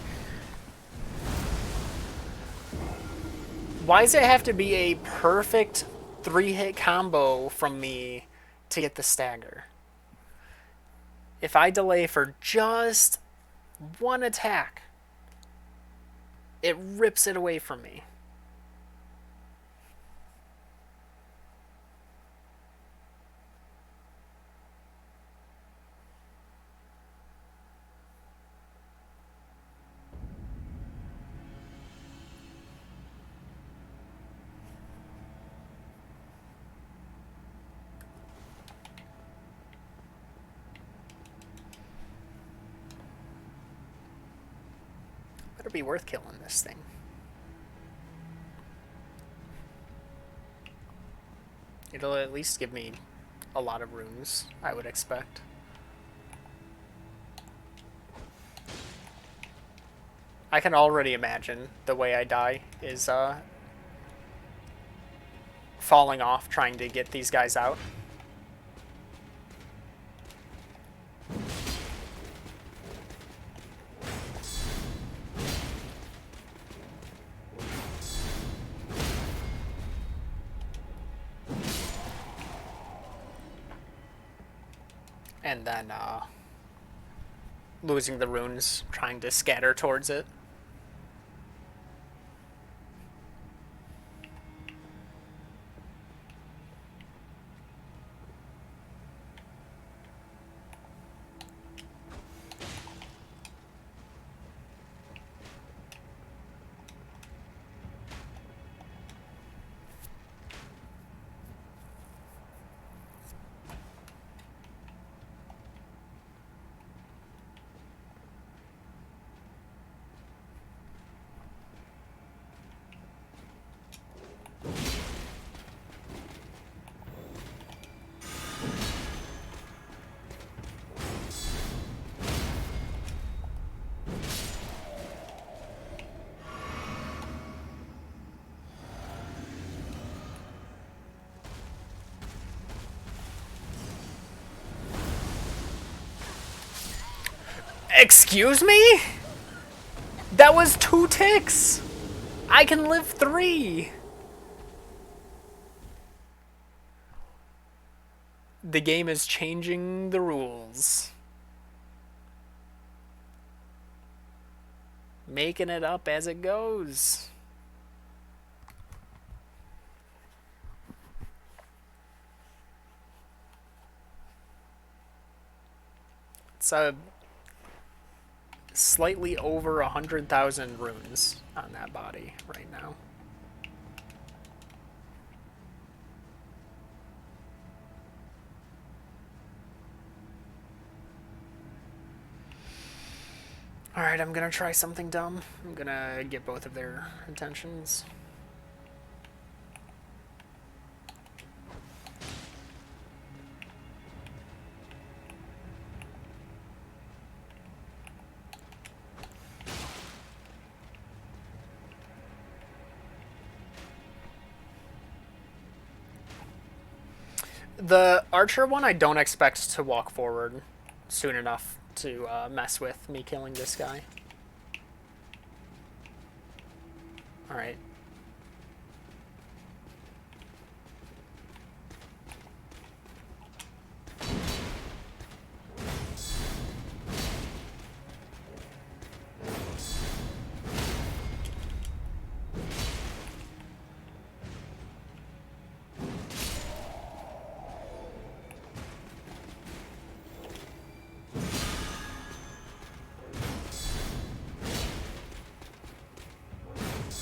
Speaker 1: Why does it have to be a perfect 3-hit combo from me to get the stagger? If I delay for just one attack, it rips it away from me. Better be worth killing this thing. It'll at least give me a lot of runes, I would expect. I can already imagine the way I die is falling off trying to get these guys out. And then losing the runes, trying to scatter towards it. Excuse me? That was 2 ticks! I can live 3! The game is changing the rules. Making it up as it goes. It's a slightly over 100,000 runes on that body right now. Alright, I'm gonna try something dumb. I'm gonna get both of their attentions. The archer one I don't expect to walk forward soon enough to mess with me killing this guy. Alright.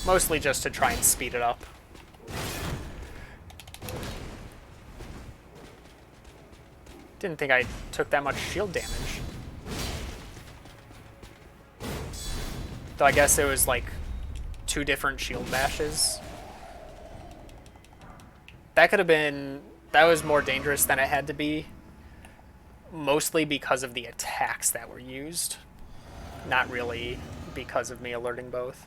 Speaker 1: Mostly just to try and speed it up. Didn't think I took that much shield damage. Though I guess it was like 2 different shield bashes. That could have been... That was more dangerous than it had to be. Mostly because of the attacks that were used. Not really because of me alerting both.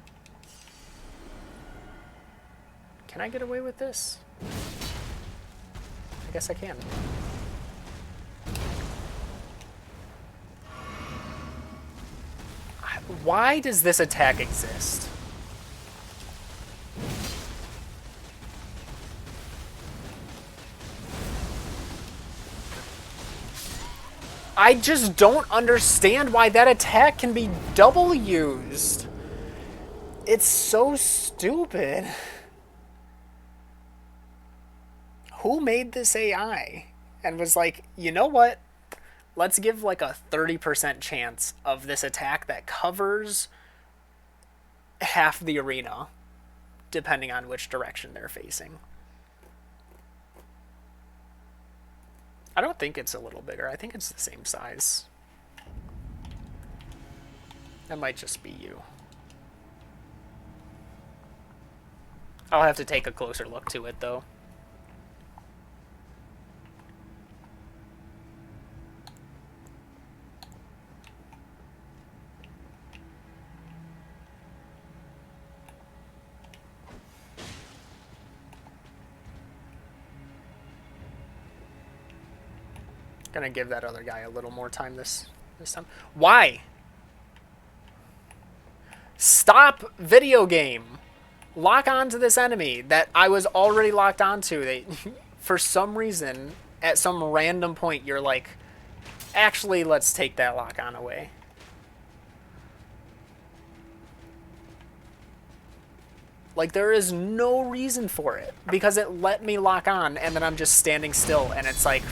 Speaker 1: Can I get away with this? I guess I can. Why does this attack exist? I just don't understand why that attack can be double used. It's so stupid. Who made this AI and was like, you know what? Let's give like a 30% chance of this attack that covers half the arena, depending on which direction they're facing. I don't think it's a little bigger. I think it's the same size. That might just be you. I'll have to take a closer look to it, though. Gonna give that other guy a little more time this time. Why? Stop, video game. Lock onto this enemy that I was already locked onto. They, for some reason, at some random point, you're like, actually, let's take that lock on away. Like, there is no reason for it. Because it let me lock on, and then I'm just standing still, and it's like,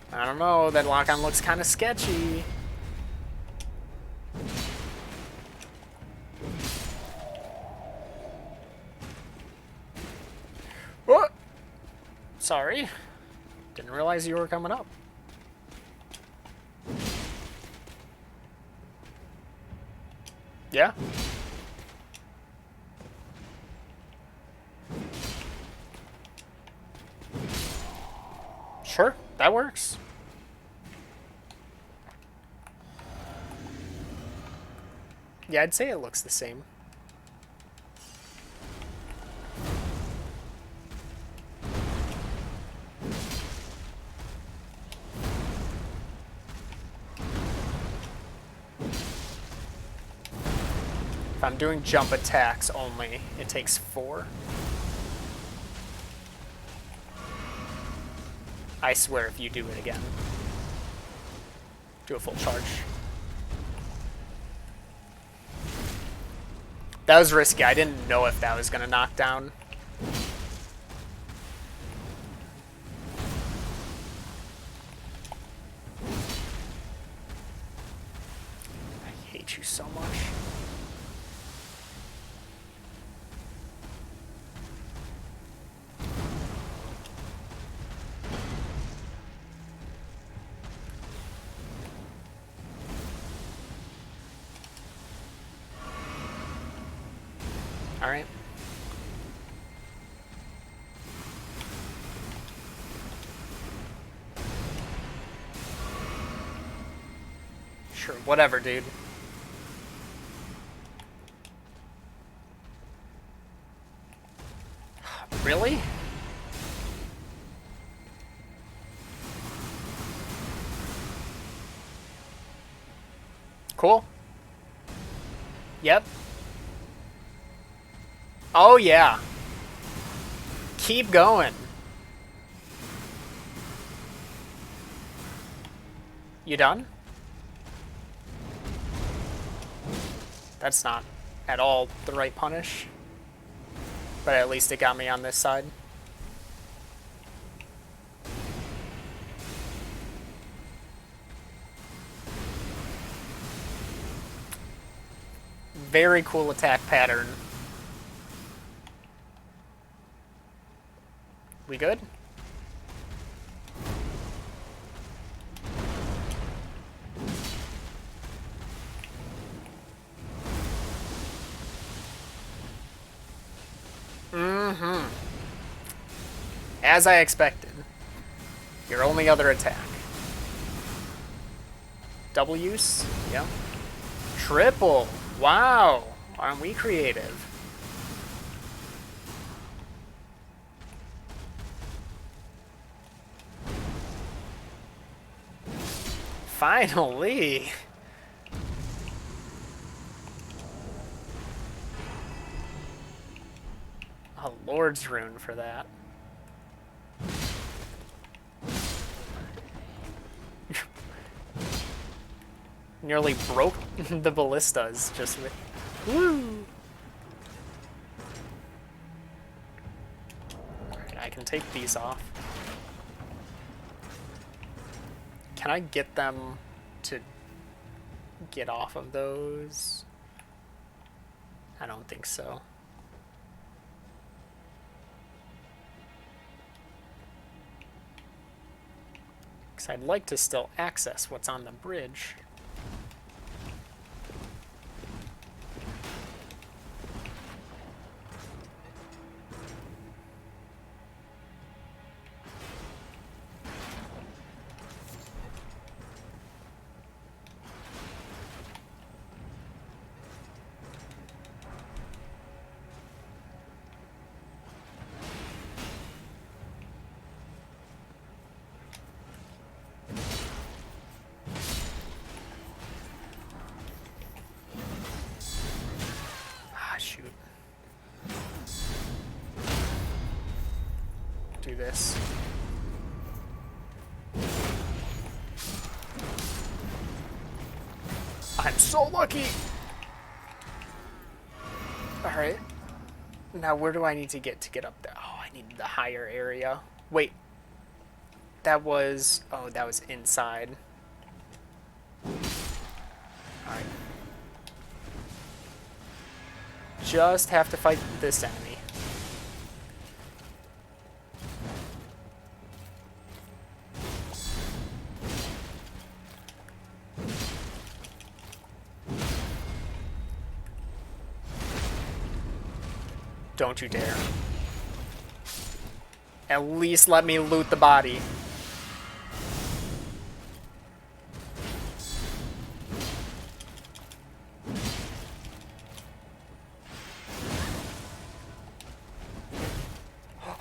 Speaker 1: I don't know, that lock-on looks kind of sketchy. What? Sorry. Didn't realize you were coming up. Yeah? Sure, that works. Yeah, I'd say it looks the same. If I'm doing jump attacks only, it takes 4. I swear if you do it again. Do a full charge. That was risky. I didn't know if that was going to knock down. I hate you so much. All right. Sure, whatever, dude. Really? Cool. Yep. Oh, yeah. Keep going. You done? That's not at all the right punish. But at least it got me on this side. Very cool attack pattern. We good? Mm-hmm. As I expected. Your only other attack. Double use? Yep. Triple! Wow! Aren't we creative? Finally! A Lord's Rune for that. Nearly broke the ballistas just with... Woo! Alright, I can take these off. Can I get them to get off of those? I don't think so. Because I'd like to still access what's on the bridge. Do this. I'm so lucky! Alright. Now where do I need to get up there? Oh, I need the higher area. Wait. That was... Oh, that was inside. Alright. Just have to fight this enemy. Don't you dare. At least let me loot the body.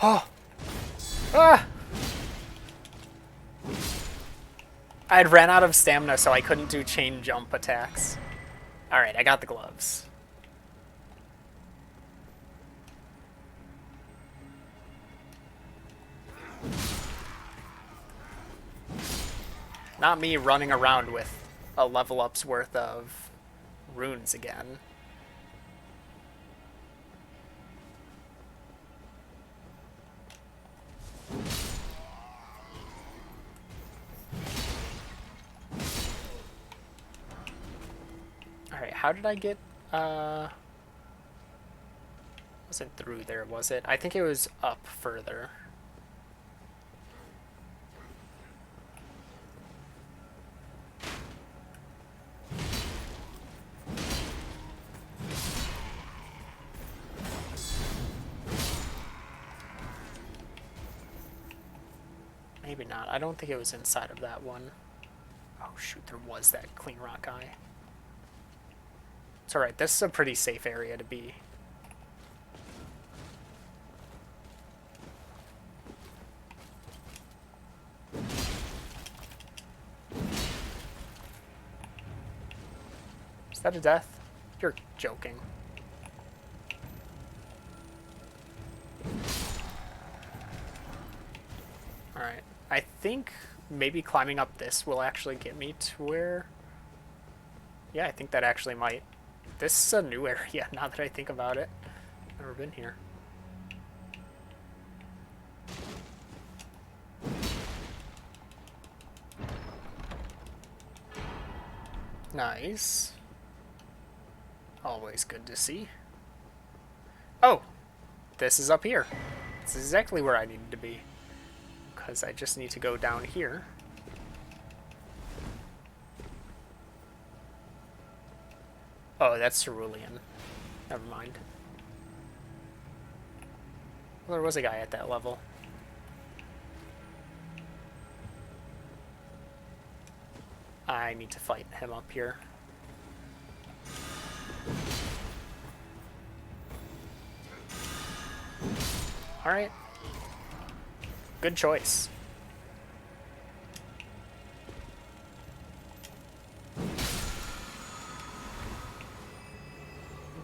Speaker 1: Oh! Ah! I had ran out of stamina, so I couldn't do chain jump attacks. Alright, I got the gloves. Not me running around with a level up's worth of runes again. Alright, how did I get, wasn't through there, was it? I think it was up further. Maybe not. I don't think it was inside of that one. Oh shoot, there was that clean rock guy. It's alright, this is a pretty safe area to be. Is that a death? You're joking. Alright. I think maybe climbing up this will actually get me to where... Yeah, I think that actually might. This is a new area, now that I think about it. Never been here. Nice. Always good to see. Oh! This is up here. It's exactly where I needed to be. Because I just need to go down here. Oh, that's cerulean. Never mind. Well, there was a guy at that level. I need to fight him up here. Alright. Good choice.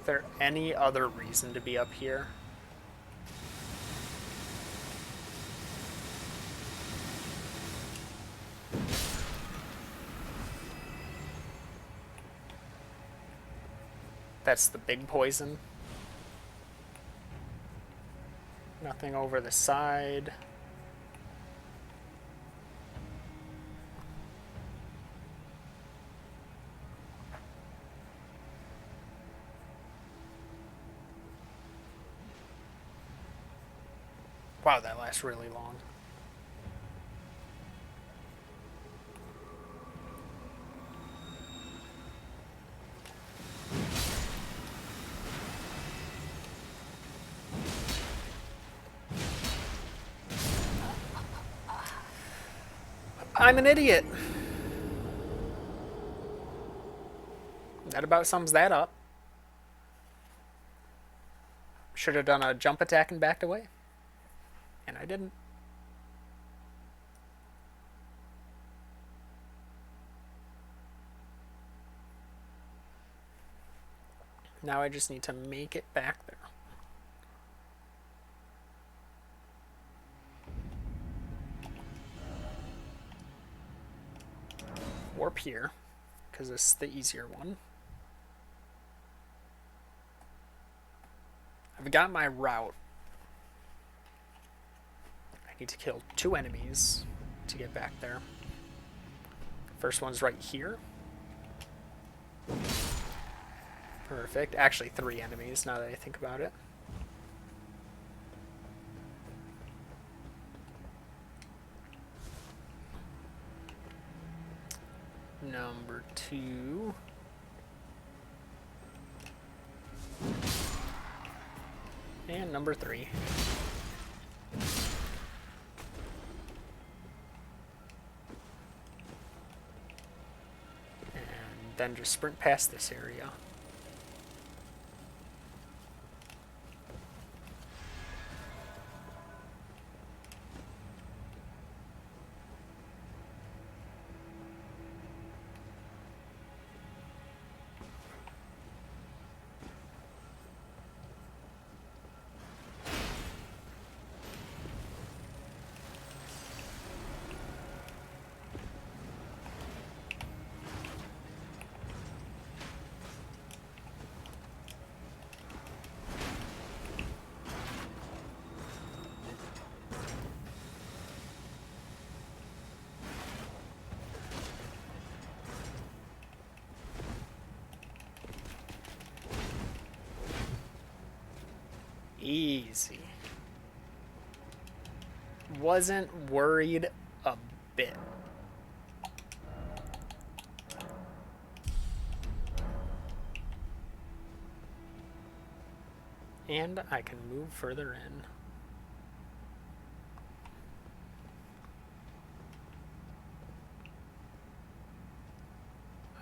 Speaker 1: Is there any other reason to be up here? That's the big poison. Nothing over the side. Wow, that lasts really long. I'm an idiot. That about sums that up. Should have done a jump attack and backed away. And I didn't. Now I just need to make it back there. Warp here, because this is the easier one. I've got my route. I need to kill 2 enemies to get back there. First one's right here. Perfect. Actually, 3 enemies now that I think about it. Number 2. And number 3. And then just sprint past this area. Easy. Wasn't worried a bit. And I can move further in.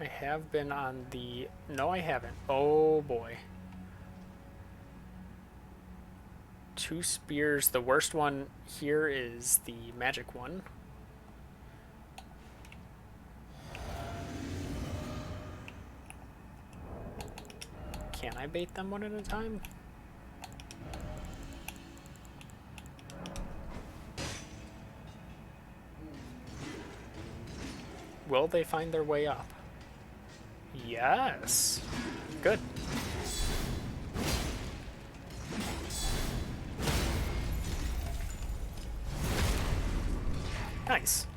Speaker 1: I have been on the... No, I haven't. Oh boy. 2 spears. The worst one here is the magic one. Can I bait them one at a time? Will they find their way up? Yes. Good. Nice.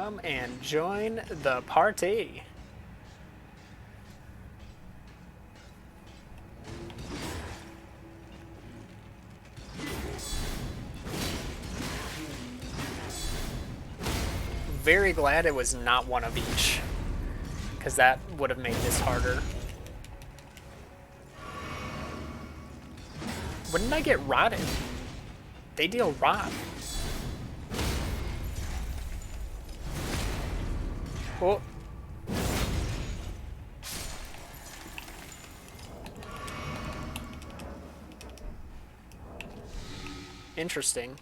Speaker 1: Come and join the party. Very glad it was not one of each, because that would have made this harder. When did I get rotted? They deal rot. Oh. Interesting.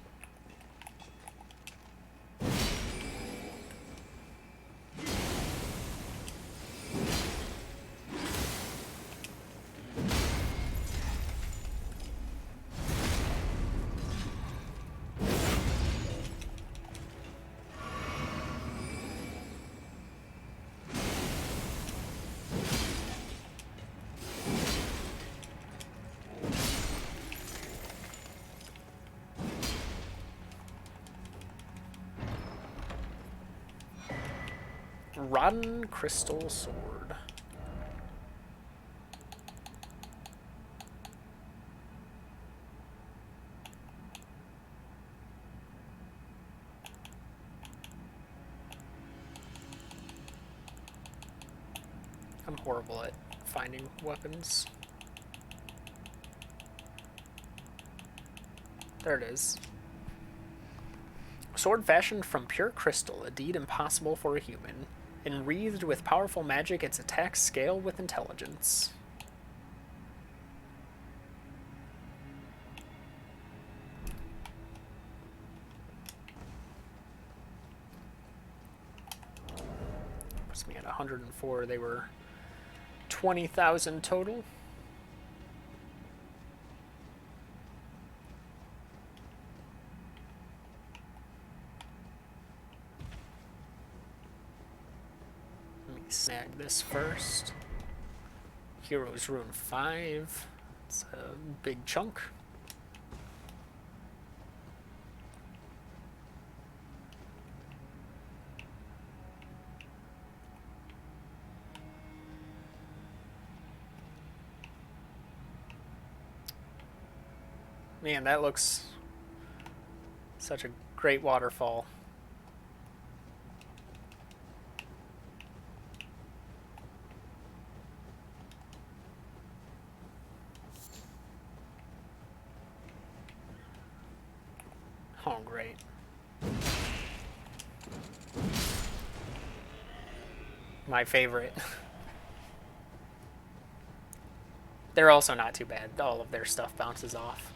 Speaker 1: Rotten crystal sword. I'm horrible at finding weapons. There it is. Sword fashioned from pure crystal, a deed impossible for a human. Enwreathed with powerful magic, its attacks scale with intelligence. Puts me at 104. They were 20,000 total. Snag this first. Heroes Rune 5. It's a big chunk. Man, that looks such a great waterfall. Oh, great. My favorite. They're also not too bad. All of their stuff bounces off.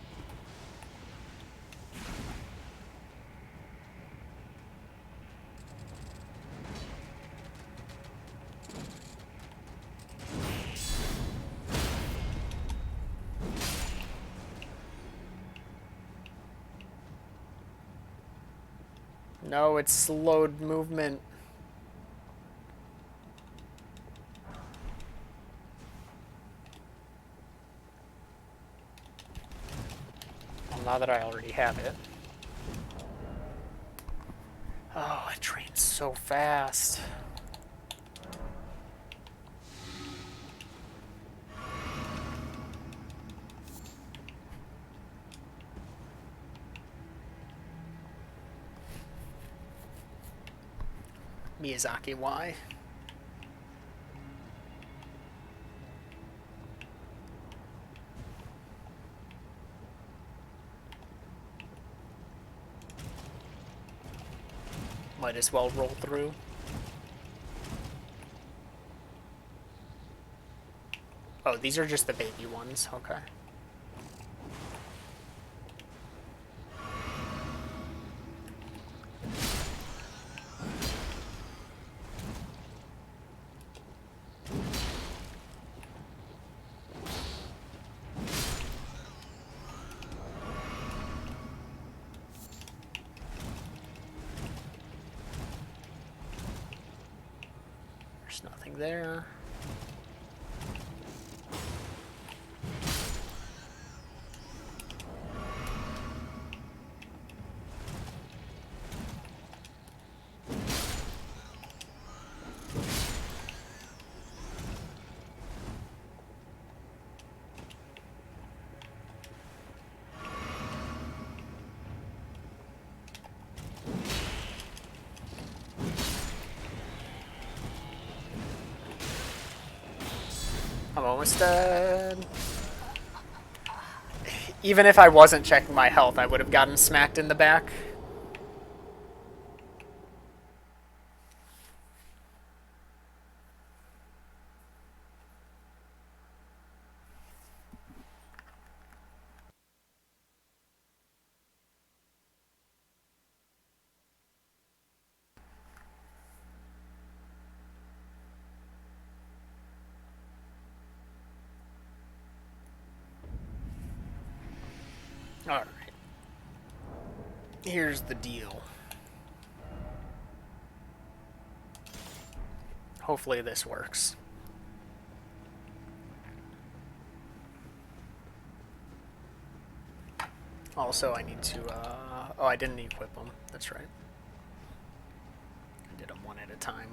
Speaker 1: No, it's slowed movement. Well, now that I already have it. Oh, it trains so fast. Miyazaki, why? Might as well roll through. Oh, these are just the baby ones. Okay. There's nothing there. almost dead. Even if I wasn't checking my health, I would have gotten smacked in the back. Alright. Here's the deal. Hopefully this works. Also, I need to, oh, I didn't equip them. That's right. I did them one at a time.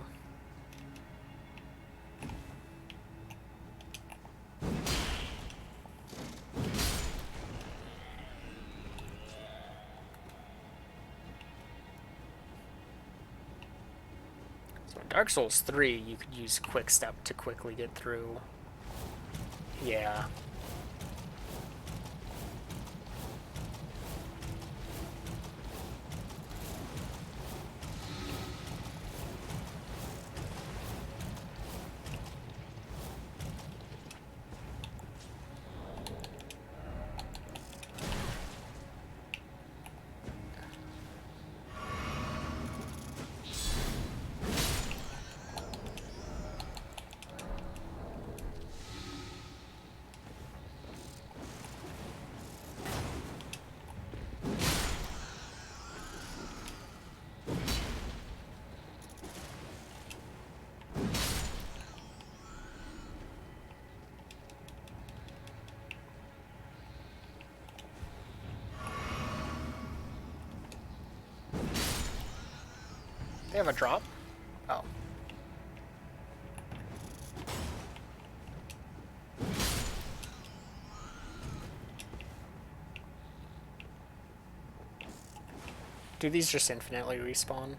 Speaker 1: So in Dark Souls 3, you could use Quick Step to quickly get through. Yeah. They have a drop? Oh. Do these just infinitely respawn?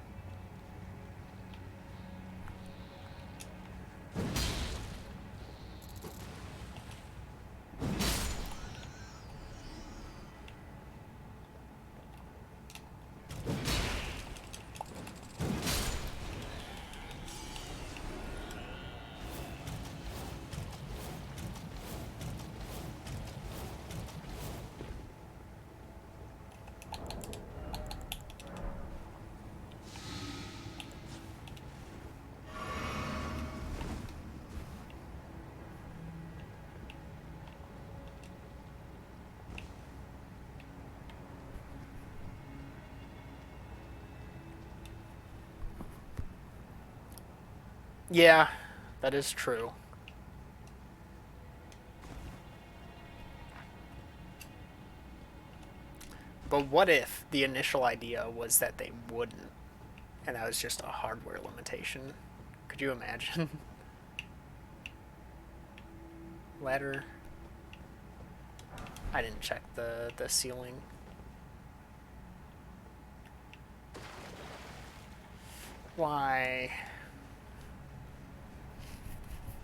Speaker 1: Yeah, that is true. But what if the initial idea was that they wouldn't, and that was just a hardware limitation? Could you imagine? Ladder. I didn't check the ceiling. Why?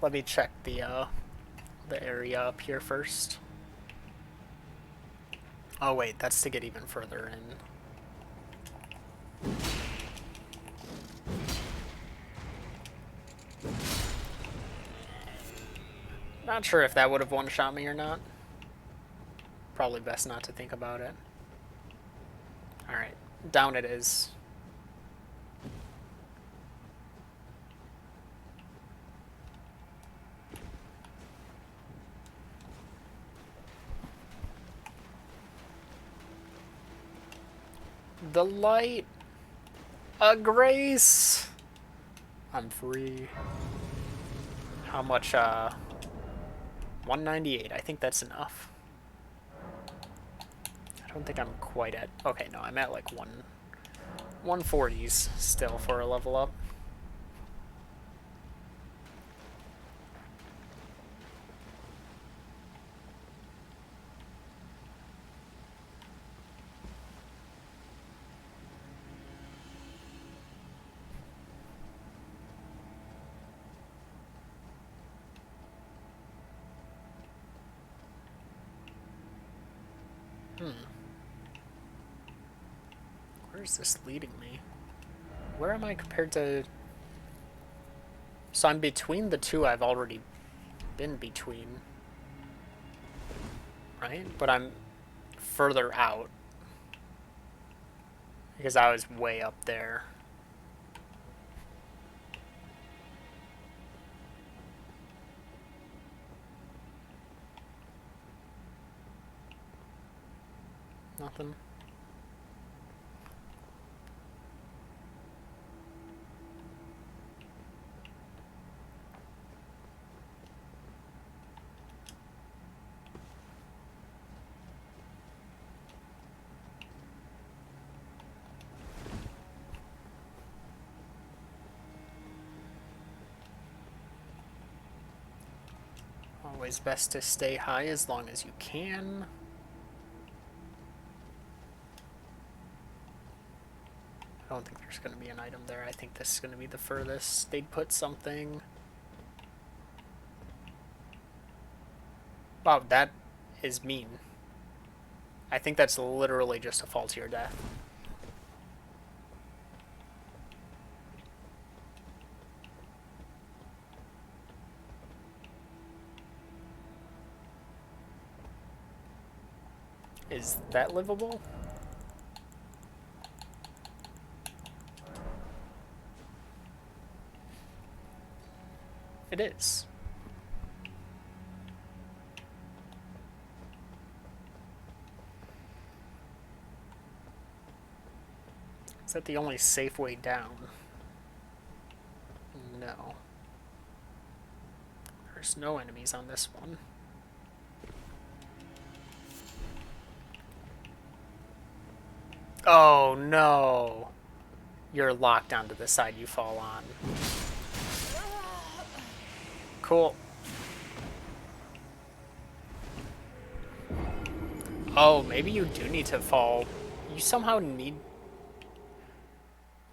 Speaker 1: Let me check the area up here first. Oh wait, that's to get even further in. Not sure if that would have one-shot me or not. Probably best not to think about it. Alright, down it is. The light. A grace. I'm free. How much, 198. I think that's enough. I don't think I'm quite at... Okay, no, I'm at like 140s still for a level up. Where is this leading me? Where am I compared to... So I'm between the two I've already been between. Right? But I'm further out. Because I was way up there. Nothing. Always best to stay high as long as you can. I don't think there's going to be an item there. I think this is going to be the furthest they'd put something. Wow, that is mean. I think that's literally just a fall to your death. Is that livable? It is. Is that the only safe way down? No. There's no enemies on this one. Oh no! You're locked onto the side you fall on. Cool. Oh, maybe you do need to fall. You somehow need...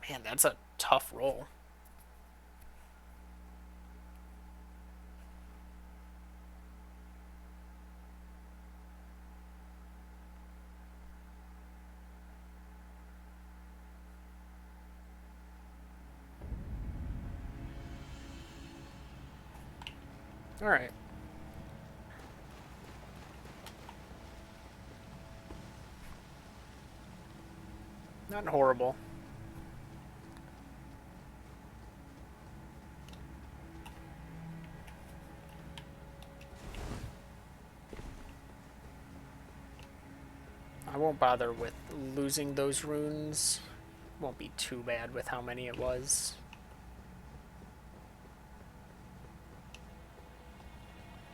Speaker 1: Man, that's a tough roll. Alright. Not horrible. I won't bother with losing those runes. Won't be too bad with how many it was.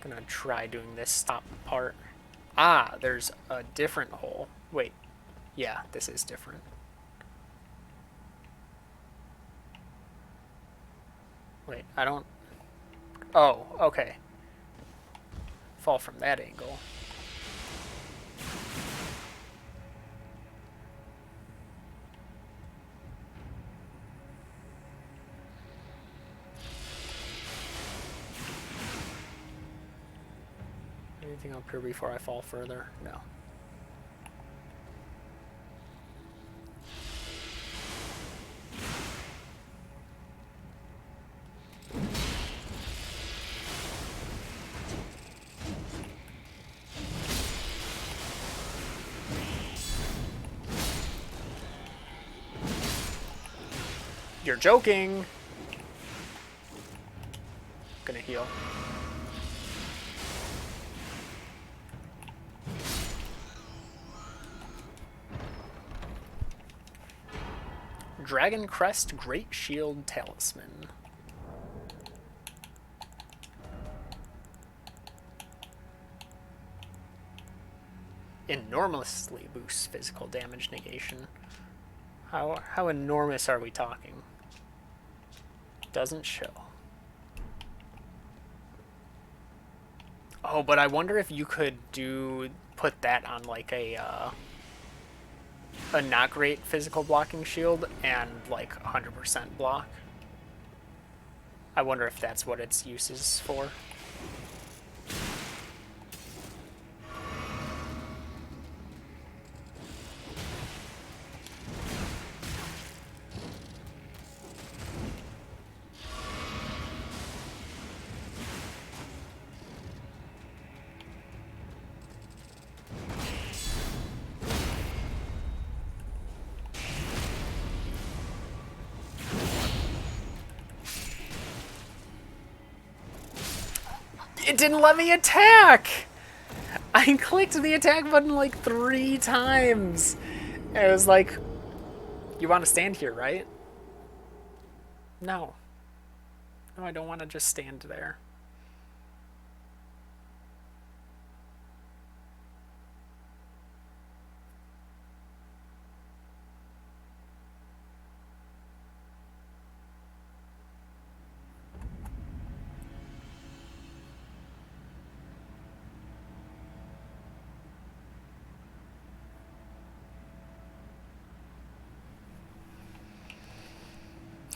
Speaker 1: Gonna try doing this stop part. Ah, there's a different hole. Wait. Yeah, this is different. Wait, I don't... Oh, okay. Fall from that angle. Anything up here before I fall further? No. You're joking! Gonna heal. Dragon Crest Great Shield Talisman. Enormously boosts physical damage negation. How enormous are we talking? Doesn't show. Oh, but I wonder if you could put that on like a not great physical blocking shield and like 100% block. I wonder if that's what its use is for. It didn't let me attack! I clicked the attack button like 3 times. And it was like, you want to stand here, right? No. No, I don't want to just stand there.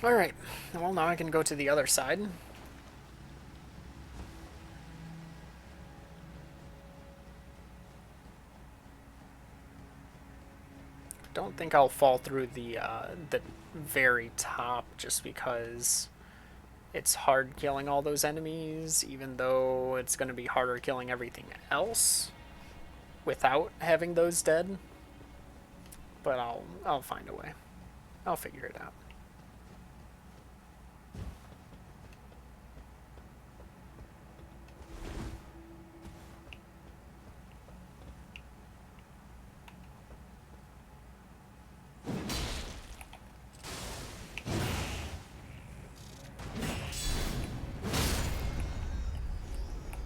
Speaker 1: Alright, well now I can go to the other side. Don't think I'll fall through the very top just because it's hard killing all those enemies, even though it's going to be harder killing everything else without having those dead. But I'll find a way. I'll figure it out.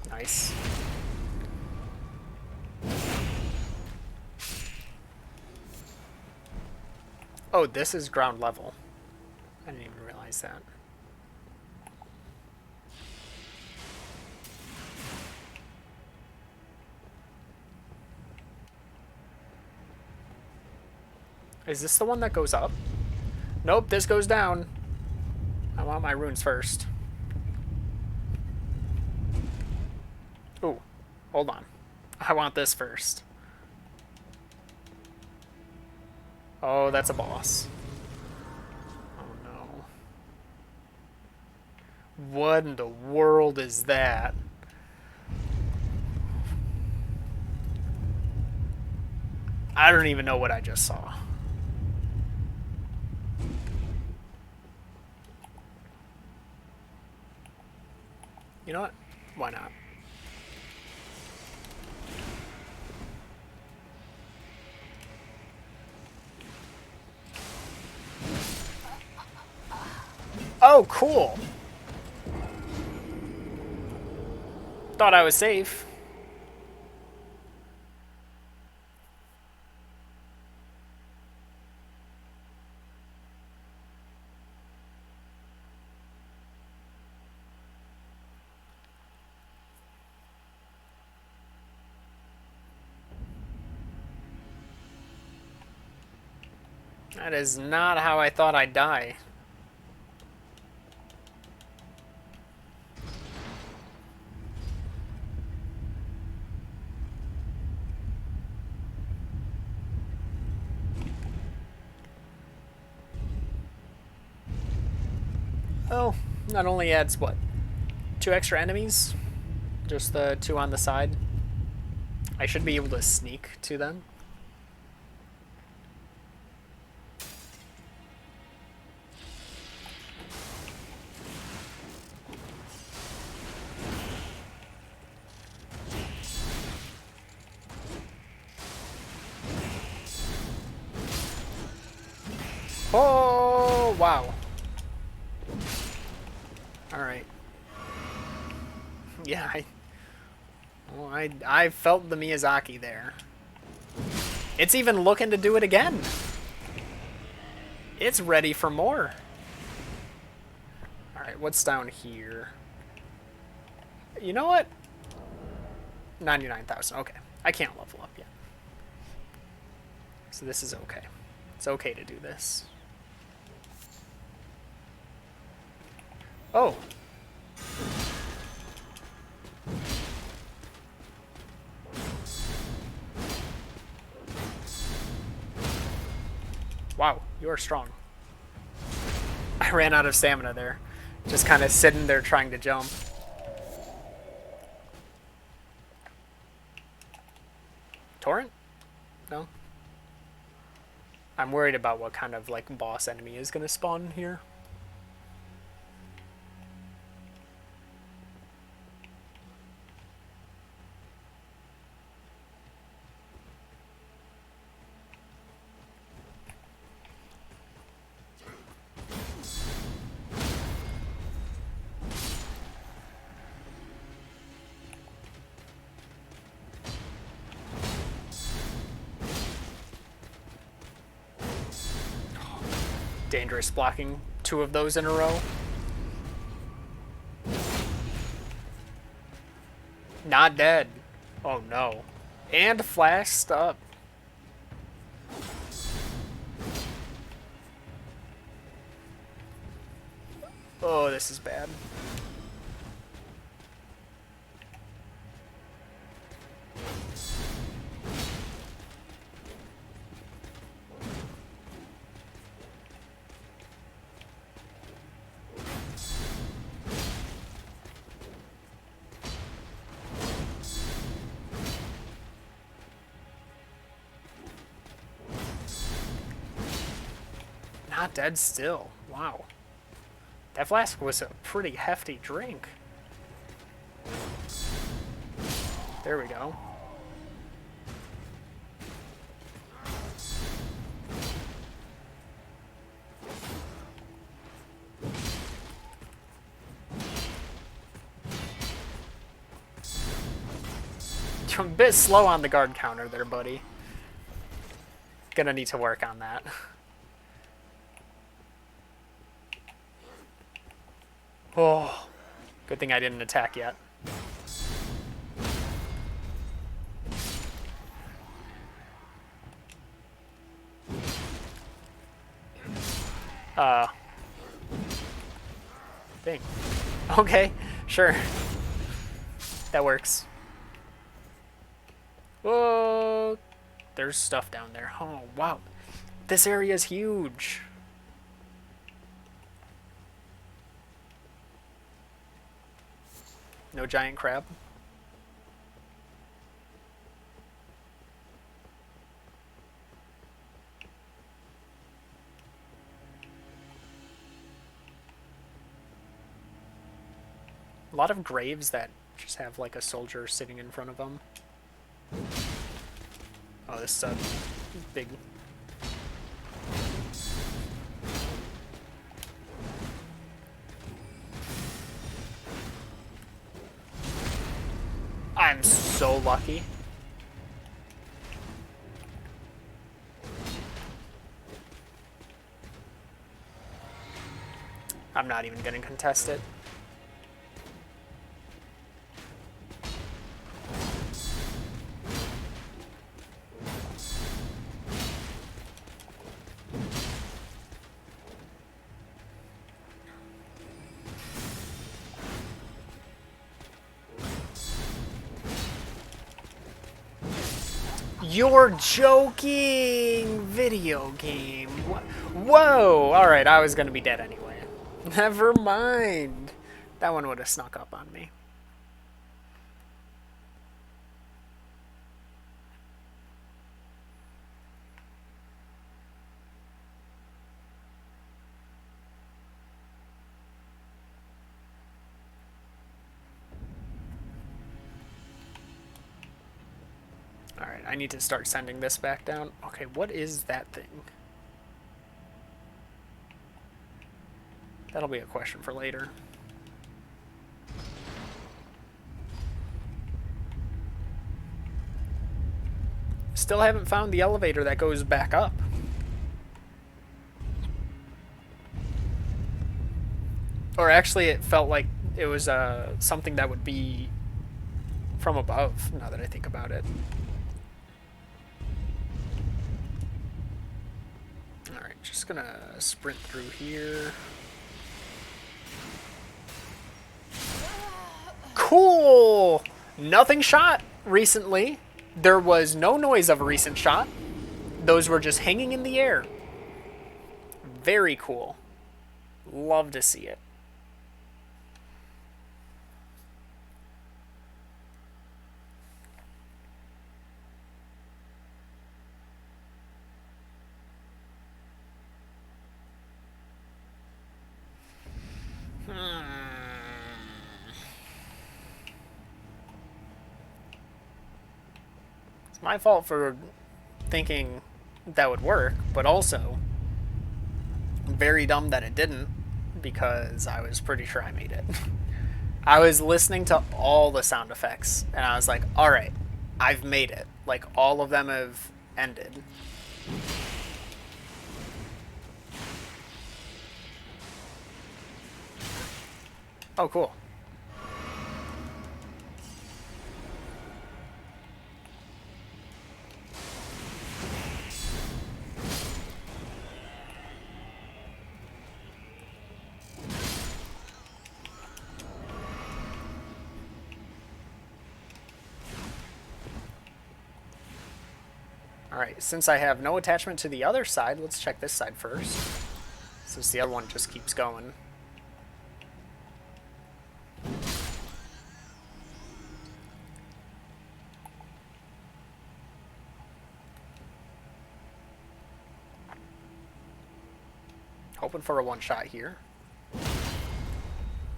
Speaker 1: Nice. Oh, this is ground level. I didn't even realize that. Is this the one that goes up? Nope, this goes down. I want my runes first. Ooh, hold on. I want this first. Oh, that's a boss. Oh no. What in the world is that? I don't even know what I just saw. You know what? Why not? Oh, cool. Thought I was safe. That is not how I thought I'd die. Oh, not only adds, what, 2 extra enemies? Just the 2 on the side. I should be able to sneak to them. Oh, wow. Alright. Yeah, I felt the Miyazaki there. It's even looking to do it again. It's ready for more. Alright, what's down here? You know what? 99,000. Okay. I can't level up yet. So this is okay. It's okay to do this. Oh. Wow, you are strong. I ran out of stamina there. Just kind of sitting there trying to jump. Torrent? No? I'm worried about what kind of like boss enemy is going to spawn here. Dangerous blocking 2 of those in a row. Not dead. Oh no. And flashed up. Oh, this is bad. Not dead still. Wow. That flask was a pretty hefty drink. There we go. You're a bit slow on the guard counter there, buddy. Gonna need to work on that. Oh, good thing I didn't attack yet. Thing. Okay, sure. That works. Whoa, there's stuff down there. Oh, wow. This area is huge. No giant crab. A lot of graves that just have like a soldier sitting in front of them. Oh, this is a big... I'm so lucky. I'm not even gonna contest it. You're joking! Video game. Whoa! Alright, I was gonna be dead anyway. Never mind. That one would have snuck up on me. Alright, I need to start sending this back down. Okay, what is that thing? That'll be a question for later. Still haven't found the elevator that goes back up. Or actually, it felt like it was something that would be from above, now that I think about it. Alright, just gonna sprint through here. Cool! Nothing shot recently. There was no noise of a recent shot. Those were just hanging in the air. Very cool. Love to see it. It's my fault for thinking that would work, but also very dumb that it didn't, because I was pretty sure I made it. I was listening to all the sound effects, and I was like, alright, I've made it. Like, all of them have ended. Oh, cool. Alright, since I have no attachment to the other side, let's check this side first. Since the other one just keeps going. Hoping for a one-shot here.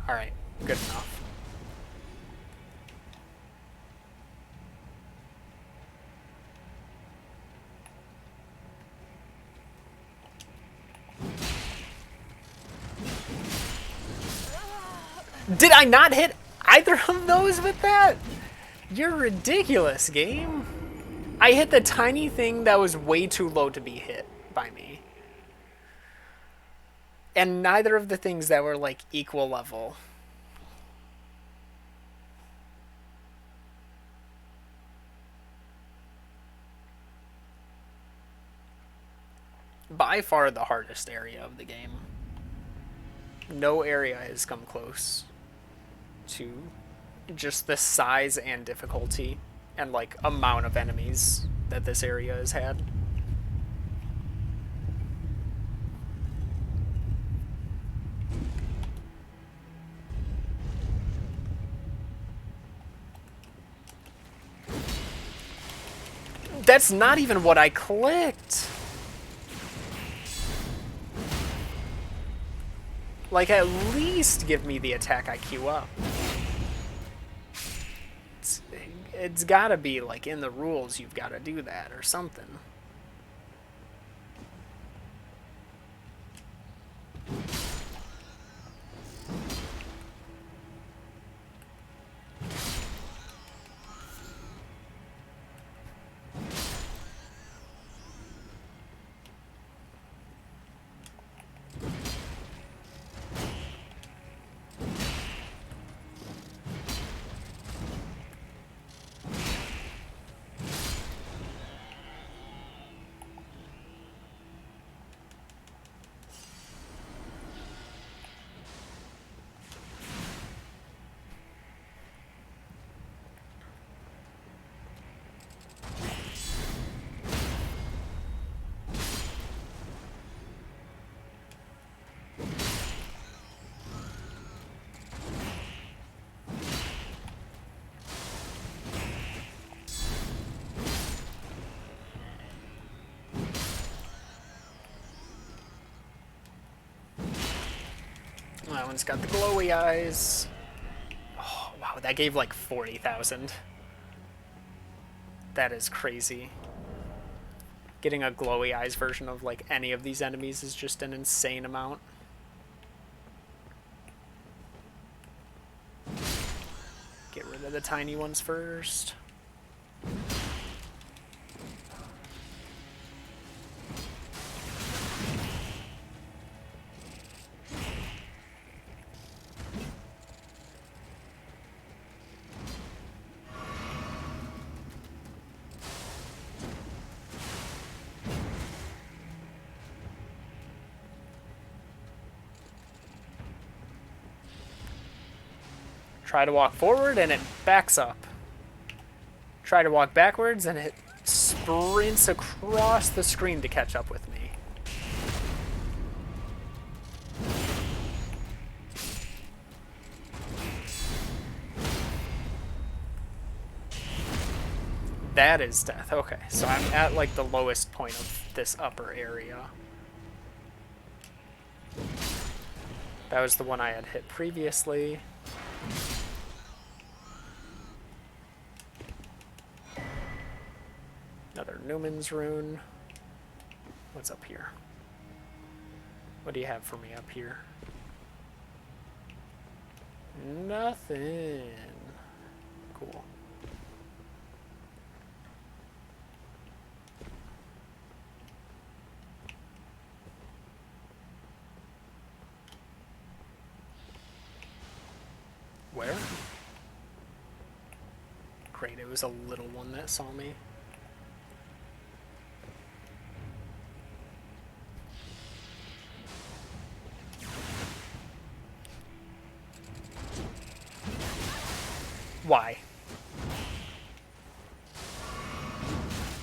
Speaker 1: Alright, good enough. Did I not hit either of those with that? You're ridiculous, game. I hit the tiny thing that was way too low to be hit by me. And neither of the things that were like equal level. By far the hardest area of the game. No area has come close to just the size and difficulty and like amount of enemies that this area has had. That's not even what I clicked. Like, at least give me the attack IQ up. It's gotta be, like, in the rules you've gotta do that or something. That one's got the glowy eyes. Oh, wow, that gave like 40,000. That is crazy. Getting a glowy eyes version of like any of these enemies is just an insane amount. Get rid of the tiny ones first. Try to walk forward and it backs up. Try to walk backwards and it sprints across the screen to catch up with me. That is death. Okay, so I'm at like the lowest point of this upper area. That was the one I had hit previously. Another Newman's rune. What's up here? What do you have for me up here? Nothing. Cool. Wait, it was a little one that saw me. Why?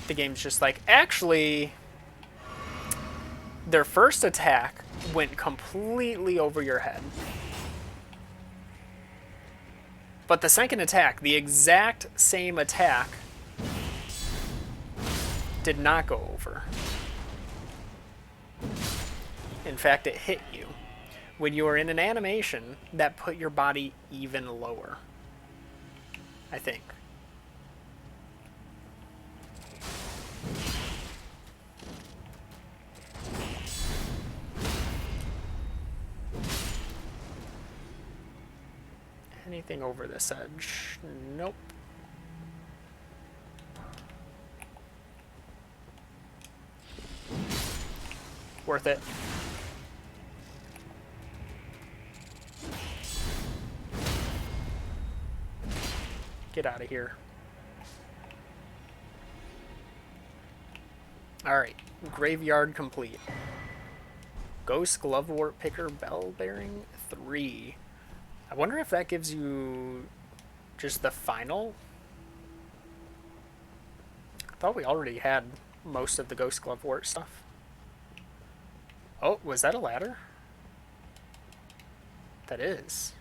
Speaker 1: The game's just like, actually, their first attack went completely over your head. But the second attack, the exact same attack, did not go over. In fact, it hit you. When you were in an animation, that put your body even lower. I think. Anything over this edge? Nope. Worth it. Get out of here. Alright, graveyard complete. Ghost Glovewort Picker Bell Bearing 3. I wonder if that gives you just the final? I thought we already had most of the Ghost Glovewort stuff. Oh, was that a ladder? That is.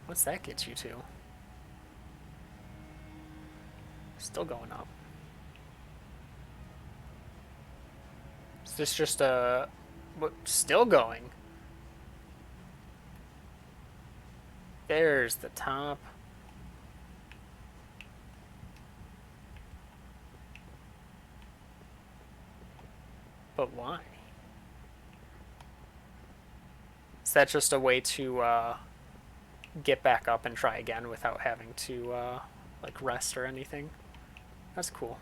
Speaker 1: What's that get you to? Still going up. Is this just a... What? Still going? There's the top. But why? Is that just a way to get back up and try again without having to like rest or anything? That's cool.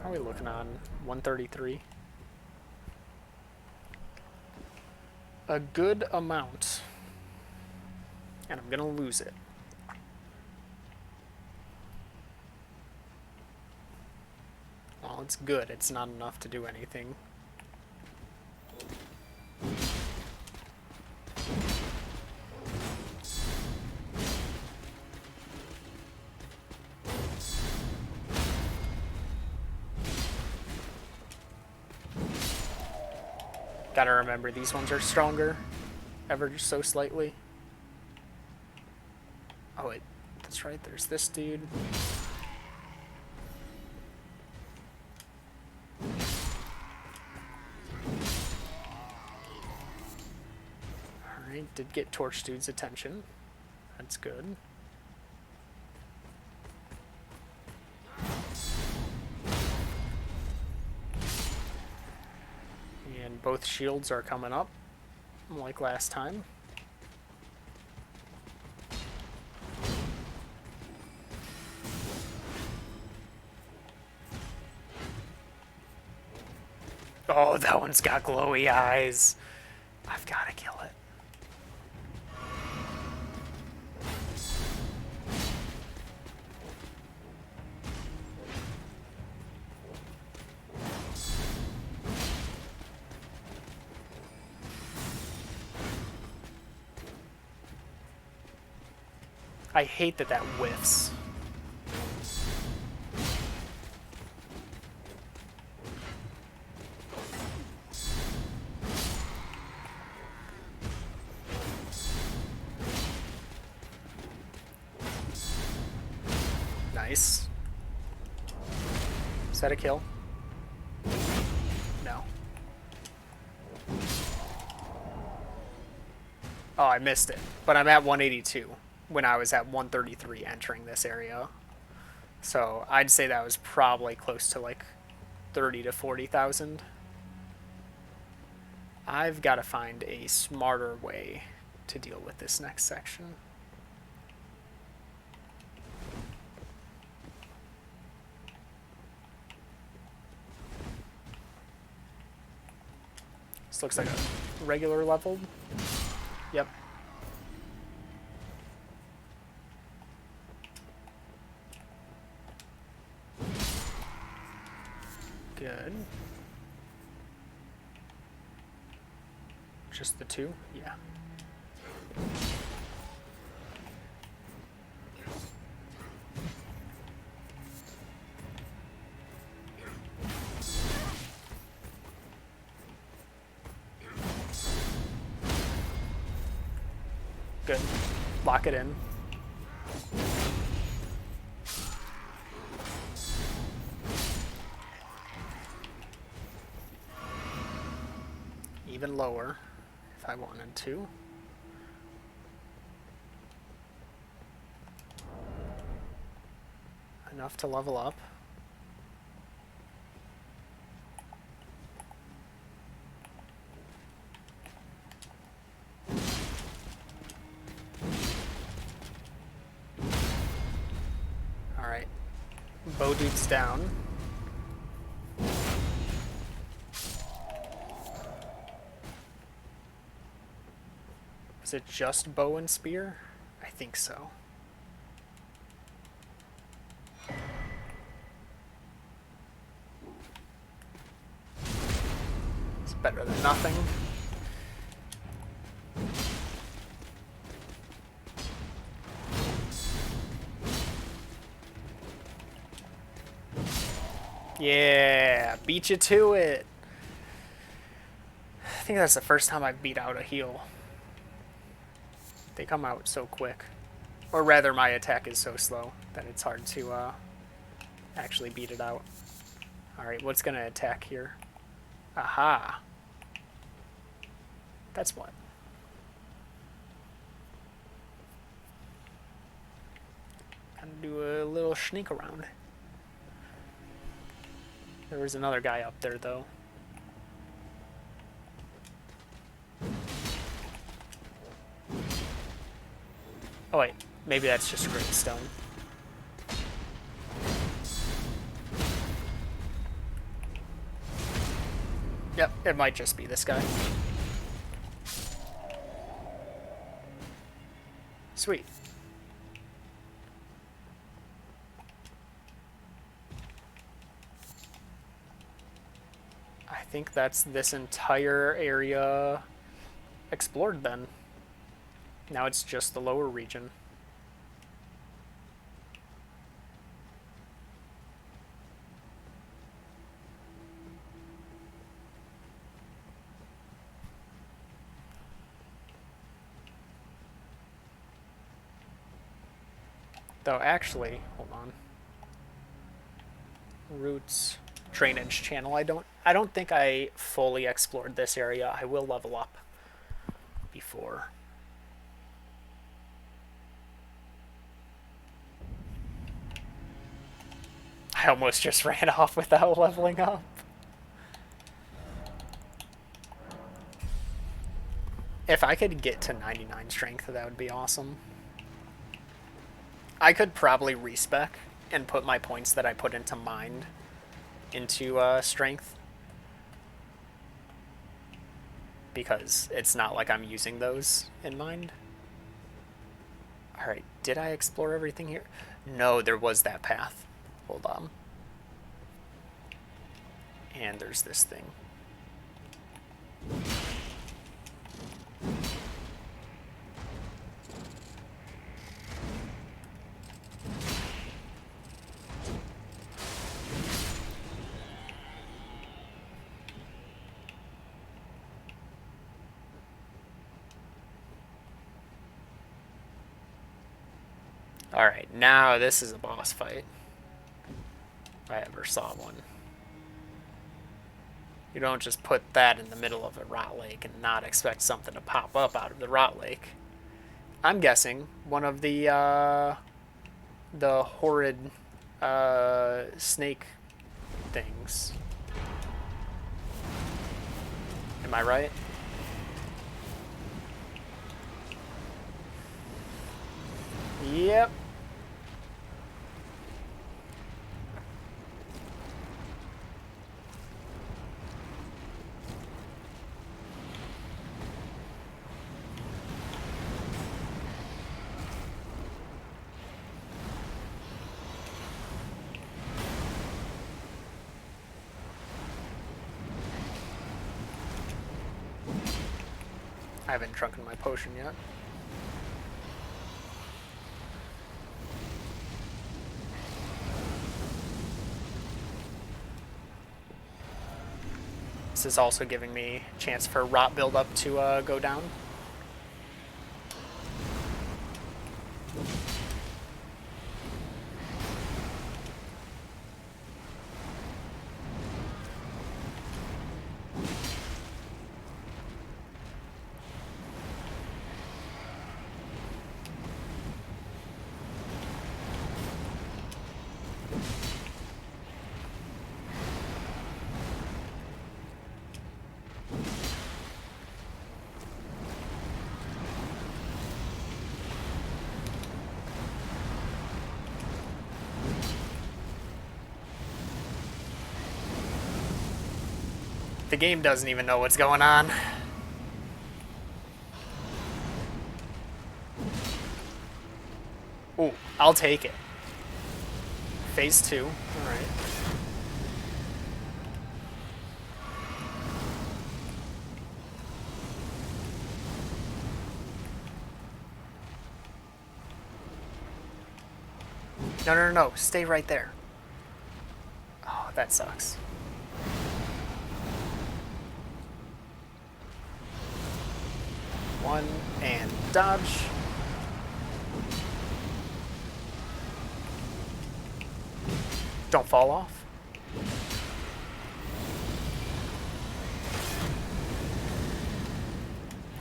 Speaker 1: How are we looking on 133? A good amount. And I'm gonna lose it. Well, it's good. It's not enough to do anything. Gotta remember, these ones are stronger, ever just so slightly. Oh wait, that's right, there's this dude. Alright, did get Torch Dude's attention. That's good. And both shields are coming up, like last time. Oh, that one's got glowy eyes. I've got to kill it. I hate that that whiffs. Nice. Is that a kill? No. Oh, I missed it. But I'm at 182 when I was at 133 entering this area. So I'd say that was probably close to like 30 to 40,000. I've got to find a smarter way to deal with this next section. This looks like a regular leveled. Yep. Good. Just the two? Yeah. Good. Lock it in. Even lower, if I wanted to. Enough to level up. Alright. Bow dude's down. Is it just bow and spear? I think so. It's better than nothing. Yeah, beat you to it. I think that's the first time I've beat out a heal. They come out so quick. Or rather, my attack is so slow that it's hard to actually beat it out. Alright, what's going to attack here? Aha. That's what. Gonna do a little sneak around. There was another guy up there, though. Oh, wait. Maybe that's just great stone. Yep, it might just be this guy. Sweet. I think that's this entire area explored then. Now it's just the lower region. Though actually, hold on. Roots drainage channel. I don't think I fully explored this area. I will level up before. I almost just ran off without leveling up. If I could get to 99 strength, that would be awesome. I could probably respec and put my points that I put into mind into strength. Because it's not like I'm using those in mind. Alright, did I explore everything here? No, there was that path. Hold on. And there's this thing. Alright, now this is a boss fight. If I ever saw one. You don't just put that in the middle of a rot lake and not expect something to pop up out of the rot lake. I'm guessing one of the horrid snake things. Am I right? Yep. I haven't drunken my potion yet. This is also giving me a chance for rot buildup to go down. The game doesn't even know what's going on. Ooh, I'll take it. Phase 2. Alright. No, no, no, no. Stay right there. Oh, that sucks. One, and dodge. Don't fall off.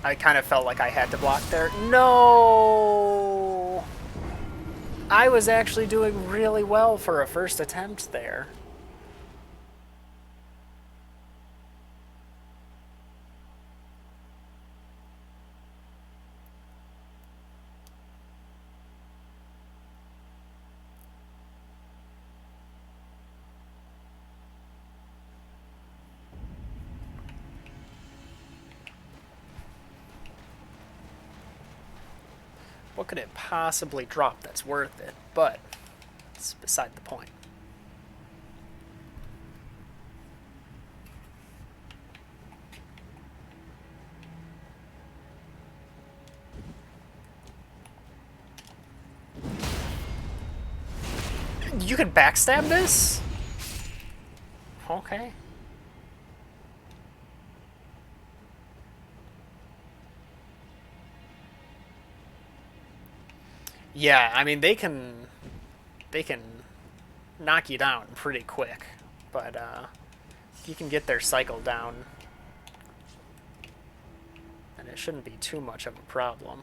Speaker 1: I kind of felt like I had to block there. No! I was actually doing really well for a first attempt there. What could it possibly drop that's worth it? But it's beside the point. You can backstab this? Okay. Yeah, I mean they can knock you down pretty quick, but if you can get their cycle down, then it shouldn't be too much of a problem.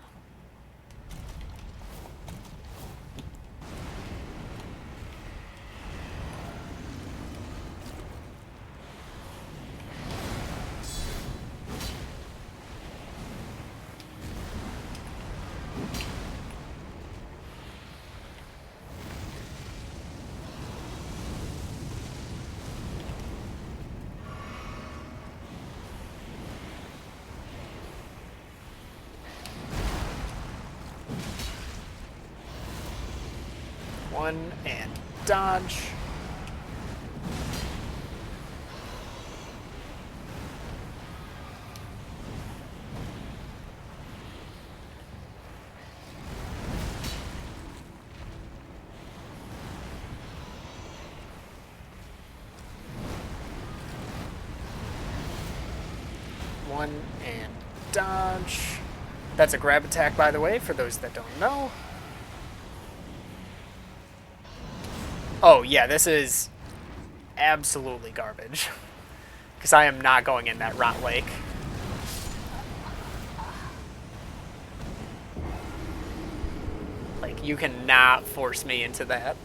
Speaker 1: One, and dodge. One, and dodge. That's a grab attack, by the way, for those that don't know. Oh, yeah, this is absolutely garbage. Because I am not going in that rot lake. Like, you cannot force me into that.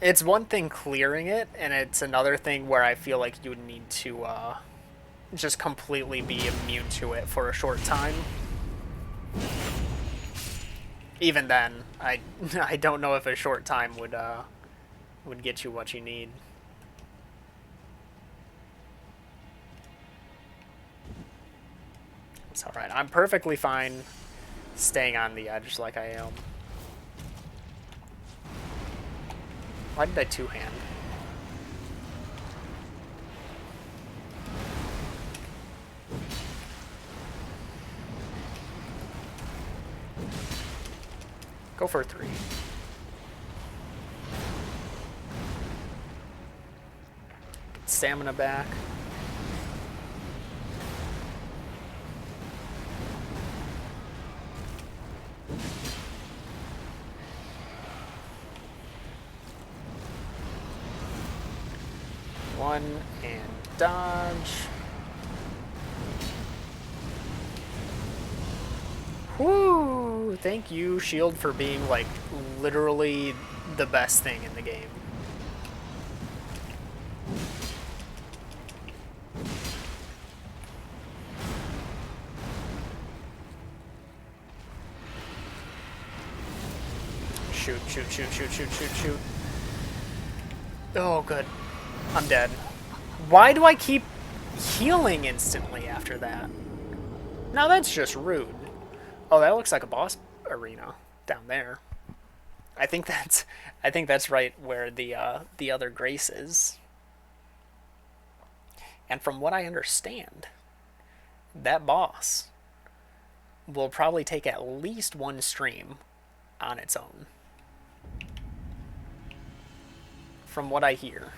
Speaker 1: It's one thing clearing it, and it's another thing where I feel like you would need to just completely be immune to it for a short time. Even then, I I don't know if a short time would get you what you need. It's all right. I'm perfectly fine staying on the edge like I am. Why did I two-hand? Go for 3. Get stamina back. One and dodge. Whoo! Thank you, shield, for being like literally the best thing in the game. Shoot, shoot, shoot, shoot, shoot, shoot, shoot. Oh, good. I'm dead. Why do I keep healing instantly after that? Now that's just rude. Oh, that looks like a boss arena down there. I think that's right where the other Grace is. And from what I understand, that boss will probably take at least one stream on its own. From what I hear.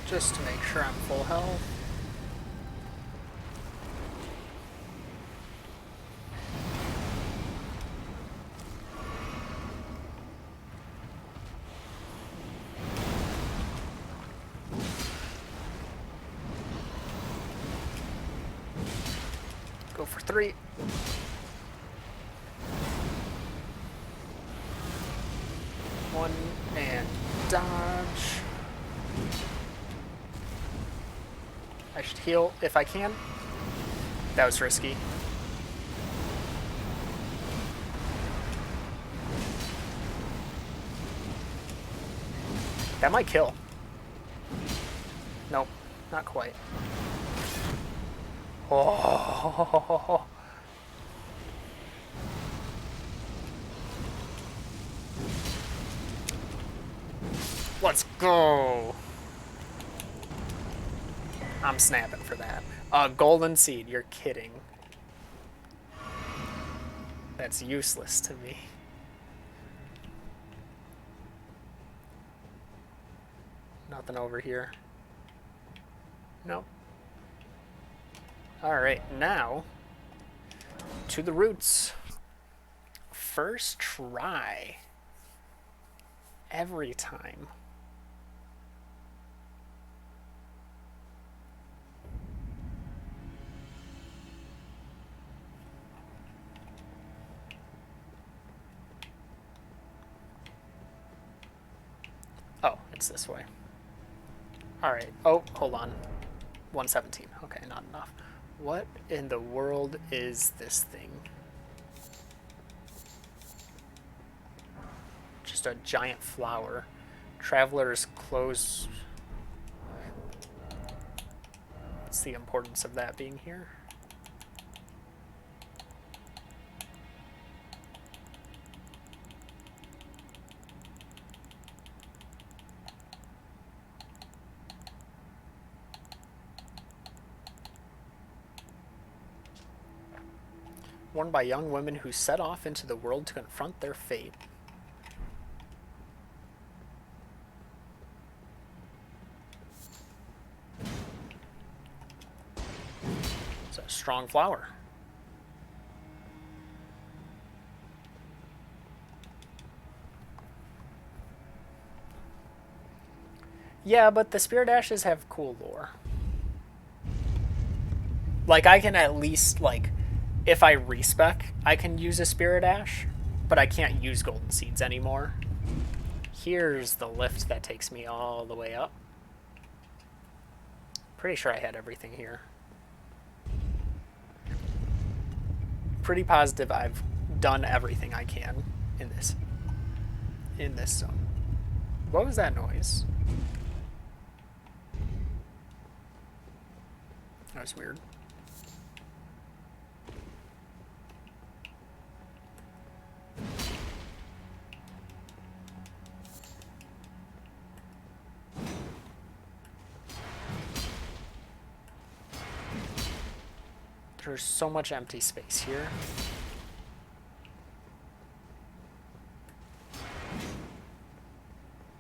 Speaker 1: Just to make sure I'm full health. Go for 3. One and dodge. I should heal if I can. That was risky. That might kill. Nope, not quite. Oh. Let's go. I'm snapping for that. Golden seed, you're kidding. That's useless to me. Nothing over here. Nope. Alright, now to the roots. First try. Every time. Oh, it's this way. Alright. Oh, hold on. 117. Okay, not enough. What in the world is this thing? Just a giant flower. Traveler's clothes. What's the importance of that being here? Worn by young women who set off into the world to confront their fate. It's a strong flower. Yeah, but the Spirit Ashes have cool lore. Like, I can at least, like, if I respec, I can use a Spirit Ash, but I can't use Golden Seeds anymore. Here's the lift that takes me all the way up. Pretty sure I had everything here. Pretty positive I've done everything I can in this zone. What was that noise? That was weird. There's so much empty space here.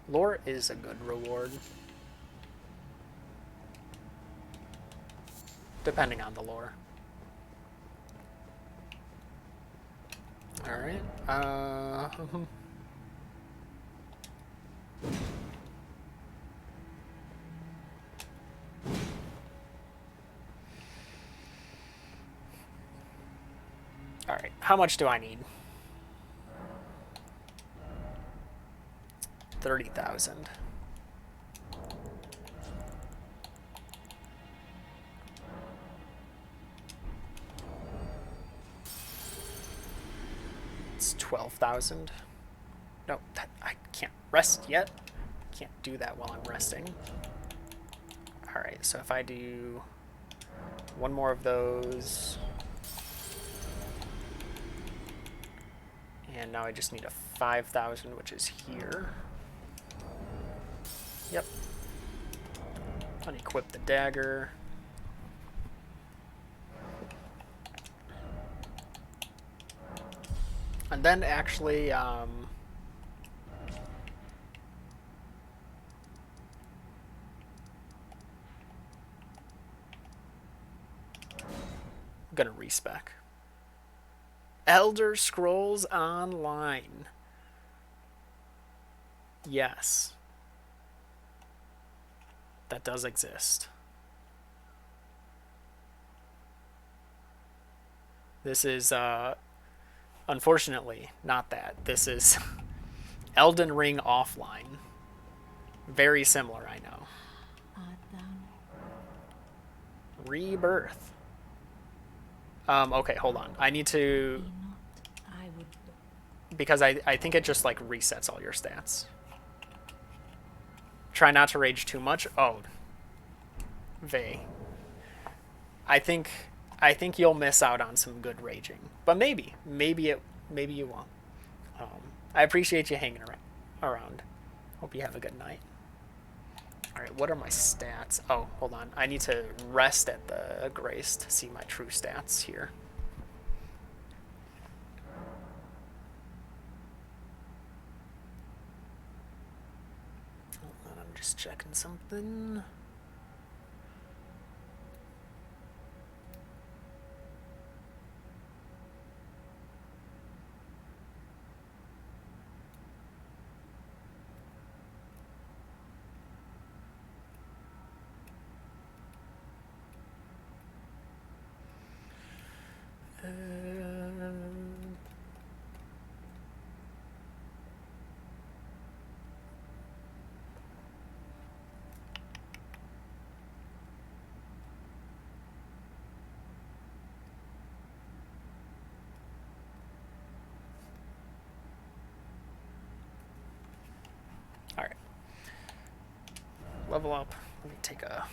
Speaker 1: Lore is a good reward. Depending on the lore. Alright. Alright, how much do I need? 30,000. It's 12,000. No, I can't rest yet. Can't do that while I'm resting. Alright, so if I do one more of those. And now I just need a 5,000, which is here. Yep. Unequip the dagger. And then actually, I'm gonna respec. Elder Scrolls Online. Yes. That does exist. This is, unfortunately, not that. This is Elden Ring offline. Very similar, I know. Rebirth. Okay, hold on. I need to... Because I think it just, like, resets all your stats. Try not to rage too much. Oh. Vey. I think you'll miss out on some good raging. But maybe you won't. I appreciate you hanging around. Hope you have a good night. Alright, what are my stats? Oh, hold on. I need to rest at the Grace to see my true stats here. Hold on, I'm just checking something. Alright. Level up. Let me take a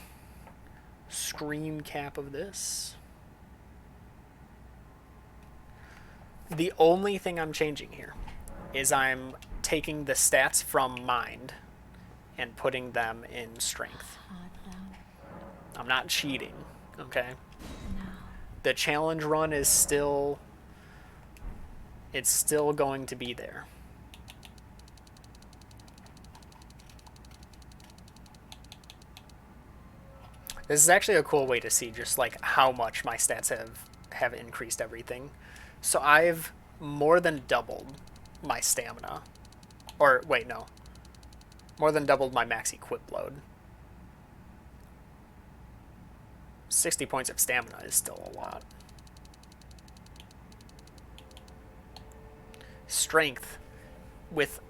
Speaker 1: screen cap of this. The only thing I'm changing here is I'm taking the stats from mind and putting them in strength. I'm not cheating, okay? The challenge run is still... It's still going to be there. This is actually a cool way to see just like how much my stats have increased everything. So I've more than doubled my stamina. Or wait, no. More than doubled my max equip load. 60 points of stamina is still a lot. Strength. With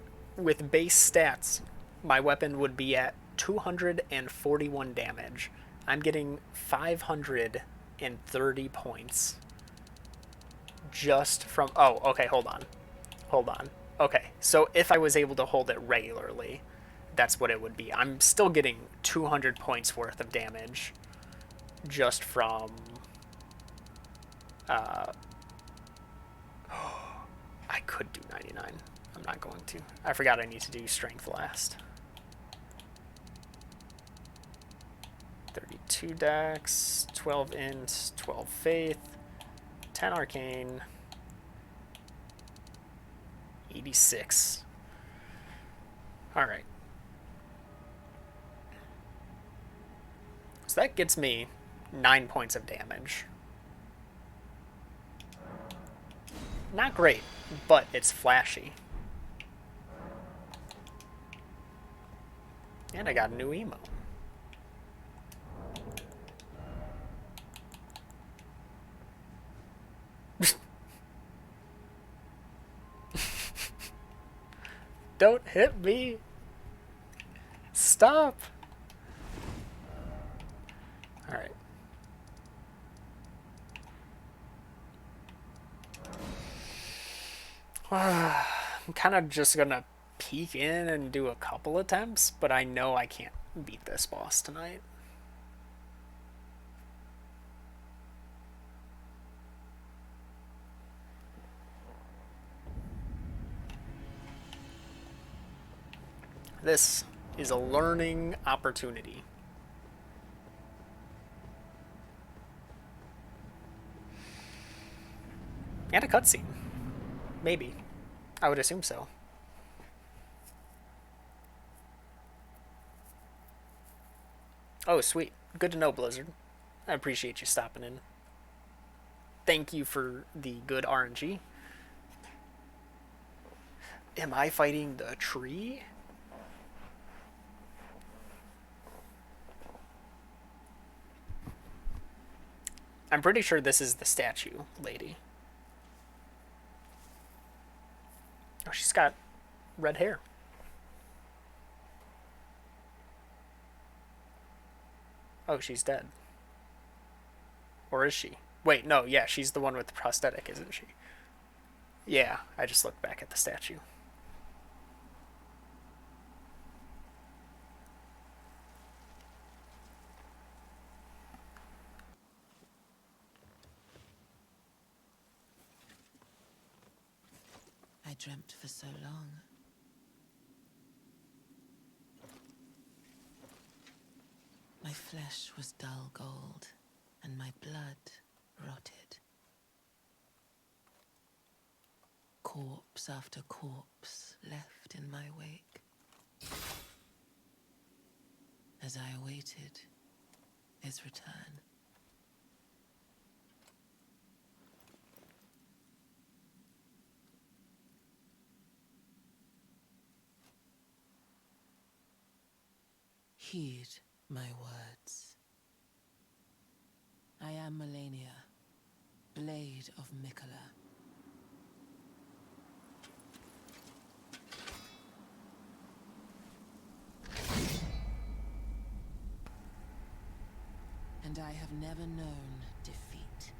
Speaker 1: base stats, my weapon would be at 241 damage. I'm getting 530 points just from... Oh, okay, hold on. Okay, so if I was able to hold it regularly, that's what it would be. I'm still getting 200 points worth of damage just from... I could do 99. I'm not going to. I forgot I need to do strength last. 32 dex, 12 int, 12 faith, 10 arcane, 86. Alright. So that gets me 9 points of damage. Not great, but it's flashy. And I got a new emote. Don't hit me! Stop! Alright. I'm kind of just gonna peek in and do a couple attempts, but I know I can't beat this boss tonight. This is a learning opportunity. And a cutscene. Maybe. I would assume so. Oh, sweet. Good to know, Blizzard. I appreciate you stopping in. Thank you for the good RNG. Am I fighting the tree? I'm pretty sure this is the statue lady. Oh, she's got red hair. Oh, she's dead. Or is she? Wait, no, yeah, she's the one with the prosthetic, isn't she? Yeah, I just looked back at the statue.
Speaker 2: I dreamt for so long. My flesh was dull gold, and my blood rotted. Corpse after corpse left in my wake. As I awaited his return. Heed my words. I am Melania, Blade of Mikola. And I have never known defeat.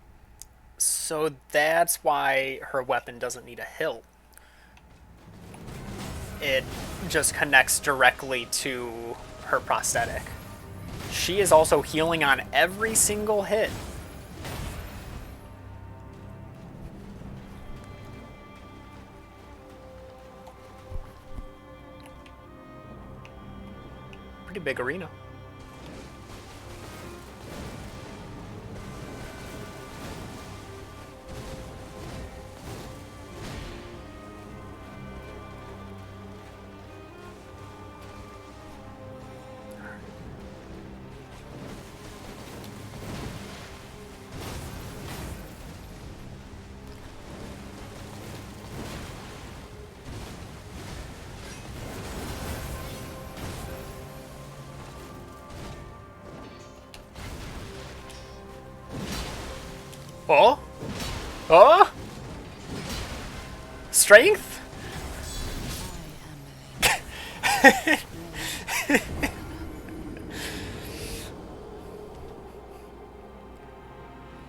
Speaker 1: So that's why her weapon doesn't need a hilt. just connects directly to her prosthetic. She is also healing on every single hit. Pretty big arena. Oh? Oh? Strength?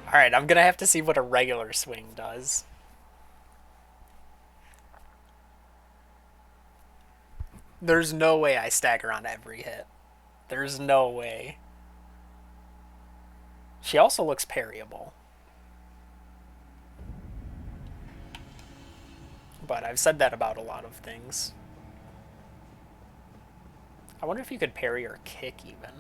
Speaker 1: Alright, I'm gonna have to see what a regular swing does. There's no way I stagger on every hit. There's no way. She also looks parryable. But I've said that about a lot of things. I wonder if you could parry or kick even.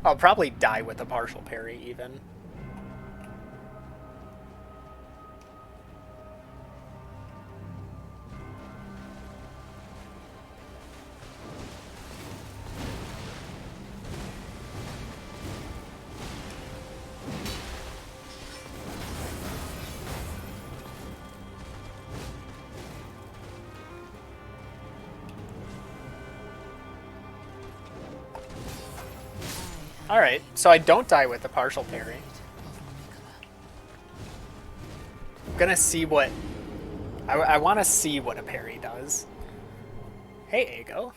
Speaker 1: I'll probably die with a partial parry even. Alright, so I don't die with the partial parry. I'm gonna see what... I want to see what a parry does. Hey, Ago.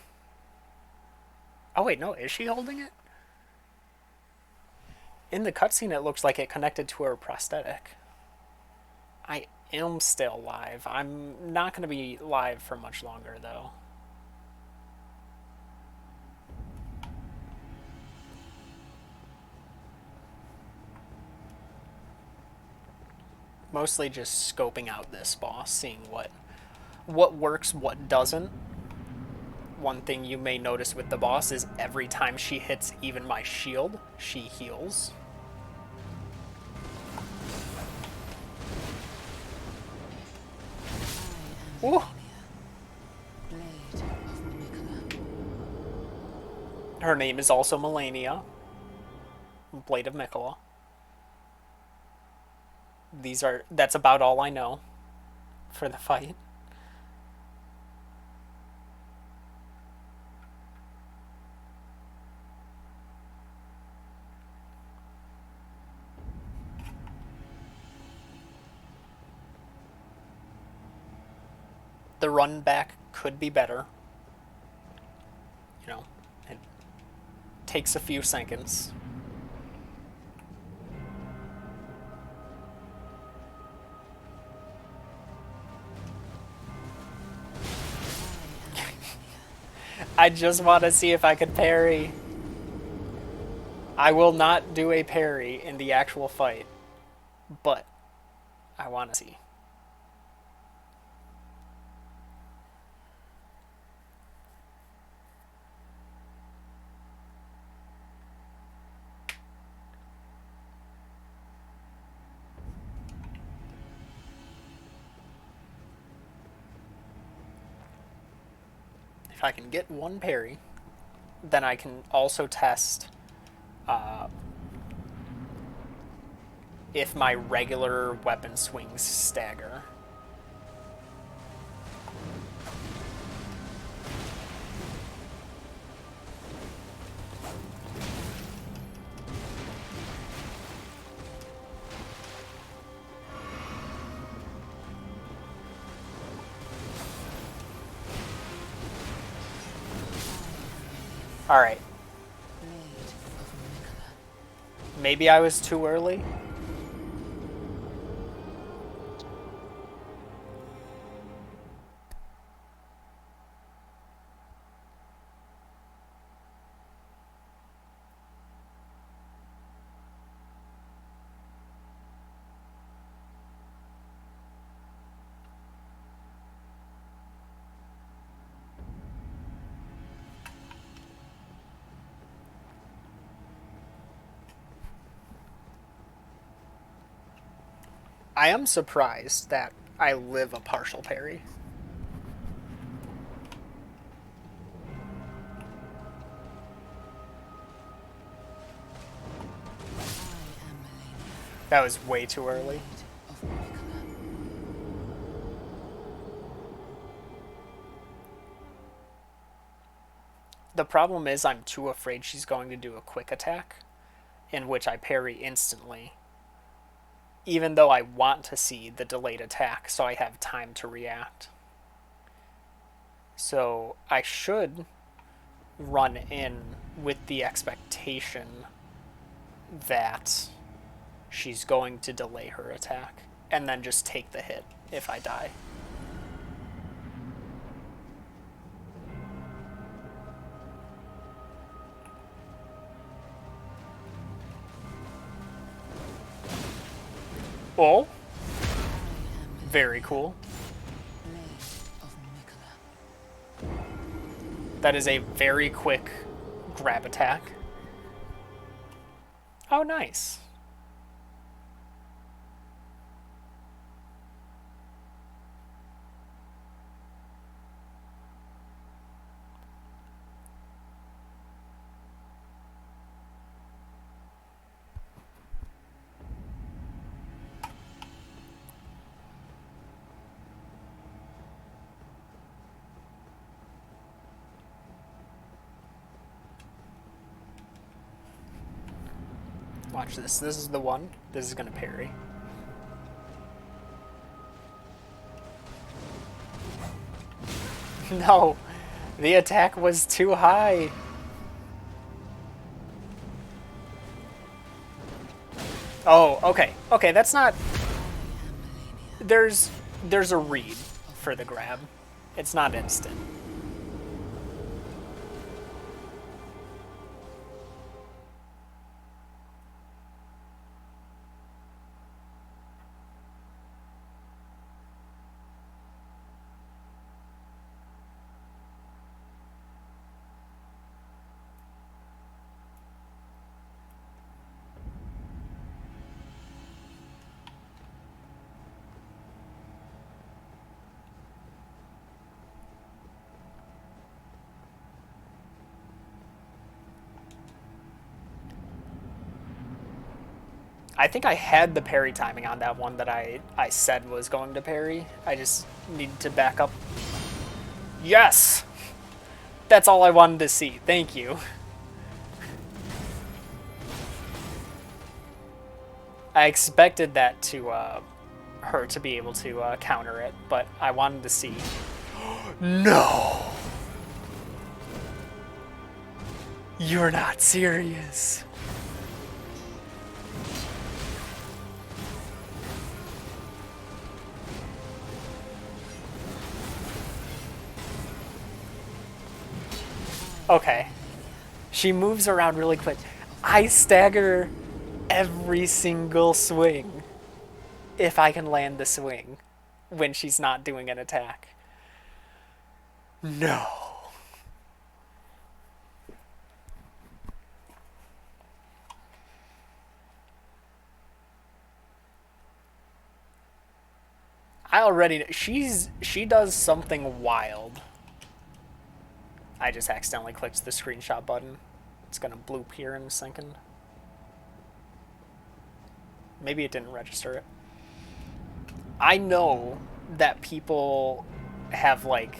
Speaker 1: Oh wait, no, is she holding it? In the cutscene it looks like it connected to her prosthetic. I am still live. I'm not going to be live for much longer though. Mostly just scoping out this boss, seeing what works, what doesn't. One thing you may notice with the boss is every time she hits even my shield, she heals. Ooh. Her name is also Melania. Blade of Mikola. That's about all I know for the fight. The run back could be better. You know, it takes a few seconds. I just want to see if I could parry. I will not do a parry in the actual fight, but I want to see. If I can get one parry, then I can also test if my regular weapon swings stagger. Alright. Maybe I was too early. I am surprised that I live a partial parry.
Speaker 2: I am Melania,
Speaker 1: That was way too early.
Speaker 2: Maid of Mikola.
Speaker 1: The problem is I'm too afraid she's going to do a quick attack, in which I parry instantly, even though I want to see the delayed attack so I have time to react. So I should run in with the expectation that she's going to delay her attack and then just take the hit if I die. Oh, very cool.
Speaker 2: Maid of Mikola.
Speaker 1: That is a very quick grab attack. Oh, nice. Watch this. This is the one. This is going to parry. No, the attack was too high. Oh, okay. Okay, that's not... There's a read for the grab. It's not instant. I think I had the parry timing on that one that I said was going to parry. I just needed to back up. Yes! That's all I wanted to see. Thank you. I expected that to her to be able to counter it, but I wanted to see. No! You're not serious. Okay. She moves around really quick. I stagger every single swing if I can land the swing when she's not doing an attack. No. I already... She does something wild. I just accidentally clicked the screenshot button. It's gonna bloop here in a second. Maybe it didn't register it. I know that people have, like,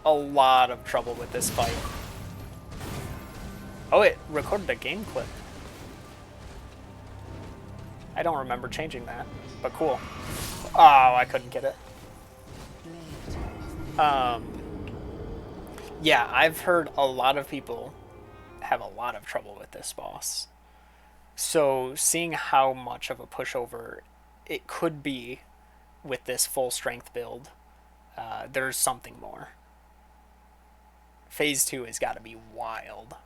Speaker 1: a lot of trouble with this fight. Oh, it recorded a game clip. I don't remember changing that, but cool. Oh, I couldn't get it. Yeah, I've heard a lot of people have a lot of trouble with this boss. So seeing how much of a pushover it could be with this full strength build, there's something more. Phase 2 has got to be wild.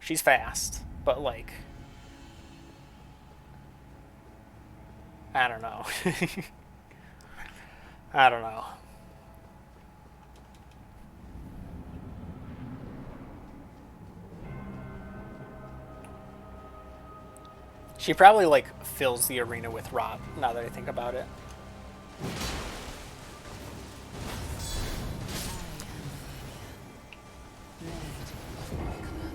Speaker 1: She's fast, but like, I don't know. I don't know. She probably like fills the arena with rot now that I think about it.
Speaker 2: I am Vigor, blade of my clan.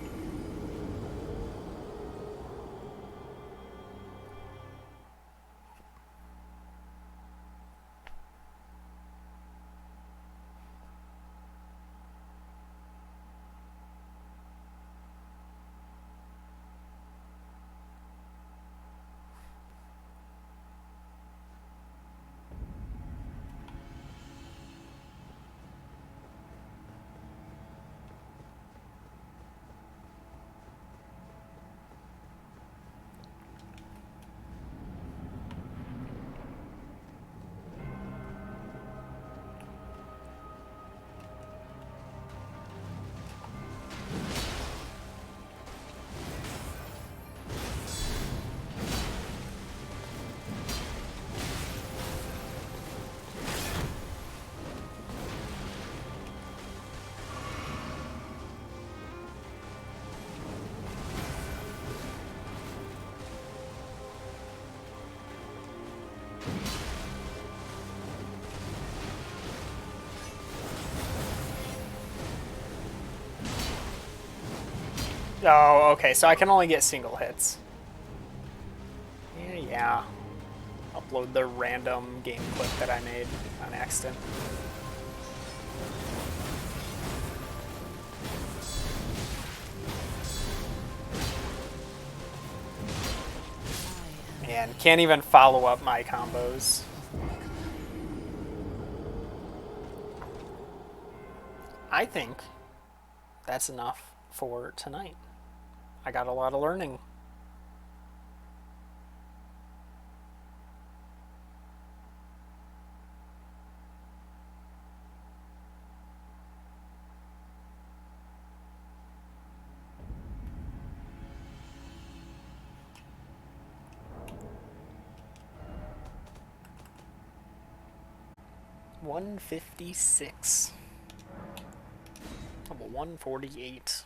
Speaker 1: Oh, okay, so I can only get single hits. Yeah, yeah. Upload the random game clip that I made on accident.
Speaker 2: I am
Speaker 1: And can't
Speaker 2: Vigor,
Speaker 1: even follow up my combos.
Speaker 2: blade of my clan.
Speaker 1: I think that's enough for tonight. I got a lot of learning. $156. Level 148.